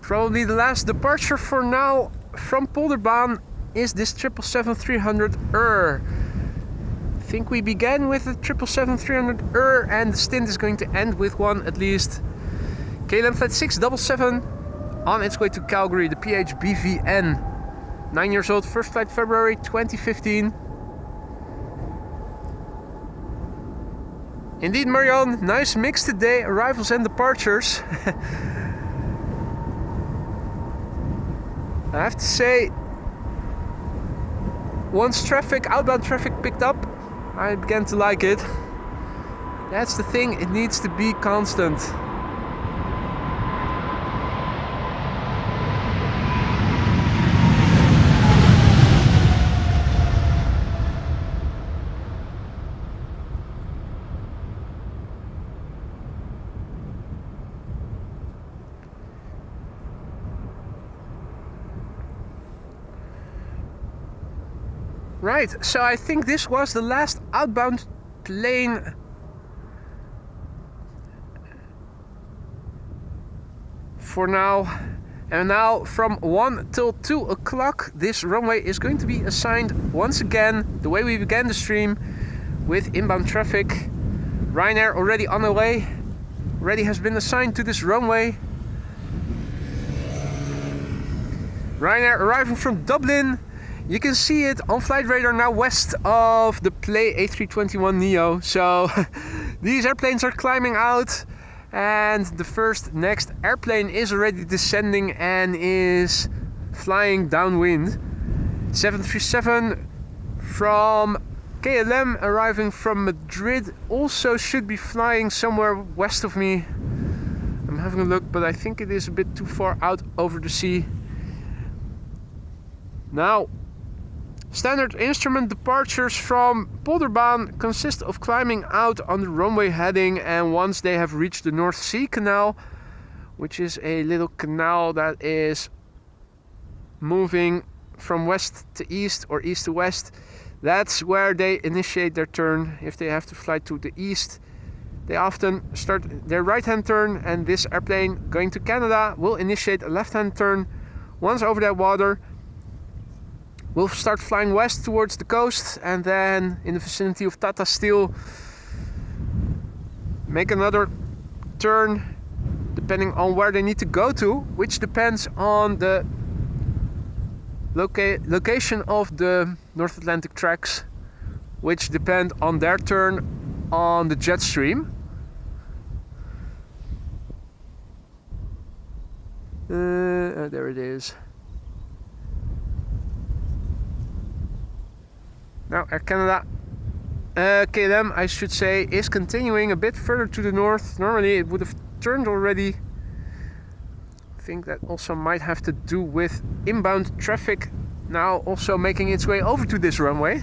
Probably the last departure for now from Polderbaan is this 777-300ER. I think we began with a 777-300ER and the stint is going to end with one at least. KLM flight 677 on its way to Calgary, the PHBVN. 9 years old, first flight February 2015. Indeed, Marianne, nice mix today, arrivals and departures. I have to say, once outbound traffic picked up, I began to like it. That's the thing, it needs to be constant. Right, so I think this was the last outbound plane for now. And now from 1 till 2 o'clock this runway is going to be assigned once again, the way we began the stream, with inbound traffic. Ryanair already on the way, already has been assigned to this runway. Ryanair arriving from Dublin. You can see it on flight radar now west of the Play A321neo. So these airplanes are climbing out And the next airplane is already descending and is flying downwind. 737 from KLM arriving from Madrid also should be flying somewhere west of me. I'm having a look, but I think it is a bit too far out over the sea. Now, standard instrument departures from Polderbaan consist of climbing out on the runway heading, and once they have reached the North Sea Canal, which is a little canal that is moving from west to east or east to west, that's where they initiate their turn. If they have to fly to the east, they often start their right-hand turn, and this airplane going to Canada will initiate a left-hand turn. Once over that water, we'll start flying west towards the coast, and then in the vicinity of Tata Steel make another turn depending on where they need to go to, which depends on the location of the North Atlantic tracks, which depend on their turn on the jet stream. There it is. Now Air Canada, KLM I should say, is continuing a bit further to the north. Normally it would have turned already. I think that also might have to do with inbound traffic now also making its way over to this runway.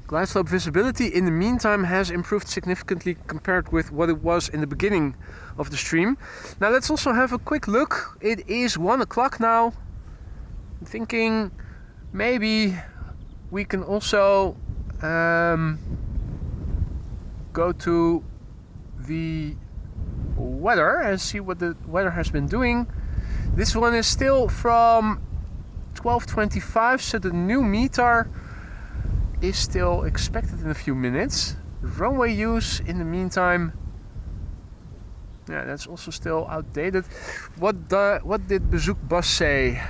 Glide slope visibility in the meantime has improved significantly compared with what it was in the beginning of the stream. Now let's also have a quick look. It is 1 o'clock now. I'm thinking maybe we can also go to the weather and see what the weather has been doing. This one is still from 12:25, so the new METAR is still expected in a few minutes. Runway use in the meantime, yeah, that's also still outdated. What did Bezoek Bus say?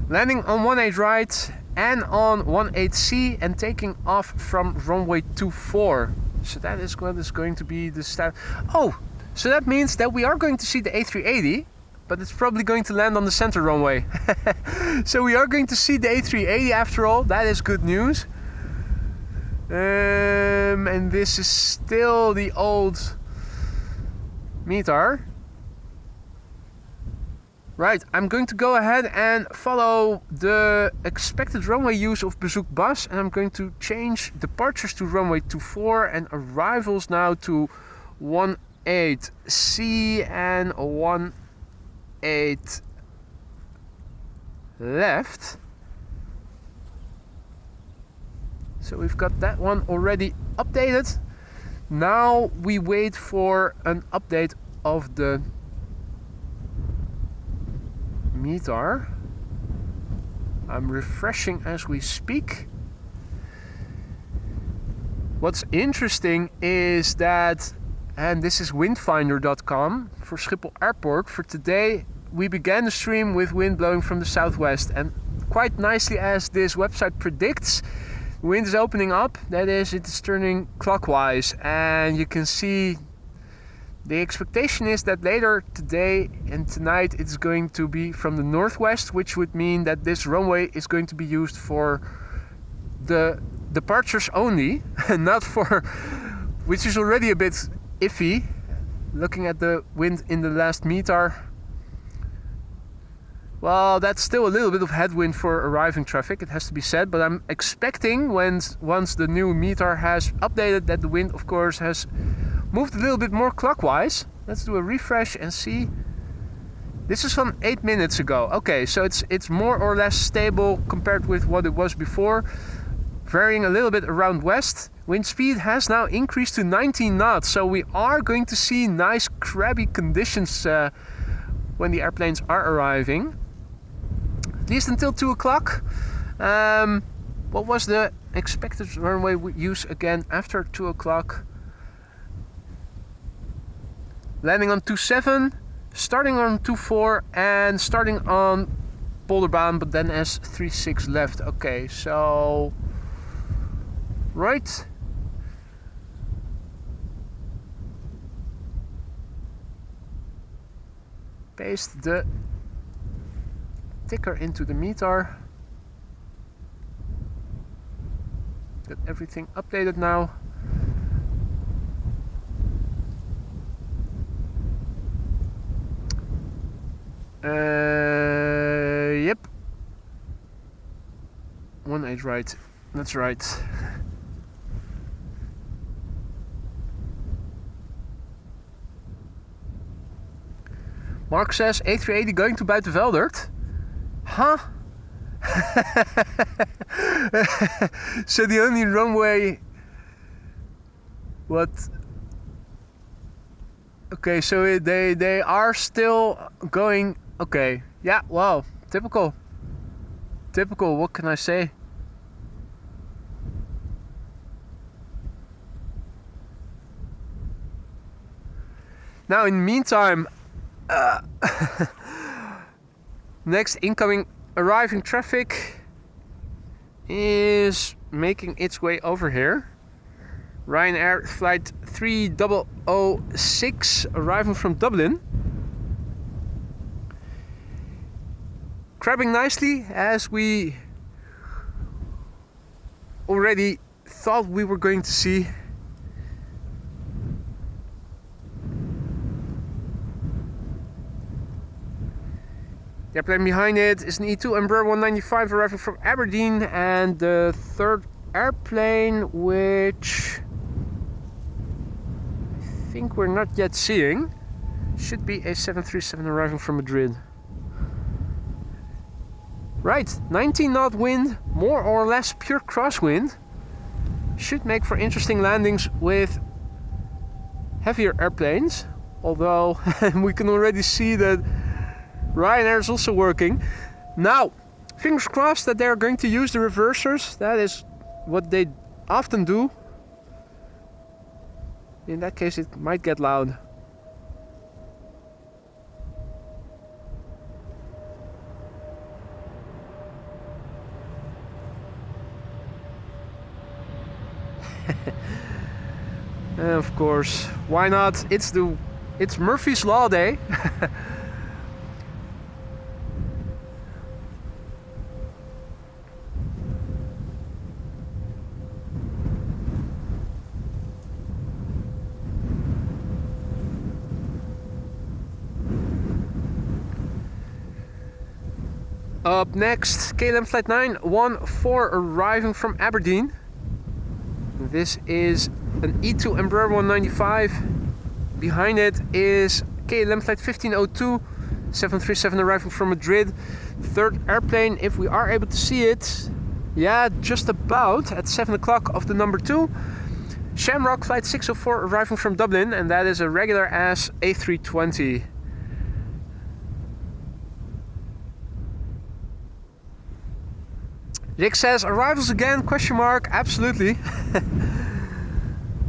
Landing on 18 right and on 18C and taking off from runway 24. So that is what is going to be the start. Oh, so that means that we are going to see the A380, but it's probably going to land on the center runway. So we are going to see the A380 after all. That is good news. And this is still the old METAR. Right, I'm going to go ahead and follow the expected runway use of Bezoek Bus, and I'm going to change departures to runway 24 and arrivals now to 18C and 18 left. So we've got that one already updated. Now we wait for an update of the METAR. I'm refreshing as we speak. What's interesting is that, and this is windfinder.com for Schiphol Airport, for today we began the stream with wind blowing from the southwest, and quite nicely as this website predicts, wind is opening up. That is, it is turning clockwise, and you can see the expectation is that later today and tonight it's going to be from the northwest, which would mean that this runway is going to be used for the departures only, and not for, which is already a bit iffy looking at the wind in the last METAR. Well, that's still a little bit of headwind for arriving traffic, it has to be said, but I'm expecting once the new METAR has updated that the wind of course has moved a little bit more clockwise. Let's do a refresh and see. This is from 8 minutes ago. Okay, so it's more or less stable compared with what it was before. Varying a little bit around west. Wind speed has now increased to 19 knots. So we are going to see nice crabby conditions when the airplanes are arriving. At least until 2 o'clock. What was the expected runway use again after 2 o'clock? landing on 27, starting on 24 and starting on Polderbound, but then as 36 left. Okay, so right. Paste the ticker into the meter. Get everything updated now. Yep. 18 right. That's right. Mark says A380 going to Buitenveldert? Huh? So the only runway... What? Okay, so they are still going... Okay, yeah, wow, typical. Typical, what can I say? Now in the meantime, next incoming arriving traffic is making its way over here. Ryanair flight 3006 arriving from Dublin. Crabbing nicely, as we already thought we were going to see. The airplane behind it is an E2 Embraer 195 arriving from Aberdeen, and the third airplane, which I think we're not yet seeing, should be a 737 arriving from Madrid. Right, 19 knot wind, more or less pure crosswind. Should make for interesting landings with heavier airplanes, although we can already see that Ryanair is also working. Now, fingers crossed that they're going to use the reversers. That is what they often do. In that case, it might get loud. Of course, why not? It's Murphy's Law Day. Up next, KLM Flight 914 arriving from Aberdeen. This is an E2 Embraer 195. Behind it is KLM Flight 1502, 737 arriving from Madrid. Third airplane, if we are able to see it, yeah, just about at 7 o'clock of the number 2. Shamrock Flight 604 arriving from Dublin, and that is a regular ass A320. Rick says, arrivals again, question mark, absolutely.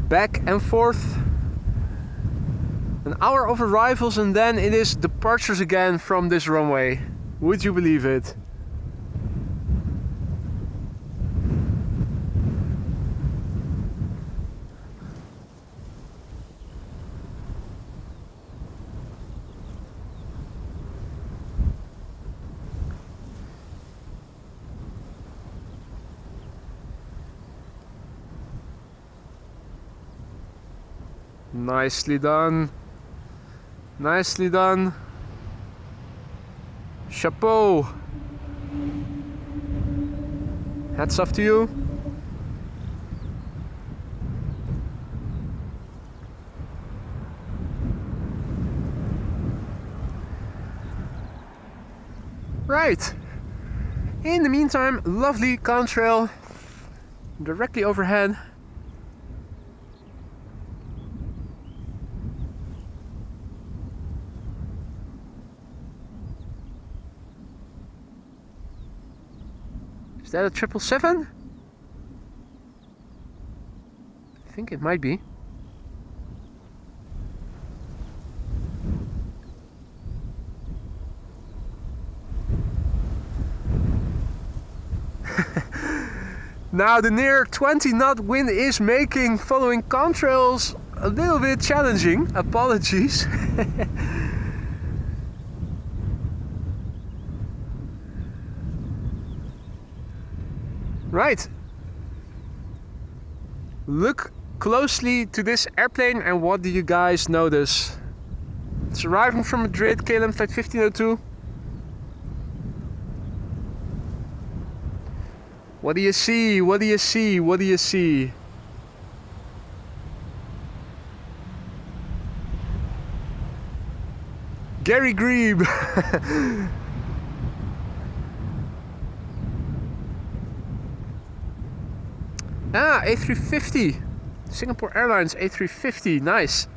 Back and forth. An hour of arrivals and then it is departures again from this runway. Would you believe it? Nicely done. Nicely done. Chapeau. Hats off to you. Right. In the meantime, lovely contrail directly overhead. Is that a 777? I think it might be. Now the near 20 knot wind is making following contrails a little bit challenging. Apologies. Right. Look closely to this airplane and what do you guys notice? It's arriving from Madrid, KLM flight 1502. What do you see? What do you see? What do you see? Gary Grebe. Ah, A350. Singapore Airlines A350. Nice.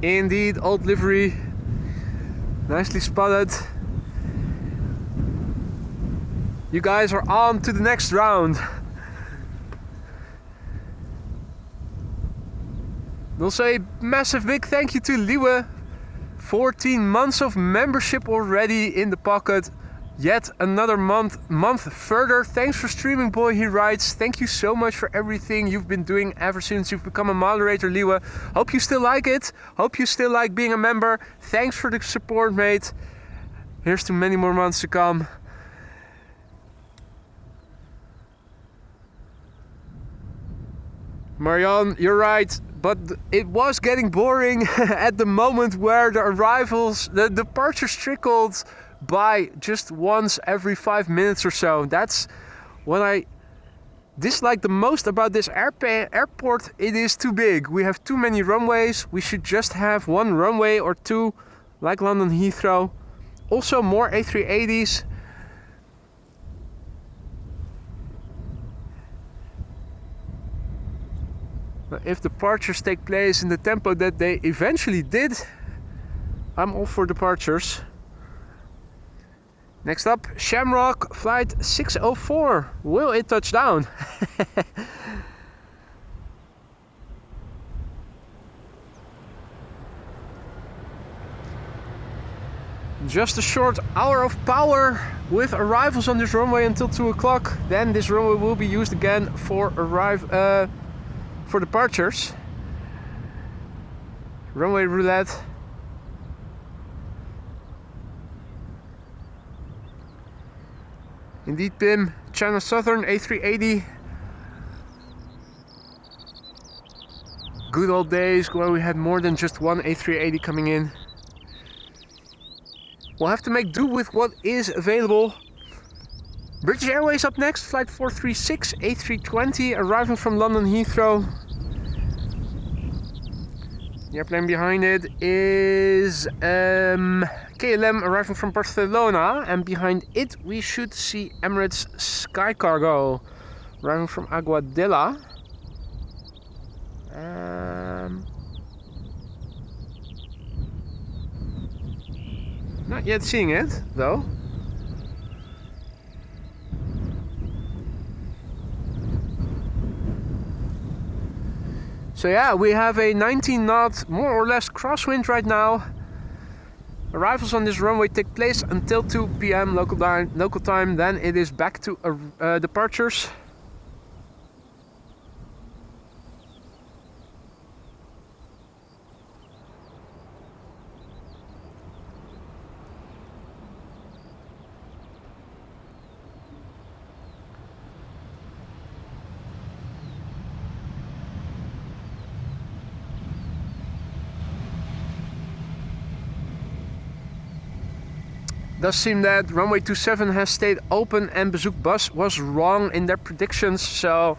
Indeed, old livery. Nicely spotted. You guys are on to the next round. Also a massive big thank you to Liwe. 14 months of membership already in the pocket. Yet another month further. Thanks for streaming, boy, he writes. Thank you so much for everything you've been doing ever since you've become a moderator, Liwe. Hope you still like it. Hope you still like being a member. Thanks for the support, mate. Here's to many more months to come. Marianne, you're right, but it was getting boring at the moment where the arrivals, the departures trickled by just once every 5 minutes or so. That's what I dislike the most about this airport. It is too big. We have too many runways. We should just have one runway or two, like London Heathrow. Also more A380s. But if departures take place in the tempo that they eventually did, I'm all for departures. Next up, Shamrock flight 604. Will it touch down? Just a short hour of power with arrivals on this runway until 2 o'clock. Then this runway will be used again for for departures. Runway Roulette. Indeed, Pim. China Southern A380. Good old days where we had more than just one A380 coming in. We'll have to make do with what is available. British Airways up next, flight 436 A320, arriving from London Heathrow. The airplane behind it is KLM arriving from Barcelona, and behind it we should see Emirates Sky Cargo arriving from Aguadilla. Not yet seeing it though. So yeah, we have a 19 knot, more or less crosswind right now. Arrivals on this runway take place until 2 p.m. local time. Then it is back to departures. Does seem that runway 27 has stayed open and Bezoek Bus was wrong in their predictions, so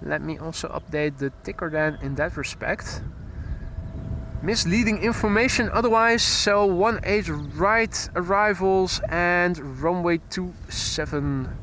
let me also update the ticker then in that respect. Misleading information otherwise, so 18 right arrivals and runway 27.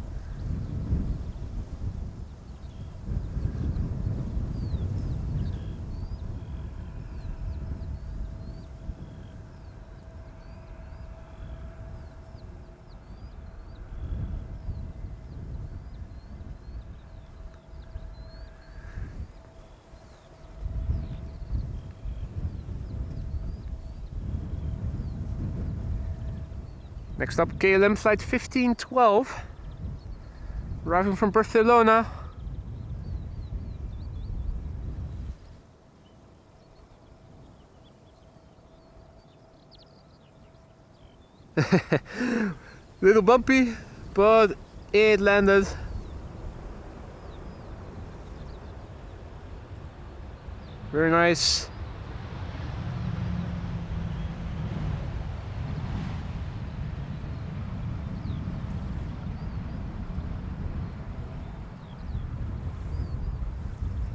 Next up, KLM flight 1512. arriving from Barcelona. Little bumpy, but it landed. Very nice.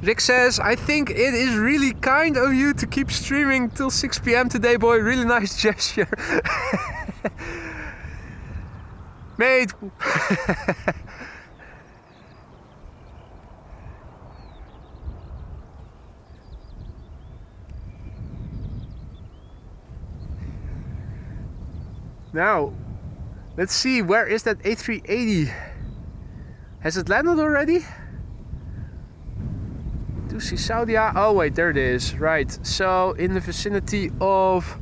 Rick says, I think it is really kind of you to keep streaming till 6 PM today, boy. Really nice gesture. Mate. Now, let's see, where is that A380? Has it landed already? Do see Saudi. Oh wait, there it is. Right, so in the vicinity of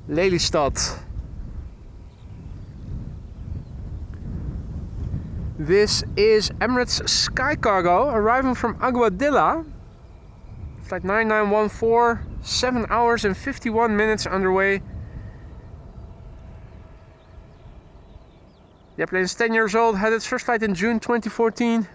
Lelystad. This is Emirates Sky Cargo arriving from Aguadilla. Flight 9914, 7 hours and 51 minutes underway. The airplane is 10 years old, had its first flight in June 2014.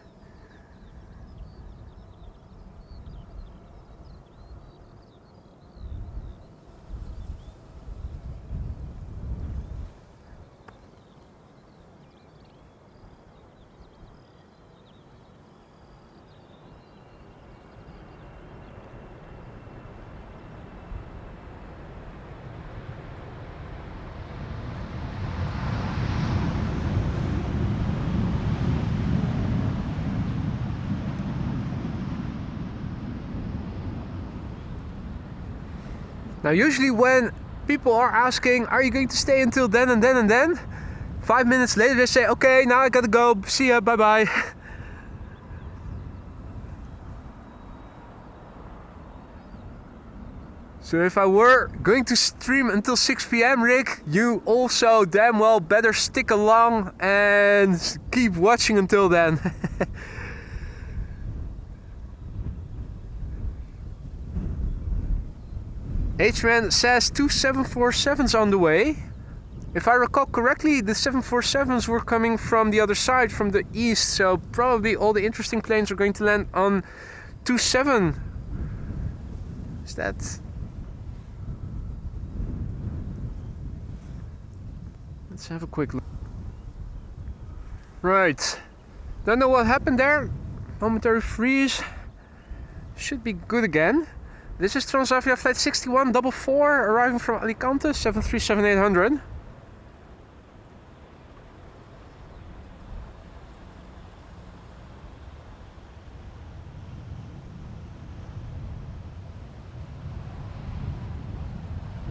Now usually when people are asking, are you going to stay until then and then and then? 5 minutes later they say, okay, now I gotta go, see ya, bye bye. So if I were going to stream until 6 PM, Rick, you also damn well better stick along and keep watching until then. H-Man says 2 747s on the way. If I recall correctly, the 747s were coming from the other side, from the east, so probably all the interesting planes are going to land on 27. Is that... Let's have a quick look. Right. Don't know what happened there. Momentary freeze. Should be good again. This is Transavia flight 6144 arriving from Alicante, 737-800.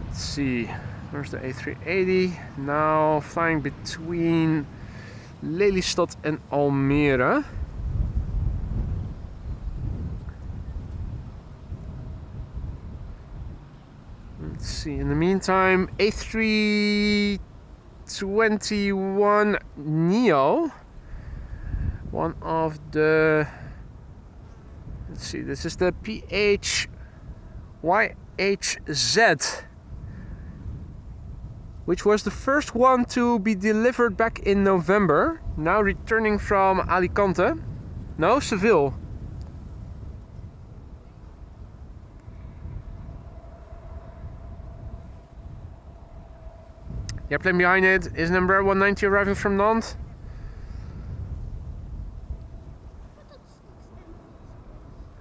Let's see, where's the A380? Now flying between Lelystad and Almere. Let's see, in the meantime, A321 Neo, one of the, let's see, this is the PHYHZ, which was the first one to be delivered back in November, now returning from Alicante, no, Seville. The airplane behind it is an Embraer 190 arriving from Nantes.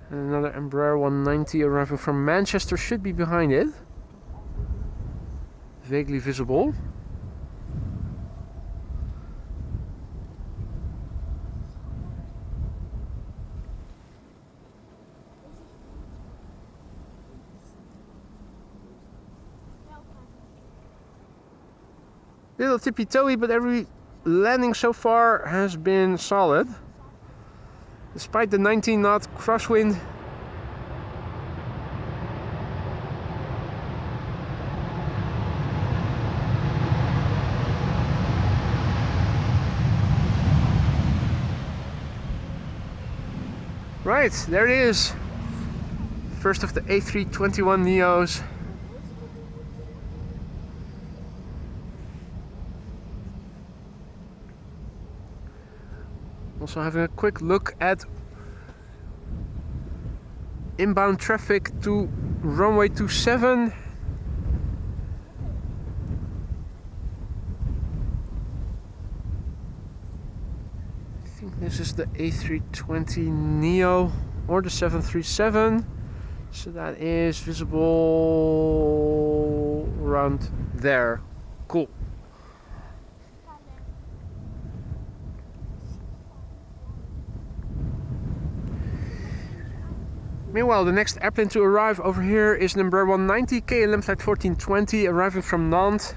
And another Embraer 190 arriving from Manchester should be behind it. Vaguely visible. Little tippy-toey, but every landing so far has been solid. Despite the 19-knot crosswind. Right, there it is. First of the A321 Neos. Also having a quick look at inbound traffic to runway 27. I think this is the A320 Neo or the 737. So that is visible around there. Cool. Meanwhile, the next airplane to arrive over here is number 190, KLM flight 1420, arriving from Nantes.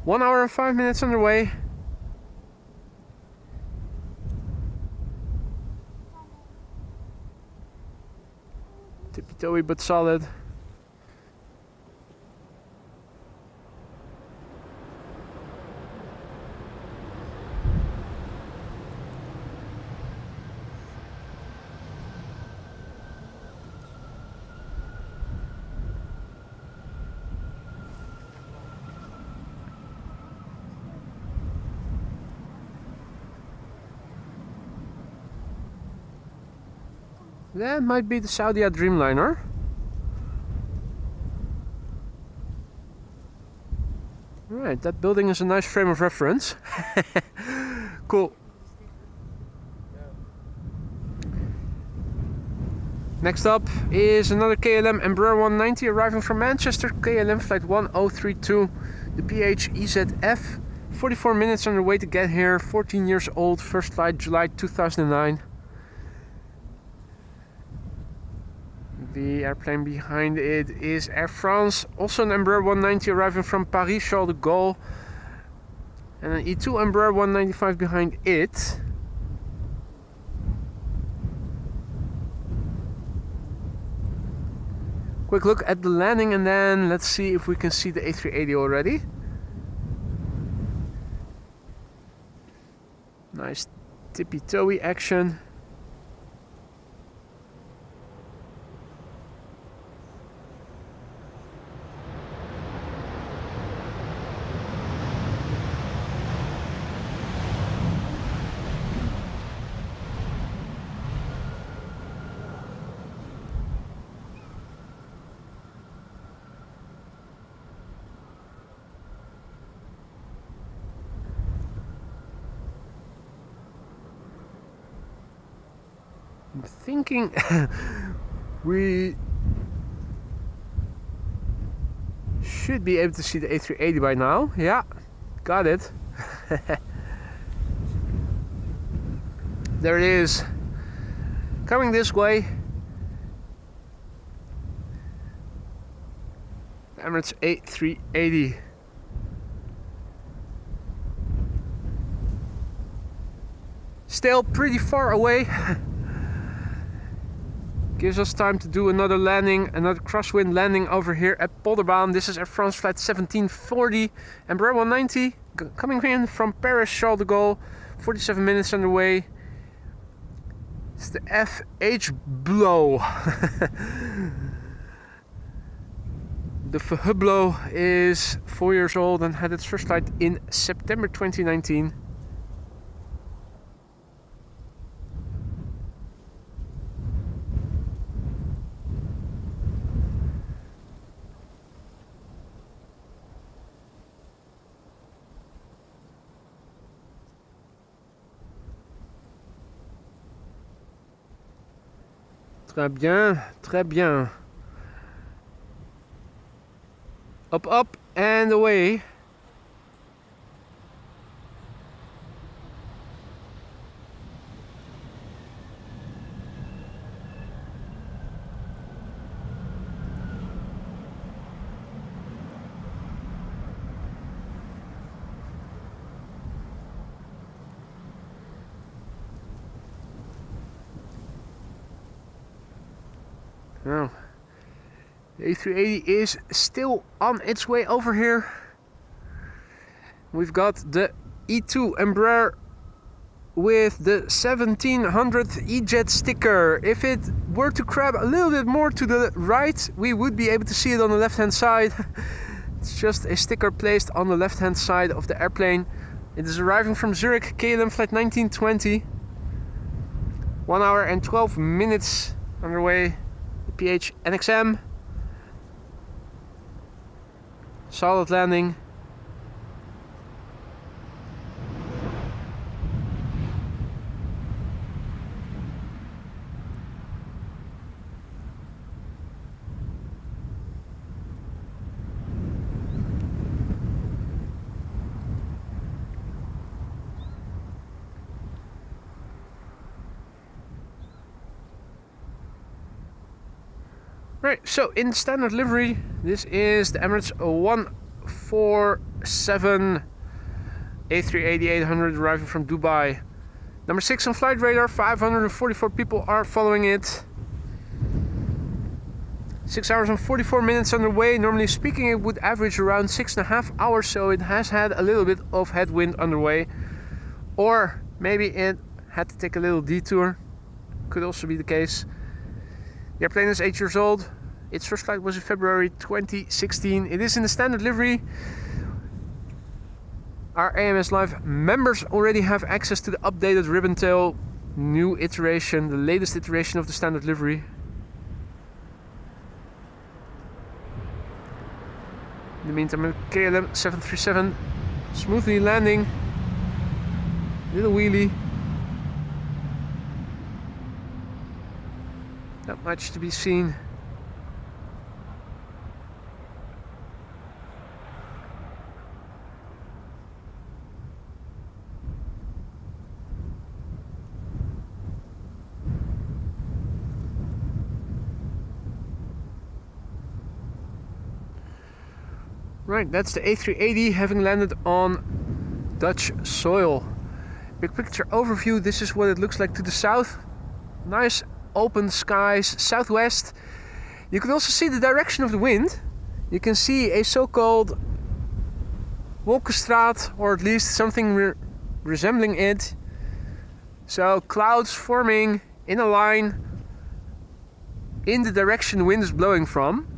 1 hour and 5 minutes on the way. Tippy-toey but solid. That might be the Saudia Dreamliner. Right, that building is a nice frame of reference. Cool. Next up is another KLM Embraer 190 arriving from Manchester, KLM flight 1032, the PHEZF. 44 minutes on the way to get here, 14 years old, first flight July 2009. The airplane behind it is Air France, also an Embraer 190 arriving from Paris Charles de Gaulle, and an E2 Embraer 195 behind it. Quick look at the landing and then let's see if we can see the A380 already. Nice tippy-toey action. I'm thinking we should be able to see the A380 by now. Yeah, got it. There it is, coming this way. Emirates A380. Still pretty far away. Gives us time to do another landing, another crosswind landing over here at Polderbaan. This is Air France flight 1740, Embraer 190, coming in from Paris Charles de Gaulle. 47 minutes on the way. It's the FH Blow. The Hublot is 4 years old and had its first flight in September 2019. Très bien, très bien. Up, up, and away. Now, the A380 is still on its way over here. We've got the E2 Embraer with the 1700th E-Jet sticker. If it were to crab a little bit more to the right, we would be able to see it on the left hand side. It's just a sticker placed on the left hand side of the airplane. It is arriving from Zurich, KLM flight 1920. 1 hour and 12 minutes underway. The PH NXM. Solid landing. Right, so in standard livery, this is the Emirates 147 A388 arriving from Dubai. Number 6 on flight radar, 544 people are following it. 6 hours and 44 minutes underway. Normally speaking, it would average around 6.5 hours, so it has had a little bit of headwind underway. Or maybe it had to take a little detour. Could also be the case. The airplane is 8 years old. Its first flight was in February 2016. It is in the standard livery. Our AMS Live members already have access to the updated ribbon tail, new iteration, the latest iteration of the standard livery. In the meantime, a KLM 737 smoothly landing. Little wheelie. Not much to be seen. Right, that's the A380 having landed on Dutch soil. Big picture overview, this is what it looks like to the south. Nice open skies, southwest. You can also see the direction of the wind. You can see a so-called wolkenstraat, or at least something resembling it. So clouds forming in a line in the direction the wind is blowing from.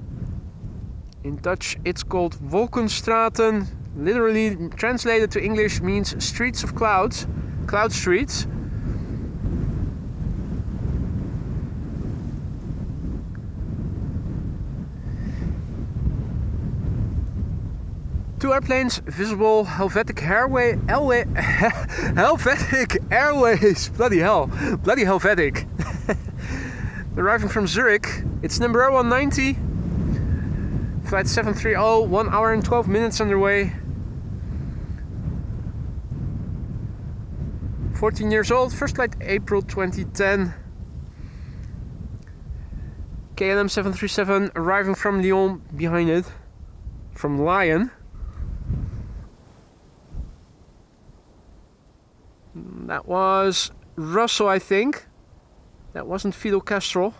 In Dutch it's called wolkenstraten. Literally translated to English means streets of clouds, cloud streets. Two airplanes visible, Helvetic Airways, bloody hell, bloody Helvetic. Arriving from Zurich, it's number 190, flight 730, 1 hour and 12 minutes underway. 14 years old, first flight April 2010. KLM 737 arriving from Lyon behind it, from Lyon. That was Russell, I think. That wasn't Fidel Castro.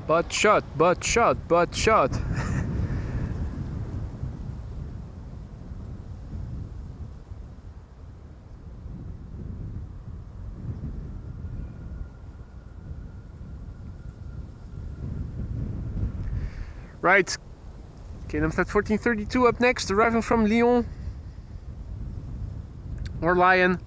Butt shot, butt shot, butt shot. Right, KLM flight 1432 up next, arriving from Lyon or Lyon.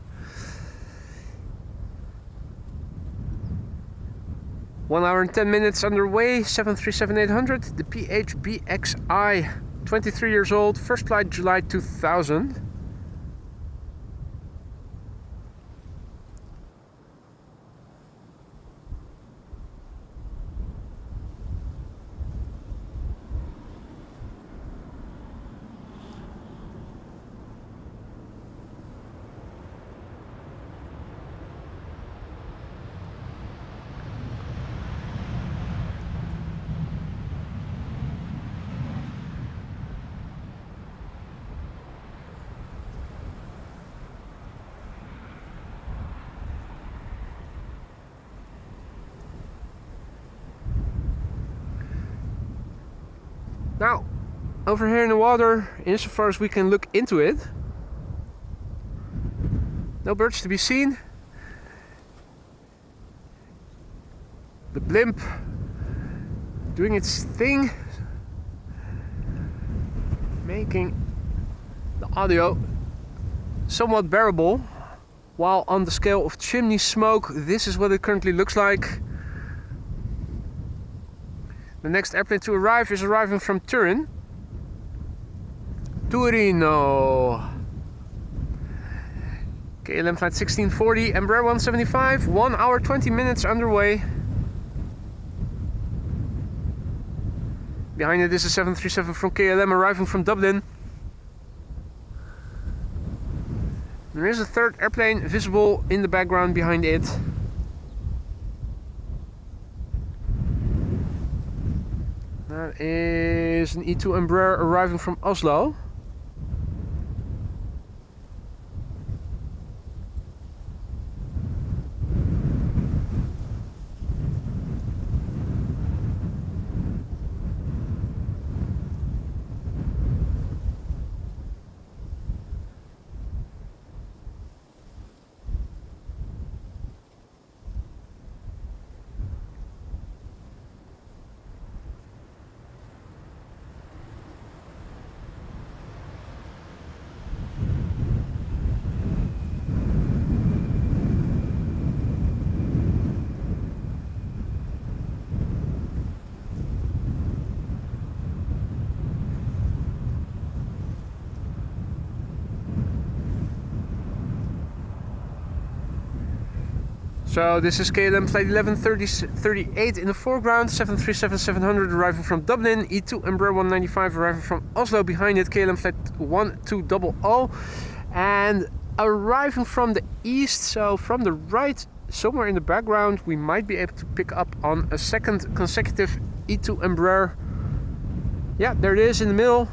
1 hour and 10 minutes underway, 737-800, the PHBXI, 23 years old, first flight July 2000. Now, over here in the water, insofar as we can look into it, no birds to be seen. The blimp doing its thing, making the audio somewhat bearable, while on the scale of chimney smoke, this is what it currently looks like. The next airplane to arrive is arriving from Turin. Torino. KLM flight 1640, Embraer 175, 1 hour 20 minutes underway. Behind it is a 737 from KLM arriving from Dublin. There is a third airplane visible in the background behind it. That is an E2 Embraer arriving from Oslo. So this is KLM flight 1138 in the foreground, 737-700 arriving from Dublin, E2 Embraer 195 arriving from Oslo, behind it KLM flight 1200, and arriving from the east, so from the right, somewhere in the background, we might be able to pick up on a second consecutive E2 Embraer. Yeah, there it is in the middle.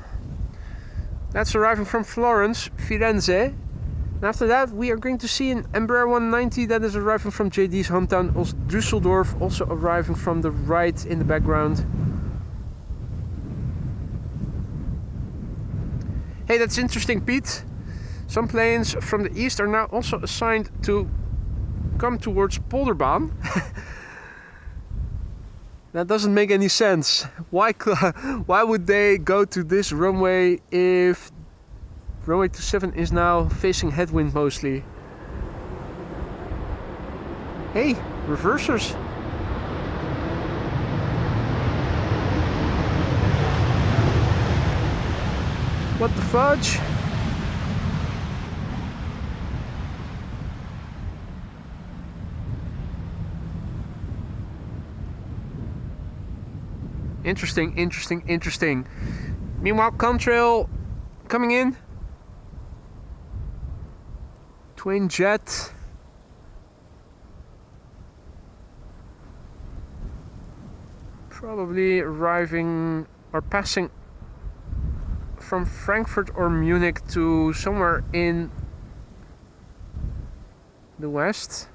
That's arriving from Florence, Firenze. And after that, we are going to see an Embraer 190 that is arriving from JD's hometown, Düsseldorf, also arriving from the right in the background. Hey, that's interesting, Pete. Some planes from the east are now also assigned to come towards Polderbaan. That doesn't make any sense. Why would they go to this runway if runway 27 is now facing headwind mostly? Hey, reversers. What the fudge? Interesting, interesting, interesting. Meanwhile, contrail coming in. Twin jet. Probably arriving or passing from Frankfurt or Munich to somewhere in the west.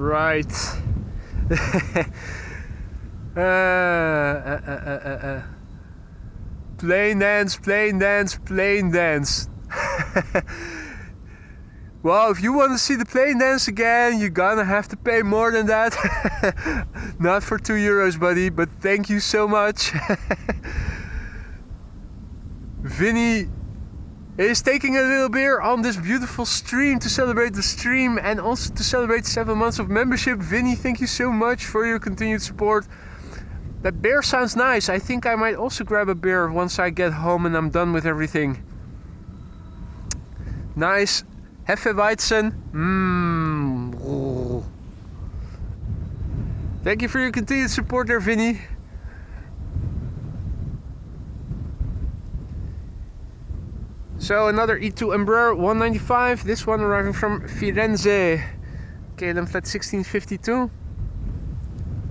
Right. Plane dance, plane dance, plane dance. Well, if you want to see the plane dance again, you're gonna have to pay more than that. Not for €2, buddy, but thank you so much. Vinny is taking a little beer on this beautiful stream to celebrate the stream and also to celebrate 7 months of membership. Vinny, thank you so much for your continued support. That beer sounds nice. I think I might also grab a beer once I get home and I'm done with everything. Nice. Hefeweizen. Oh. Thank you for your continued support there, Vinny. So another E2 Embraer 195. This one arriving from Firenze. KLM flight 1652.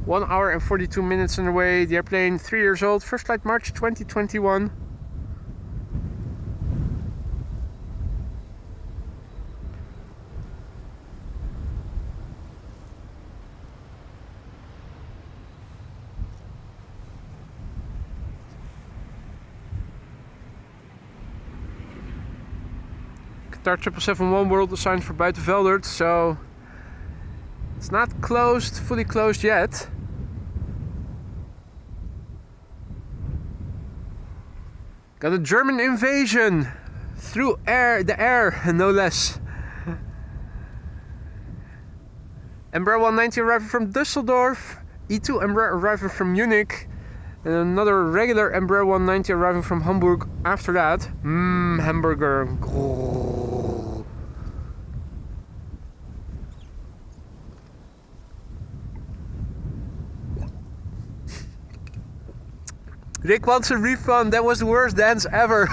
1 hour and 42 minutes on the way. The airplane 3 years old. First flight March 2021. Qatar 771 World assigned for Buitenveldert, so it's not closed, fully closed yet. Got a German invasion through the air, no less. Embraer 190 arriving from Düsseldorf, E2 Embraer arriving from Munich, and another regular Embraer 190 arriving from Hamburg after that. Hamburger. Rick wants a refund. That was the worst dance ever.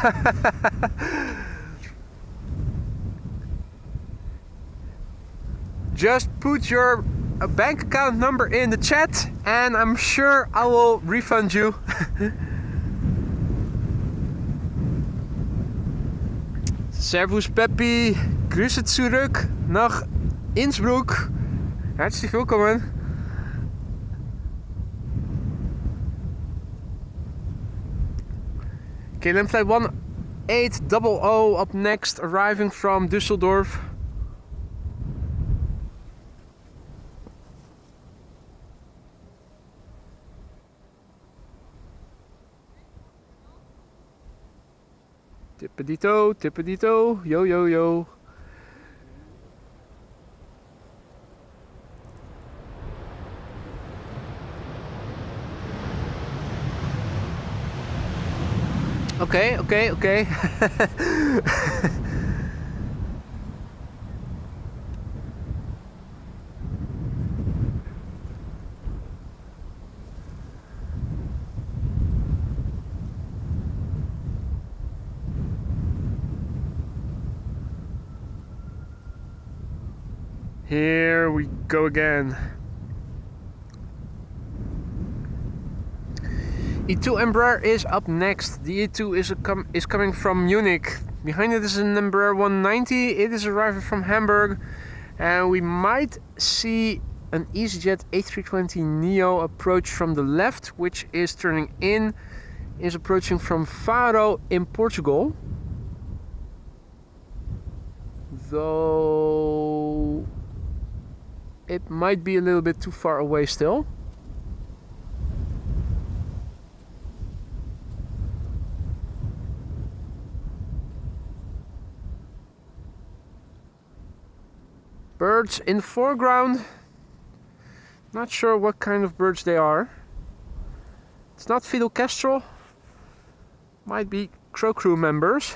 Just put your bank account number in the chat and I'm sure I will refund you. Servus Peppi, Grüße zurück nach Innsbruck. Herzlich willkommen. KLM flight 1800 up next, arriving from Düsseldorf. Tippedito, tippedito, yo yo yo. Okay, okay, okay. Here we go again. E2 Embraer is up next. The E2 is coming from Munich. Behind it is an Embraer 190. It is arriving from Hamburg. And we might see an EasyJet A320neo approach from the left, which is turning in, is approaching from Faro in Portugal. Though it might be a little bit too far away still. Birds in the foreground. Not sure what kind of birds they are. It's not Fidel Castro. Might be Crow Crew members.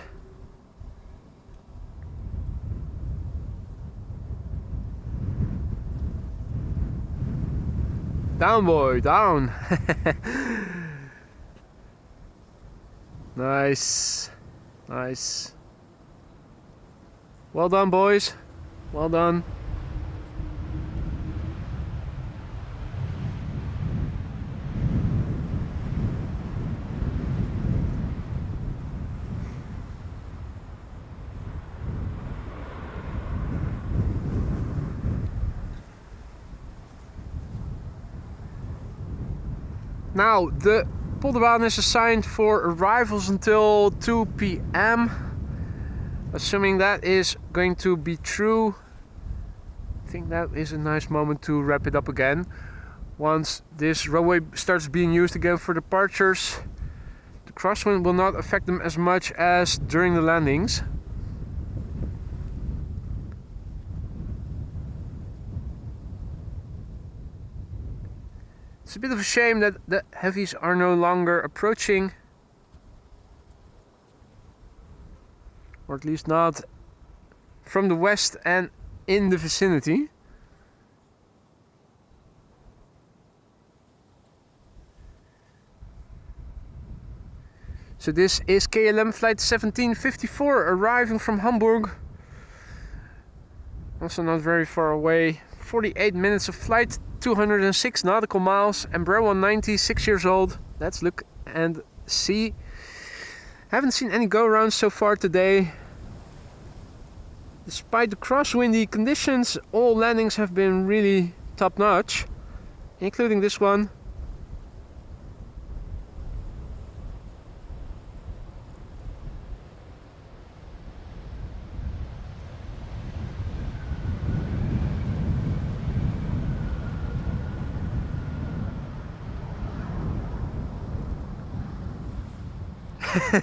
Down, boy, down. Nice. Nice. Well done, boys. Well done. Now, the Polderbaan is assigned for arrivals until 2 p.m. Assuming that is going to be true, I think that is a nice moment to wrap it up again. Once this runway starts being used again for departures, the crosswind will not affect them as much as during the landings. It's a bit of a shame that the heavies are no longer approaching, or at least not from the west and in the vicinity. So this is KLM flight 1754 arriving from Hamburg. Also not very far away. 48 minutes of flight, 206 nautical miles, Embraer 190, 6 years old. Let's look and see. Haven't seen any go-arounds so far today. Despite the crosswindy conditions, all landings have been really top-notch, including this one.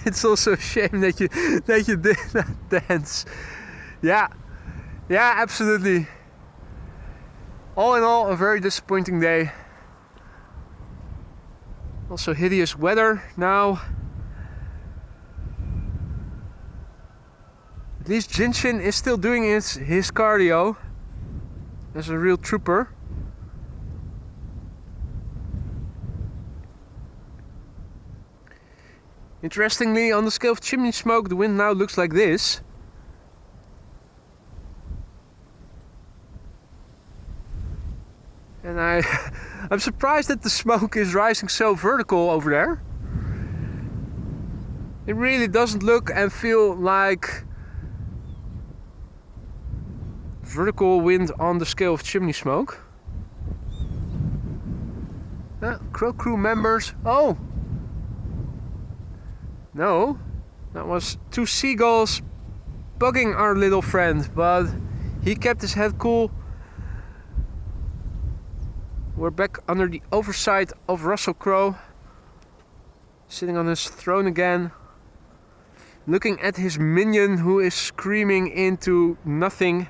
It's also a shame that you did that dance. Yeah, absolutely. All in all, a very disappointing day. Also hideous weather now. At least Jinshin is still doing his cardio as a real trooper. Interestingly, on the scale of chimney smoke, the wind now looks like this. And I'm surprised that the smoke is rising so vertical over there. It really doesn't look and feel like vertical wind on the scale of chimney smoke. Crow crew members. Oh! No, that was two seagulls bugging our little friend, but he kept his head cool. We're back under the oversight of Russell Crowe, sitting on his throne again, looking at his minion who is screaming into nothing.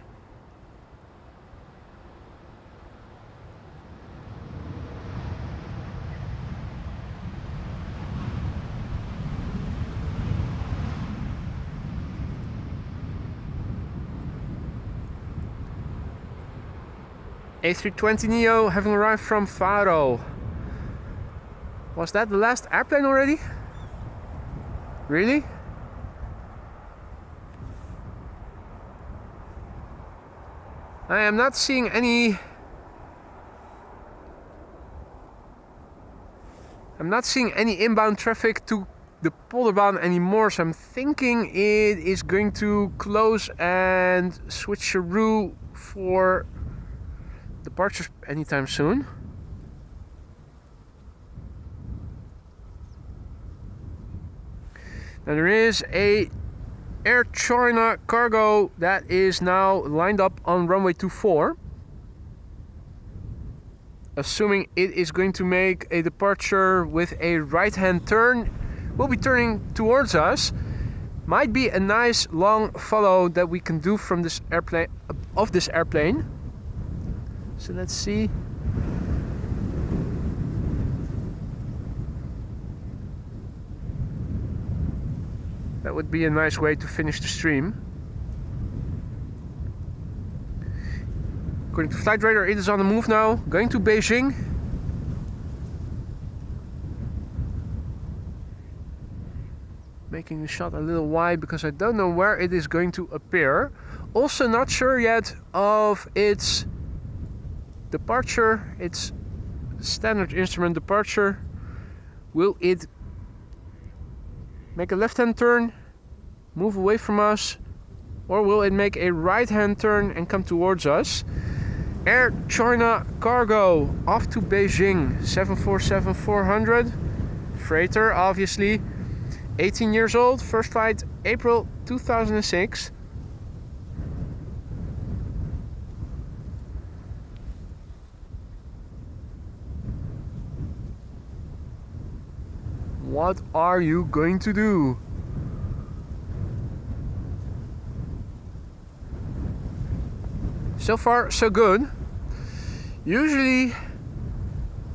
A320neo having arrived from Faro. Was that the last airplane already? Really? I am not seeing any... I'm not seeing any inbound traffic to the Polderbaan anymore, so I'm thinking it is going to close and switcheroo for departures anytime soon. Now there is a Air China cargo that is now lined up on runway 24. Assuming it is going to make a departure with a right-hand turn, will be turning towards us. Might be a nice long follow that we can do from this airplane, of this airplane. So let's see. That would be a nice way to finish the stream. According to Flight Radar, it is on the move now, going to Beijing. Making the shot a little wide because I don't know where it is going to appear. Also not sure yet of its departure, its standard instrument departure. Will it make a left-hand turn, move away from us, or will it make a right-hand turn and come towards us? Air China cargo off to Beijing, 747-400, freighter obviously, 18 years old, first flight April 2006. What are you going to do? So far, so good. Usually,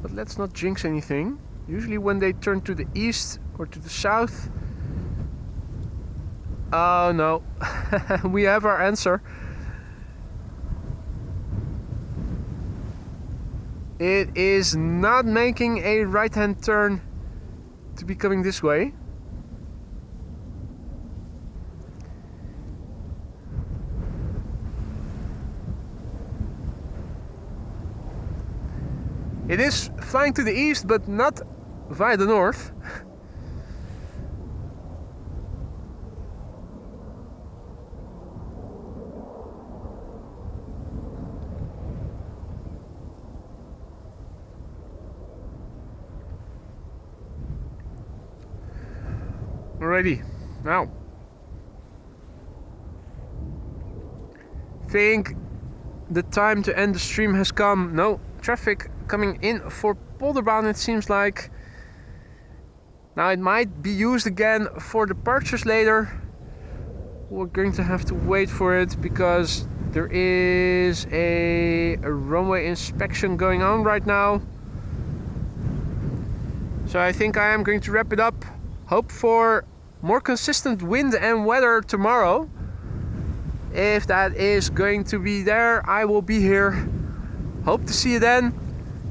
but let's not jinx anything. Usually when they turn to the east or to the south... Oh no, we have our answer. It is not making a right-hand turn to be coming this way. It is flying to the east, but not via the north. Alrighty, now think the time to end the stream has come. No traffic coming in for Polderbound, it seems like. Now it might be used again for departures later. We're going to have to wait for it because there is a runway inspection going on right now. So I think I am going to wrap it up. Hope for more consistent wind and weather tomorrow. If that is going to be there, I will be here. Hope to see you then.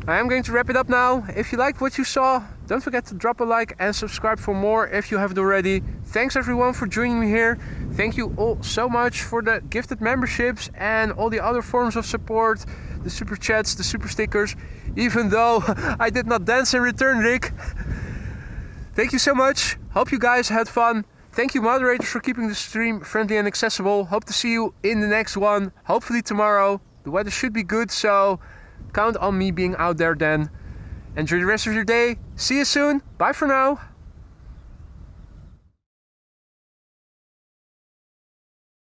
I am going to wrap it up now. If you liked what you saw, don't forget to drop a like and subscribe for more if you haven't already. Thanks everyone for joining me here. Thank you all so much for the gifted memberships and all the other forms of support. The super chats, the super stickers. Even though I did not dance in return, Rick. Thank you so much. Hope you guys had fun. Thank you moderators for keeping the stream friendly and accessible. Hope to see you in the next one. Hopefully tomorrow. The weather should be good, so count on me being out there then. Enjoy the rest of your day. See you soon. Bye for now.